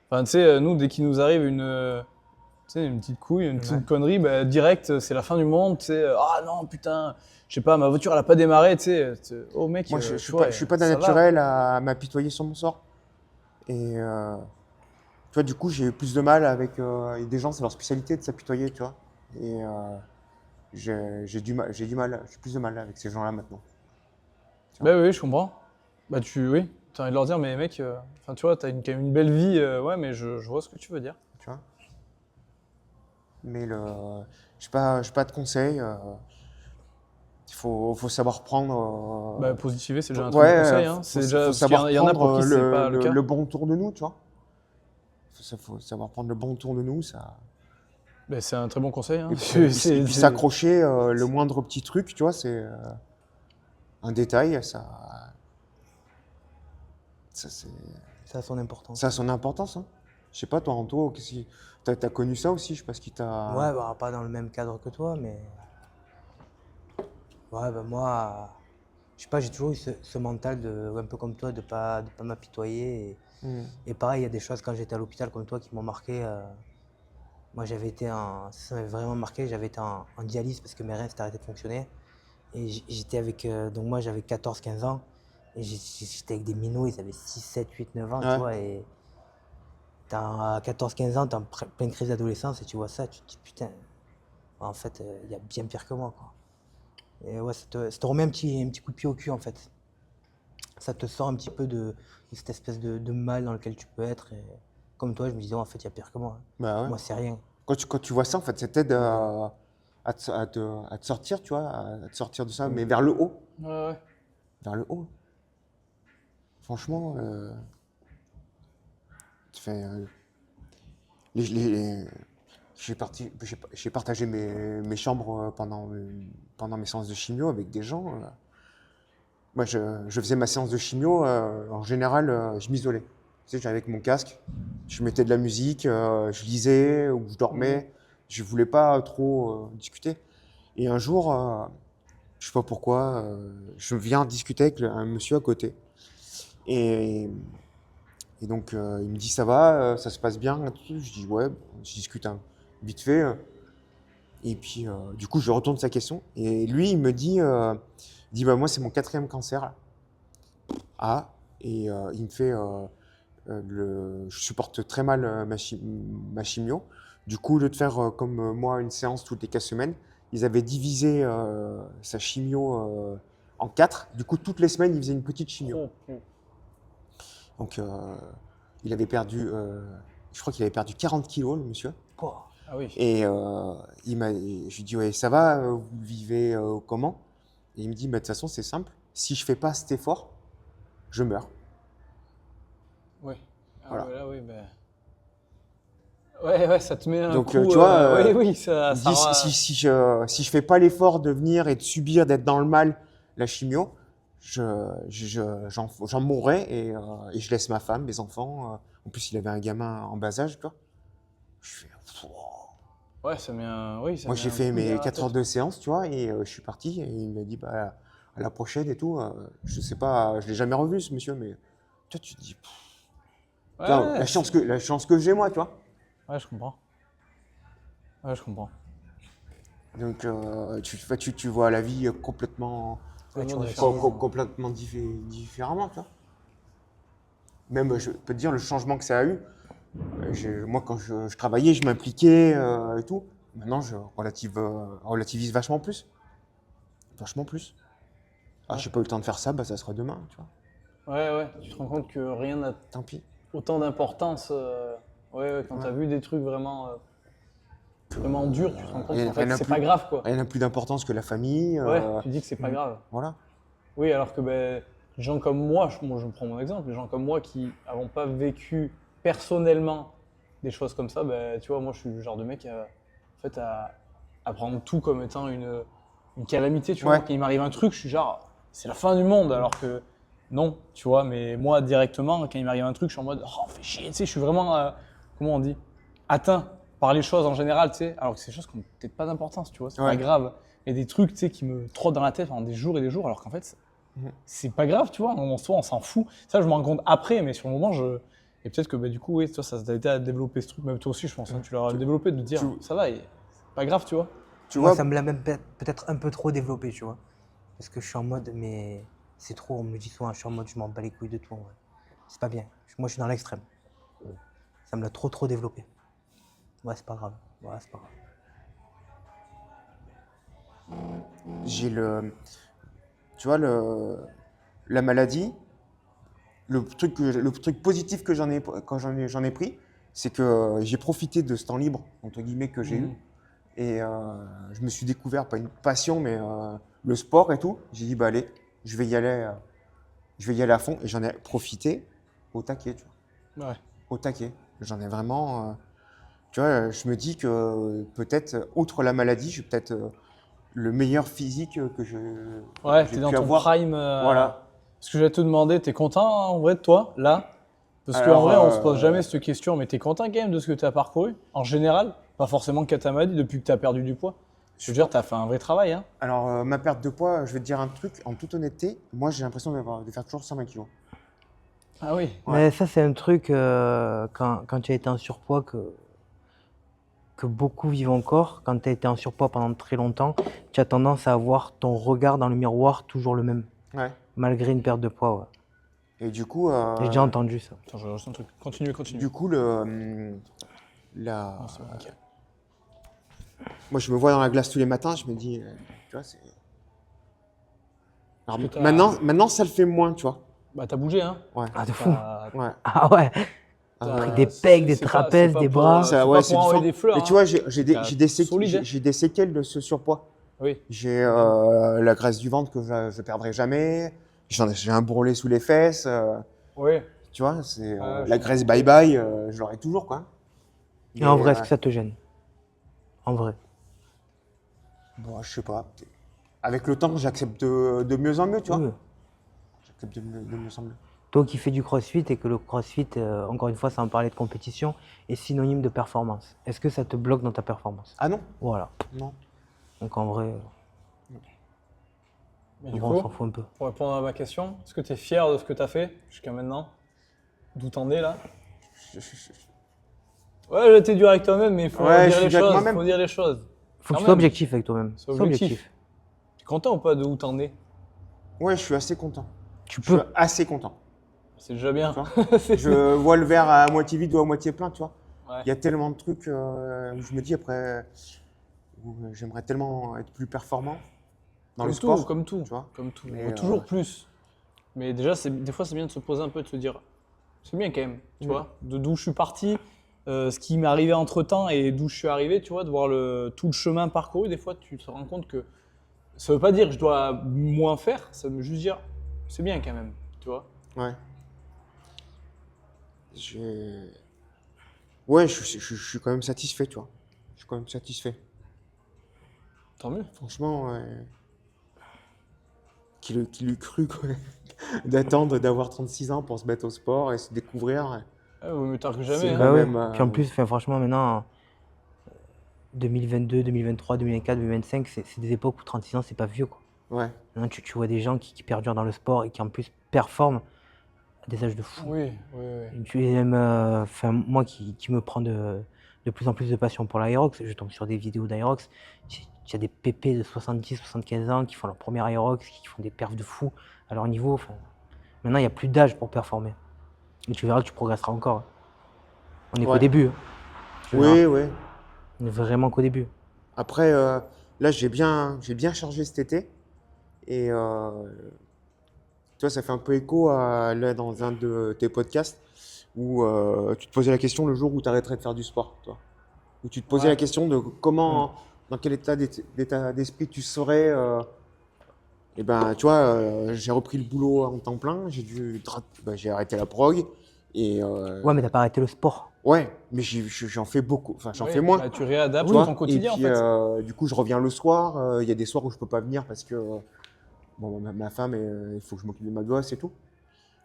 [SPEAKER 1] Enfin, tu sais, nous, dès qu'il nous arrive tu sais, une petite couille, une petite
[SPEAKER 2] Ouais.
[SPEAKER 1] connerie, bah, direct, c'est la fin du monde, tu sais. Ah non, putain, je sais pas, ma voiture, elle a pas démarré, tu sais. Oh mec,
[SPEAKER 3] Moi,
[SPEAKER 1] tu vois,
[SPEAKER 3] je suis pas d'un
[SPEAKER 1] ça va.
[SPEAKER 3] naturel à m'apitoyer sur mon sort. Et tu vois, du coup, j'ai eu plus de mal avec des gens, c'est leur spécialité de s'apitoyer, tu vois. Et j'ai du mal, j'ai plus de mal avec ces gens-là maintenant.
[SPEAKER 1] Bah oui, je comprends. Bah oui, t'as envie de leur dire, mais mec, enfin, tu vois, quand même une belle vie, ouais, mais je vois ce que tu veux dire.
[SPEAKER 3] Tu vois. Mais j'ai pas de conseils. Faut savoir prendre.
[SPEAKER 1] Bah, positiver, c'est déjà un très bon
[SPEAKER 3] Ouais,
[SPEAKER 1] conseil, hein. C'est déjà,
[SPEAKER 3] faut
[SPEAKER 1] parce qu'il y en
[SPEAKER 3] savoir
[SPEAKER 1] a, il y en a pour
[SPEAKER 3] prendre
[SPEAKER 1] qui c'est pas le cas.
[SPEAKER 3] le bon tour de nous, tu vois. Faut savoir prendre le bon tour de nous, ça.
[SPEAKER 1] Bah, c'est un très bon conseil, hein.
[SPEAKER 3] Et puis s'accrocher le moindre petit truc, tu vois, c'est un détail, ça,
[SPEAKER 2] Ça a son importance.
[SPEAKER 3] ça a son importance. Hein. Je sais pas, toi, Anto, t'as connu ça aussi, je sais pas ce qui t'a.
[SPEAKER 2] Ouais, bah, pas dans le même cadre que toi, mais ouais, bah, moi, je sais pas, j'ai toujours eu ce mental un peu comme toi, de pas m'apitoyer.
[SPEAKER 3] Hmm.
[SPEAKER 2] Et pareil, il y a des choses quand j'étais à l'hôpital comme toi qui m'ont marqué. Moi, ça m'avait vraiment marqué, j'avais été en dialyse parce que mes reins s'étaient arrêtés de fonctionner. Et j'étais avec, donc moi j'avais 14-15 ans, et j'étais avec des minots, ils avaient 6, 7, 8, 9 ans, tu
[SPEAKER 3] Ouais.
[SPEAKER 2] vois, et à 14-15 ans, t'es en pleine crise d'adolescence, et tu vois ça, tu te dis putain, en fait, il y a bien pire que moi, quoi. Et ouais, ça te remet un petit coup de pied au cul, en fait. Ça te sort un petit peu de cette espèce de mal dans lequel tu peux être, et comme toi, je me disais, en fait, il y a pire que moi.
[SPEAKER 3] Bah ouais.
[SPEAKER 2] Moi, c'est rien.
[SPEAKER 3] Quand tu vois ça, en fait, ça t'aide à te sortir, tu vois, à te sortir de ça, mais vers le haut.
[SPEAKER 1] Ouais, ouais.
[SPEAKER 3] Vers le haut. Franchement, tu fais, j'ai partagé mes chambres pendant mes séances de chimio avec des gens. Moi, je faisais ma séance de chimio, en général, je m'isolais. Tu sais, j'avais avec mon casque, je mettais de la musique, je lisais ou je dormais. Je voulais pas trop discuter. Et un jour, je sais pas pourquoi, je viens discuter avec un monsieur à côté. Et, et donc, il me dit, ça va, ça se passe bien? Je dis, ouais, je discute vite fait. Et puis, du coup, je retourne sa question. Et lui, il me dit, bah, moi, c'est mon 4e cancer, là. Ah, et il me fait, je supporte très mal ma chimio. Du coup, au lieu de faire comme moi une séance toutes les 4 semaines, ils avaient divisé sa chimio en 4. Du coup, toutes les semaines, il faisait une petite chimio. Donc, il avait perdu, je crois qu'il avait perdu 40 kilos, le monsieur.
[SPEAKER 2] Pouah.
[SPEAKER 1] Ah oui.
[SPEAKER 3] Et je lui dis, ouais, ça va, vous vivez comment? Et il me dit, bah, de toute façon, c'est simple. Si je fais pas cet effort, je meurs.
[SPEAKER 1] Ouais. Ah
[SPEAKER 3] Voilà.
[SPEAKER 1] ouais, là, oui, ben. Ouais, ça te met un
[SPEAKER 3] Donc,
[SPEAKER 1] coup.
[SPEAKER 3] tu vois,
[SPEAKER 1] oui, ça.
[SPEAKER 3] il me dit, si je fais pas l'effort de venir et de subir, d'être dans le mal, la chimio, j'en mourrai et je laisse ma femme, mes enfants. En plus, il avait un gamin en bas âge, quoi. Je fais,
[SPEAKER 1] Ouais, ça met un. Oui, ça
[SPEAKER 3] moi,
[SPEAKER 1] met
[SPEAKER 3] j'ai
[SPEAKER 1] un
[SPEAKER 3] fait
[SPEAKER 1] coup
[SPEAKER 3] mes
[SPEAKER 1] derrière la
[SPEAKER 3] 4 heures
[SPEAKER 1] tête.
[SPEAKER 3] de séance, tu vois, et je suis parti. Et il m'a dit, bah, à la prochaine et tout. Je sais pas, je l'ai jamais revu, ce monsieur, mais toi, tu te dis, putain,
[SPEAKER 1] Ouais,
[SPEAKER 3] la chance que j'ai, moi, tu vois.
[SPEAKER 1] ouais, je comprends. Ouais, je comprends.
[SPEAKER 3] Donc, tu vois la vie complètement,
[SPEAKER 1] Vraiment
[SPEAKER 2] vois,
[SPEAKER 1] différemment.
[SPEAKER 3] complètement différemment, tu vois. Même, je peux te dire, le changement que ça a eu. Moi, quand je travaillais, je m'impliquais et tout. Maintenant, je relativise vachement plus. Vachement plus. Ah,
[SPEAKER 1] Ouais.
[SPEAKER 3] j'ai pas eu le temps de faire ça, bah, ça sera demain, tu vois.
[SPEAKER 1] Ouais, tu te rends compte que rien n'a
[SPEAKER 3] Tant pis.
[SPEAKER 1] autant d'importance. Ouais, quand
[SPEAKER 3] Ouais.
[SPEAKER 1] t'as vu des trucs vraiment durs, tu te rends compte
[SPEAKER 3] Rien
[SPEAKER 1] qu'en fait,
[SPEAKER 3] n'a
[SPEAKER 1] c'est
[SPEAKER 3] plus,
[SPEAKER 1] pas grave, quoi.
[SPEAKER 3] rien n'a plus d'importance que la famille.
[SPEAKER 1] Ouais, tu dis que c'est pas grave.
[SPEAKER 3] Voilà.
[SPEAKER 1] Oui, alors que ben, les gens comme moi, je me prends mon exemple, les gens comme moi qui n'avons pas vécu personnellement des choses comme ça, ben, tu vois, moi je suis le genre de mec en fait, à prendre tout comme étant une calamité, tu vois.
[SPEAKER 3] Ouais.
[SPEAKER 1] Quand il m'arrive un truc, je suis genre, c'est la fin du monde, alors que non, tu vois, mais moi directement, quand il m'arrive un truc, je suis en mode, oh, fais chier, tu sais, je suis vraiment, comment on dit, atteint par les choses en général, tu sais, alors que c'est des choses qui n'ont peut-être pas d'importance, tu vois, c'est pas
[SPEAKER 3] Ouais.
[SPEAKER 1] grave. Il y a des trucs, tu sais, qui me trottent dans la tête pendant des jours et des jours, alors qu'en fait,
[SPEAKER 3] Mhm.
[SPEAKER 1] c'est pas grave, tu vois, en soi, on s'en fout. Ça, je me rends compte après, mais sur le moment, et peut-être que bah, du coup, oui, toi, ça t'a aidé à développer ce truc, même toi aussi, je pense, hein, tu l'as développé, de te dire,
[SPEAKER 3] tu-
[SPEAKER 1] ça va, c'est pas grave, tu vois.
[SPEAKER 3] Tu
[SPEAKER 2] Moi,
[SPEAKER 3] vois,
[SPEAKER 2] ça me l'a même peut-être un peu trop développé, tu vois. Parce que je suis en mode, mais c'est trop, on me le dit souvent, je suis en mode, je m'en bats les couilles de tout, en vrai. C'est pas bien. Moi, je suis dans l'extrême. Ça me l'a trop développé. Ouais, c'est pas grave. Ouais, c'est pas grave.
[SPEAKER 3] j'ai tu vois, la maladie, le truc positif que j'en ai pris, c'est que j'ai profité de ce temps libre, entre guillemets, que j'ai eu.
[SPEAKER 1] Mhm.
[SPEAKER 3] Et je me suis découvert, pas une passion, mais le sport et tout. J'ai dit, bah allez, je vais y aller, à fond. Et j'en ai profité au taquet, tu vois.
[SPEAKER 1] Ouais.
[SPEAKER 3] Au taquet. J'en ai vraiment. Tu vois, je me dis que peut-être, outre la maladie, j'ai peut-être le meilleur physique que
[SPEAKER 1] Ouais,
[SPEAKER 3] j'ai
[SPEAKER 1] t'es dans
[SPEAKER 3] pu
[SPEAKER 1] ton
[SPEAKER 3] avoir.
[SPEAKER 1] prime.
[SPEAKER 3] Voilà.
[SPEAKER 1] Ce que j'allais te demander, t'es content en vrai de toi, là? Parce qu'en
[SPEAKER 3] Alors,
[SPEAKER 1] vrai, on se pose jamais cette question, mais t'es content quand même de ce que t'as parcouru, en général? Pas forcément qu'à ta maladie, depuis que t'as perdu du poids. Je veux dire, t'as fait un vrai travail, hein?
[SPEAKER 3] alors, ma perte de poids, je vais te dire un truc, en toute honnêteté, moi j'ai l'impression de faire toujours 120 kilos.
[SPEAKER 1] Ah oui.
[SPEAKER 3] Ouais.
[SPEAKER 2] Mais ça, c'est un truc, quand tu as été en surpoids, que beaucoup vivent encore. Quand tu as été en surpoids pendant très longtemps, tu as tendance à avoir ton regard dans le miroir toujours le même,
[SPEAKER 3] Ouais.
[SPEAKER 2] malgré une perte de poids. Ouais.
[SPEAKER 3] Et du coup,
[SPEAKER 2] J'ai déjà entendu ça.
[SPEAKER 1] Attends, je regarde un truc. Continue.
[SPEAKER 3] du coup la,
[SPEAKER 1] Non, c'est bon, ok.
[SPEAKER 3] moi je me vois dans la glace tous les matins, je me dis, tu vois, c'est. Alors,
[SPEAKER 1] Parce que
[SPEAKER 3] maintenant, ça le fait moins, tu vois.
[SPEAKER 1] Bah, t'as bougé, hein?
[SPEAKER 3] Ouais.
[SPEAKER 2] Ah, de fou.
[SPEAKER 3] Ouais.
[SPEAKER 2] Ah ouais.
[SPEAKER 3] Euh,
[SPEAKER 2] des pecs, des
[SPEAKER 1] c'est pas-
[SPEAKER 2] trapèzes,
[SPEAKER 1] c'est pas
[SPEAKER 2] des
[SPEAKER 1] pour,
[SPEAKER 2] bras.
[SPEAKER 3] Ça,
[SPEAKER 1] c'est
[SPEAKER 3] ouais,
[SPEAKER 1] pas
[SPEAKER 3] c'est
[SPEAKER 1] pour envoyer
[SPEAKER 3] différent.
[SPEAKER 1] des fleurs,
[SPEAKER 3] Mais tu
[SPEAKER 1] hein.
[SPEAKER 3] vois, j'ai des,
[SPEAKER 1] T'as
[SPEAKER 3] séquelles,
[SPEAKER 1] solide, hein.
[SPEAKER 3] j'ai des séquelles de ce surpoids.
[SPEAKER 1] Oui.
[SPEAKER 3] J'ai la graisse du ventre que je perdrai jamais. J'ai un bourrelet sous les fesses.
[SPEAKER 1] Oui.
[SPEAKER 3] Tu vois, c'est
[SPEAKER 1] Ouais,
[SPEAKER 3] la
[SPEAKER 1] je
[SPEAKER 3] graisse bye bye, je l'aurai toujours, quoi.
[SPEAKER 2] Et en
[SPEAKER 3] Mais,
[SPEAKER 2] vrai, est-ce que ça te gêne? En vrai.
[SPEAKER 3] bon, je sais pas. Avec le temps, j'accepte de mieux en mieux, tu vois.
[SPEAKER 2] Oui.
[SPEAKER 3] J'accepte de mieux en mieux.
[SPEAKER 2] Toi qui fais du crossfit et que le crossfit, encore une fois, sans parler de compétition, est synonyme de performance. Est-ce que ça te bloque dans ta performance?
[SPEAKER 3] Ah non,
[SPEAKER 2] Voilà.
[SPEAKER 3] non.
[SPEAKER 2] Donc en vrai,
[SPEAKER 1] Mais
[SPEAKER 2] En
[SPEAKER 1] du
[SPEAKER 2] vrai, on
[SPEAKER 1] coup,
[SPEAKER 2] s'en fout un peu.
[SPEAKER 1] pour répondre à ma question, est-ce que tu es fier de ce que tu as fait jusqu'à maintenant? D'où t'en es là? Ouais, t'es dur avec toi-même, mais il faut
[SPEAKER 3] Ouais, je
[SPEAKER 1] dire
[SPEAKER 3] suis
[SPEAKER 1] les
[SPEAKER 3] dur avec
[SPEAKER 1] choses.
[SPEAKER 3] moi-même.
[SPEAKER 1] Faut dire les choses.
[SPEAKER 2] Faut que
[SPEAKER 1] Quand
[SPEAKER 2] tu sois
[SPEAKER 1] même.
[SPEAKER 2] objectif avec toi-même.
[SPEAKER 1] C'est objectif. Tu es content ou pas de où t'en es?
[SPEAKER 3] Ouais, je suis assez content.
[SPEAKER 2] Tu
[SPEAKER 3] Je suis
[SPEAKER 2] peux.
[SPEAKER 3] assez content.
[SPEAKER 1] C'est déjà bien.
[SPEAKER 3] Tu vois je vois le verre à moitié vide ou à moitié plein, tu vois.
[SPEAKER 1] Ouais.
[SPEAKER 3] Il y a tellement de trucs où je me dis après, où j'aimerais tellement être plus performant dans le sport.
[SPEAKER 1] Comme tout,
[SPEAKER 3] tu vois.
[SPEAKER 1] comme tout.
[SPEAKER 3] Mais,
[SPEAKER 1] On veut toujours plus. Mais déjà, des fois, c'est bien de se poser un peu, de se dire, c'est bien quand même, tu vois, d'où je suis parti, ce qui m'est arrivé entre temps et d'où je suis arrivé, tu vois, de voir tout le chemin parcouru. Des fois, tu te rends compte que ça veut pas dire que je dois moins faire, ça veut juste dire, c'est bien quand même, tu vois.
[SPEAKER 3] Ouais. Ouais, je suis quand même satisfait, tu vois. Je suis quand même satisfait.
[SPEAKER 1] Tant mieux.
[SPEAKER 3] Franchement, qu'il eût cru quoi, d'attendre d'avoir 36 ans pour se mettre au sport et se découvrir.
[SPEAKER 1] Vaut mieux tard que jamais.
[SPEAKER 3] C'est
[SPEAKER 1] Hein.
[SPEAKER 3] quand
[SPEAKER 2] Bah ouais.
[SPEAKER 3] même,
[SPEAKER 2] Puis en plus, franchement, maintenant, 2022, 2023, 2024, 2025, c'est des époques où 36 ans, c'est pas vieux, quoi.
[SPEAKER 3] Ouais,
[SPEAKER 2] Maintenant, tu vois des gens qui perdurent dans le sport et qui en plus performent à des âges de fou.
[SPEAKER 1] Oui, oui, oui.
[SPEAKER 2] Et tu aimes, moi qui me prends de plus en plus de passion pour l'Aerox, je tombe sur des vidéos d'Aerox. Il y a des pépés de 70, 75 ans qui font leur premier Aerox, qui font des perfs de fou à leur niveau. Enfin, maintenant, il n'y a plus d'âge pour performer. Et tu verras que tu progresseras encore. On n'est qu'au
[SPEAKER 3] Ouais.
[SPEAKER 2] début. Hein. Tu
[SPEAKER 3] oui,
[SPEAKER 2] verras.
[SPEAKER 3] oui.
[SPEAKER 2] On est vraiment qu'au début.
[SPEAKER 3] Après, là, j'ai bien chargé cet été. Et toi, ça fait un peu écho à, là, dans un de tes podcasts où tu te posais la question le jour où tu arrêterais de faire du sport, toi. Où tu te posais
[SPEAKER 1] Ouais.
[SPEAKER 3] la question de comment, dans quel d'état d'esprit tu serais. Et ben, tu vois, j'ai repris le boulot en temps plein, j'ai arrêté la prog. Et
[SPEAKER 2] Ouais, mais t'as pas arrêté le sport.
[SPEAKER 3] ouais, mais j'en fais beaucoup, enfin, j'en
[SPEAKER 1] Oui,
[SPEAKER 3] fais moins.
[SPEAKER 1] bah, tu réadaptes
[SPEAKER 3] Tu vois.
[SPEAKER 1] ton quotidien
[SPEAKER 3] Et puis,
[SPEAKER 1] en fait.
[SPEAKER 3] du coup, je reviens le soir. Il y a des soirs où je peux pas venir parce que bon, ma femme, il faut que je m'occupe de ma gosse et tout.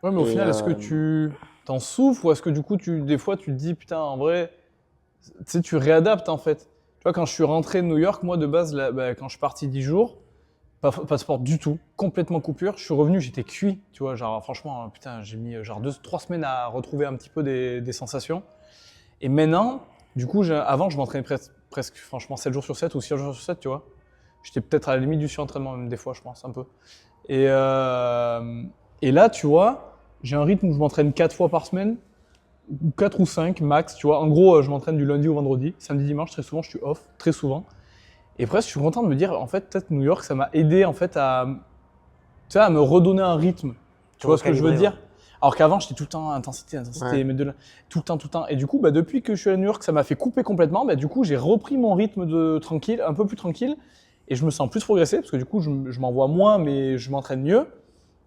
[SPEAKER 1] Ouais, mais au
[SPEAKER 3] Et,
[SPEAKER 1] final, est-ce que tu t'en souffres ou est-ce que du coup, des fois, tu te dis, putain, en vrai, tu sais, tu réadaptes en fait. Tu vois, quand je suis rentré de New York, moi, de base, là, bah, quand je suis parti 10 jours, pas sport du tout, complètement coupure, je suis revenu, j'étais cuit, tu vois, genre, franchement, putain, j'ai mis genre 3 semaines à retrouver un petit peu des sensations. Et maintenant, du coup, avant, je m'entraînais presque, franchement, 7 jours sur 7 ou 6 jours sur 7, tu vois. J'étais peut-être à la limite du surentraînement, même des fois, je pense, un peu. Et, euh, et là, tu vois, j'ai un rythme où je m'entraîne 4 fois par semaine, ou 4 ou 5 max, tu vois. En gros, je m'entraîne du lundi au vendredi. Samedi, dimanche, très souvent, je suis off, très souvent. Et presque, je suis content de me dire, en fait, peut-être New York, ça m'a aidé en fait tu sais, à me redonner un rythme. Tu vois ce que je veux
[SPEAKER 2] Recalibrer,
[SPEAKER 1] dire? Alors qu'avant, j'étais tout le temps intensité,
[SPEAKER 3] Ouais.
[SPEAKER 1] mais tout le temps. Et du coup, bah, depuis que je suis à New York, ça m'a fait couper complètement. Bah, du coup, j'ai repris mon rythme de tranquille, un peu plus tranquille. Et je me sens plus progresser parce que du coup, je m'envoie moins, mais je m'entraîne mieux.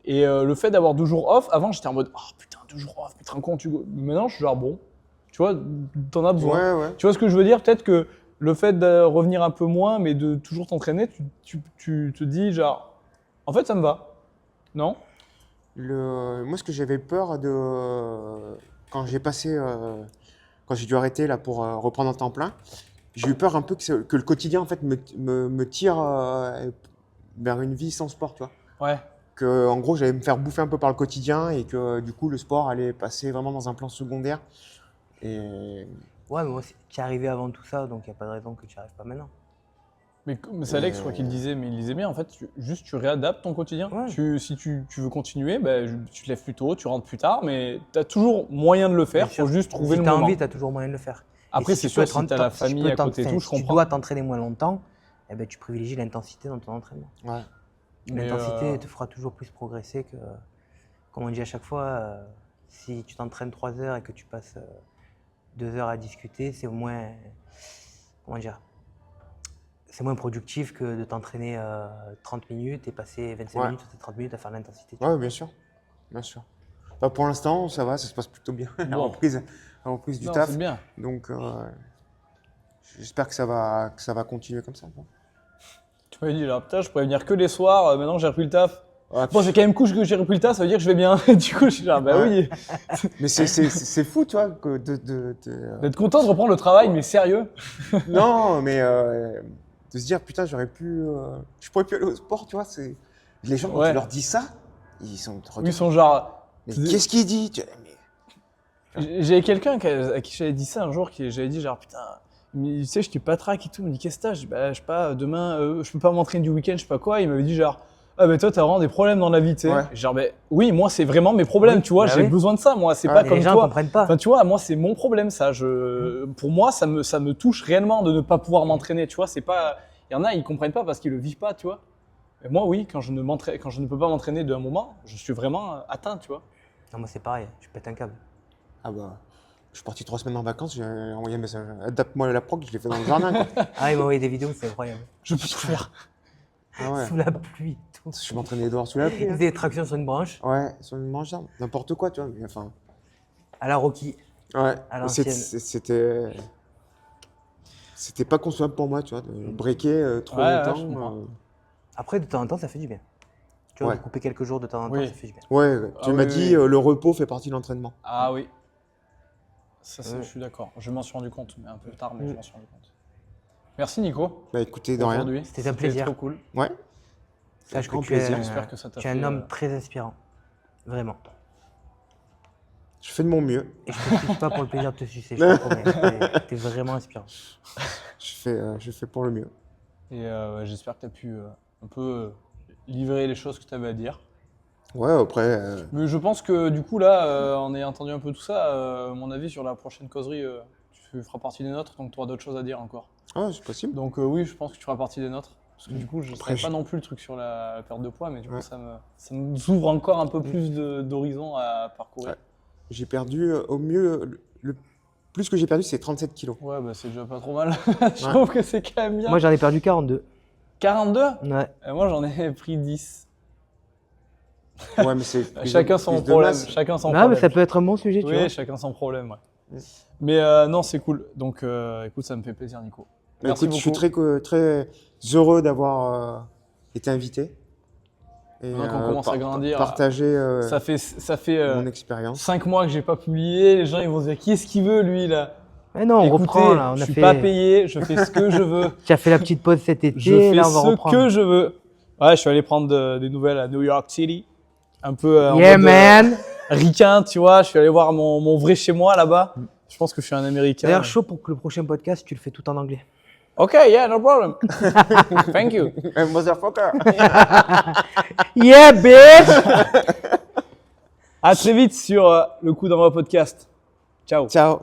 [SPEAKER 1] Et le fait d'avoir 2 jours off, avant, j'étais en mode, oh putain, 2 jours off, mais te rends compte, Hugo. Maintenant, je suis genre, bon, tu vois, t'en as besoin.
[SPEAKER 3] Ouais, ouais.
[SPEAKER 1] Tu vois ce que je veux dire? Peut-être que le fait de revenir un peu moins, mais de toujours t'entraîner, tu te dis, genre, en fait, ça me va. Non?
[SPEAKER 3] Moi, ce que j'avais peur quand quand j'ai dû arrêter là pour reprendre en temps plein, j'ai eu peur un peu que le quotidien en fait me tire vers une vie sans sport, tu vois.
[SPEAKER 1] Ouais.
[SPEAKER 3] Que en gros, j'allais me faire bouffer un peu par le quotidien et que du coup, le sport allait passer vraiment dans un plan secondaire. Et
[SPEAKER 2] Ouais, mais moi, tu es arrivé avant tout ça, donc il n'y a pas de raison que tu n'y arrives pas maintenant.
[SPEAKER 1] Mais c'est Alex, je crois qu'il le disait, mais il disait bien, en fait, juste tu réadaptes ton quotidien.
[SPEAKER 2] Ouais.
[SPEAKER 1] Si tu veux continuer, bah, tu te lèves plus tôt, tu rentres plus tard, mais tu as toujours moyen de le faire, il faut juste trouver
[SPEAKER 2] si
[SPEAKER 1] le
[SPEAKER 2] tu as
[SPEAKER 1] moment.
[SPEAKER 2] envie, tu as toujours moyen de le faire.
[SPEAKER 1] Après,
[SPEAKER 2] Et si
[SPEAKER 1] c'est
[SPEAKER 2] tu
[SPEAKER 1] sûr,
[SPEAKER 2] peux
[SPEAKER 1] si tu as la famille à côté et tout, je
[SPEAKER 2] si tu
[SPEAKER 1] comprends.
[SPEAKER 2] dois t'entraîner moins longtemps, eh ben, tu privilégies l'intensité dans ton entraînement.
[SPEAKER 3] ouais.
[SPEAKER 1] Mais,
[SPEAKER 2] L'intensité te fera toujours plus progresser que, comme on dit à chaque fois, si tu t'entraînes 3 heures et que tu passes 2 heures à discuter, c'est moins, comment dire, c'est moins productif que de t'entraîner 30 minutes et passer 25
[SPEAKER 3] Ouais.
[SPEAKER 2] minutes ou 30 minutes à faire l'intensité.
[SPEAKER 3] Ouais, bien sûr. Bien sûr. Bah, pour l'instant, ça va, ça se passe plutôt bien. La
[SPEAKER 1] Bon.
[SPEAKER 3] reprise du
[SPEAKER 1] non,
[SPEAKER 3] taf.
[SPEAKER 1] c'est bien.
[SPEAKER 3] Donc, j'espère que ça va continuer comme ça, quoi.
[SPEAKER 1] Tu m'avais dit, là, putain, je pourrais venir que les soirs, maintenant j'ai repris le taf.
[SPEAKER 3] Ouais,
[SPEAKER 1] Bon, c'est quand même cool que j'ai repris le taf, ça veut dire que je vais bien. Du coup, je suis genre, bah
[SPEAKER 3] Ouais.
[SPEAKER 1] oui.
[SPEAKER 3] Mais c'est fou, tu vois, que
[SPEAKER 1] D'être content de reprendre le travail, mais sérieux.
[SPEAKER 3] non, mais de se dire, putain, je pourrais plus aller au sport, tu vois, Les gens, quand
[SPEAKER 1] Ouais.
[SPEAKER 3] tu leur dis ça, ils sont
[SPEAKER 1] Oui, ils sont genre.
[SPEAKER 3] Mais qu'est-ce qu'il dit?
[SPEAKER 1] J'avais quelqu'un à qui j'avais dit ça un jour, qui j'avais dit genre putain, tu sais, je suis pas track et tout, il me dit qu'est-ce que t'as? Je dis bah, je sais pas, demain, je peux pas m'entraîner du week-end, je sais pas quoi. Il m'avait dit genre, ah bah toi t'as vraiment des problèmes dans la vie, tu sais.
[SPEAKER 3] Ouais.
[SPEAKER 1] Genre, bah oui, moi c'est vraiment mes problèmes,
[SPEAKER 2] Oui,
[SPEAKER 1] tu vois,
[SPEAKER 2] bah
[SPEAKER 1] j'ai
[SPEAKER 2] oui.
[SPEAKER 1] besoin de ça, moi, c'est
[SPEAKER 3] Ah,
[SPEAKER 1] pas
[SPEAKER 2] Mais
[SPEAKER 1] comme
[SPEAKER 2] les gens
[SPEAKER 1] toi.
[SPEAKER 2] comprennent pas.
[SPEAKER 1] Enfin, tu vois, moi c'est mon problème, ça. Pour moi, ça me touche réellement de ne pas pouvoir m'entraîner, tu vois. C'est pas, il y en a, ils comprennent pas parce qu'ils le vivent pas, tu vois. Et moi, oui, quand je ne peux pas m'entraîner d'un moment, je suis vraiment atteint, tu vois.
[SPEAKER 2] Non, moi c'est pareil, je pète un câble.
[SPEAKER 3] Ah bah, je suis parti 3 semaines en vacances, j'ai envoyé un message. Adapte-moi la prog, je l'ai fait dans le jardin, quoi.
[SPEAKER 2] Ah, il m'a envoyé des vidéos, c'est incroyable.
[SPEAKER 1] Je peux tout faire.
[SPEAKER 3] Ah ouais.
[SPEAKER 2] Sous la pluie, tout.
[SPEAKER 3] Je m'entraînais dehors sous la pluie. hein.
[SPEAKER 2] Des tractions sur une branche.
[SPEAKER 3] Ouais, sur une branche d'arbre. N'importe quoi, tu vois. Mais enfin,
[SPEAKER 2] À la Rocky.
[SPEAKER 3] ouais.
[SPEAKER 2] À l'ancienne.
[SPEAKER 3] C'était pas concevable pour moi, tu vois, de breaker trop
[SPEAKER 1] Ouais,
[SPEAKER 3] longtemps.
[SPEAKER 1] je comprends.
[SPEAKER 2] Après, de temps en temps, ça fait du bien. Tu vois,
[SPEAKER 3] Ouais.
[SPEAKER 2] de couper quelques jours de temps en temps,
[SPEAKER 1] Oui.
[SPEAKER 2] ça fait du bien.
[SPEAKER 3] Ouais, ouais.
[SPEAKER 1] Ah
[SPEAKER 3] Tu m'as
[SPEAKER 1] oui,
[SPEAKER 3] dit
[SPEAKER 1] oui.
[SPEAKER 3] le repos fait partie de l'entraînement.
[SPEAKER 1] Ah oui. Ça,
[SPEAKER 2] Ouais.
[SPEAKER 1] je suis d'accord. Je m'en suis rendu compte, mais un peu tard, mais je m'en suis rendu compte. Merci Nico.
[SPEAKER 3] Bah écoutez, de rien.
[SPEAKER 1] Aujourd'hui.
[SPEAKER 2] C'était un plaisir.
[SPEAKER 1] trop cool.
[SPEAKER 3] Ouais.
[SPEAKER 2] Sache que
[SPEAKER 3] grand
[SPEAKER 2] tu es,
[SPEAKER 3] plaisir.
[SPEAKER 1] J'espère que ça t'a
[SPEAKER 2] tu es un
[SPEAKER 1] fait,
[SPEAKER 2] homme très inspirant. Vraiment.
[SPEAKER 3] Je fais de mon mieux.
[SPEAKER 2] Et je te suce pas pour le plaisir de te sucer, je te promets. T'es vraiment inspirant.
[SPEAKER 3] Je fais pour le mieux.
[SPEAKER 1] Et j'espère que tu as pu un peu livrer les choses que tu avais à dire.
[SPEAKER 3] Ouais, après.
[SPEAKER 1] Mais je pense que du coup, là, en ayant entendu un peu tout ça, mon avis sur la prochaine causerie, tu feras partie des nôtres, donc tu auras d'autres choses à dire encore.
[SPEAKER 3] Ah, c'est possible.
[SPEAKER 1] Donc oui, je pense que tu feras partie des nôtres. Parce que du coup, je ne
[SPEAKER 3] Après,
[SPEAKER 1] savais pas non plus le truc sur la perte de poids, mais du coup, ça nous ouvre encore un peu plus d'horizons à parcourir.
[SPEAKER 3] Ouais. J'ai perdu au mieux. Le plus que j'ai perdu, c'est 37 kilos.
[SPEAKER 1] Ouais, bah c'est déjà pas trop mal. Je trouve que c'est quand même bien.
[SPEAKER 2] Moi, j'en ai perdu 42.
[SPEAKER 1] 42
[SPEAKER 2] Ouais.
[SPEAKER 1] Et moi, j'en ai pris 10.
[SPEAKER 3] Ouais, mais c'est.
[SPEAKER 1] Chacun son
[SPEAKER 3] prise de
[SPEAKER 1] problème.
[SPEAKER 3] masse.
[SPEAKER 1] Chacun son
[SPEAKER 2] Non,
[SPEAKER 1] problème.
[SPEAKER 2] mais ça peut être un bon sujet, tu
[SPEAKER 1] Oui,
[SPEAKER 2] vois.
[SPEAKER 1] chacun son problème, ouais.
[SPEAKER 3] Mm.
[SPEAKER 1] Mais non, c'est cool. Donc, écoute, ça me fait plaisir, Nico.
[SPEAKER 3] Bah,
[SPEAKER 1] Merci
[SPEAKER 3] écoute, je suis
[SPEAKER 1] beaucoup.
[SPEAKER 3] très heureux d'avoir été invité. Et
[SPEAKER 1] Maintenant qu'on commence à grandir,
[SPEAKER 3] partager
[SPEAKER 1] Ça fait
[SPEAKER 3] mon expérience.
[SPEAKER 1] 5 mois que j'ai pas publié. Les gens, ils vont se dire, qui est-ce qu'il veut, lui, là?
[SPEAKER 2] Mais non, on
[SPEAKER 1] Écoutez,
[SPEAKER 2] reprend là. On
[SPEAKER 1] je
[SPEAKER 2] a
[SPEAKER 1] suis
[SPEAKER 2] fait.
[SPEAKER 1] pas payé, je fais ce que je veux.
[SPEAKER 2] Tu as fait la petite pause cet été,
[SPEAKER 1] Je fais
[SPEAKER 2] là on va
[SPEAKER 1] ce
[SPEAKER 2] reprendre.
[SPEAKER 1] que je veux. Ouais, je suis allé prendre des nouvelles à New York City. Un peu en
[SPEAKER 2] Yeah
[SPEAKER 1] mode,
[SPEAKER 2] man.
[SPEAKER 1] ricain, tu vois. Je suis allé voir mon vrai chez moi là-bas. Je pense que je suis un Américain.
[SPEAKER 2] D'ailleurs, chaud pour que le prochain podcast, tu le fais tout en anglais.
[SPEAKER 1] Ok, yeah, no problem. Thank you.
[SPEAKER 3] Motherfucker!
[SPEAKER 2] Yeah, bitch.
[SPEAKER 1] À très vite sur le Coup d'envoi podcast. Ciao.
[SPEAKER 3] Ciao!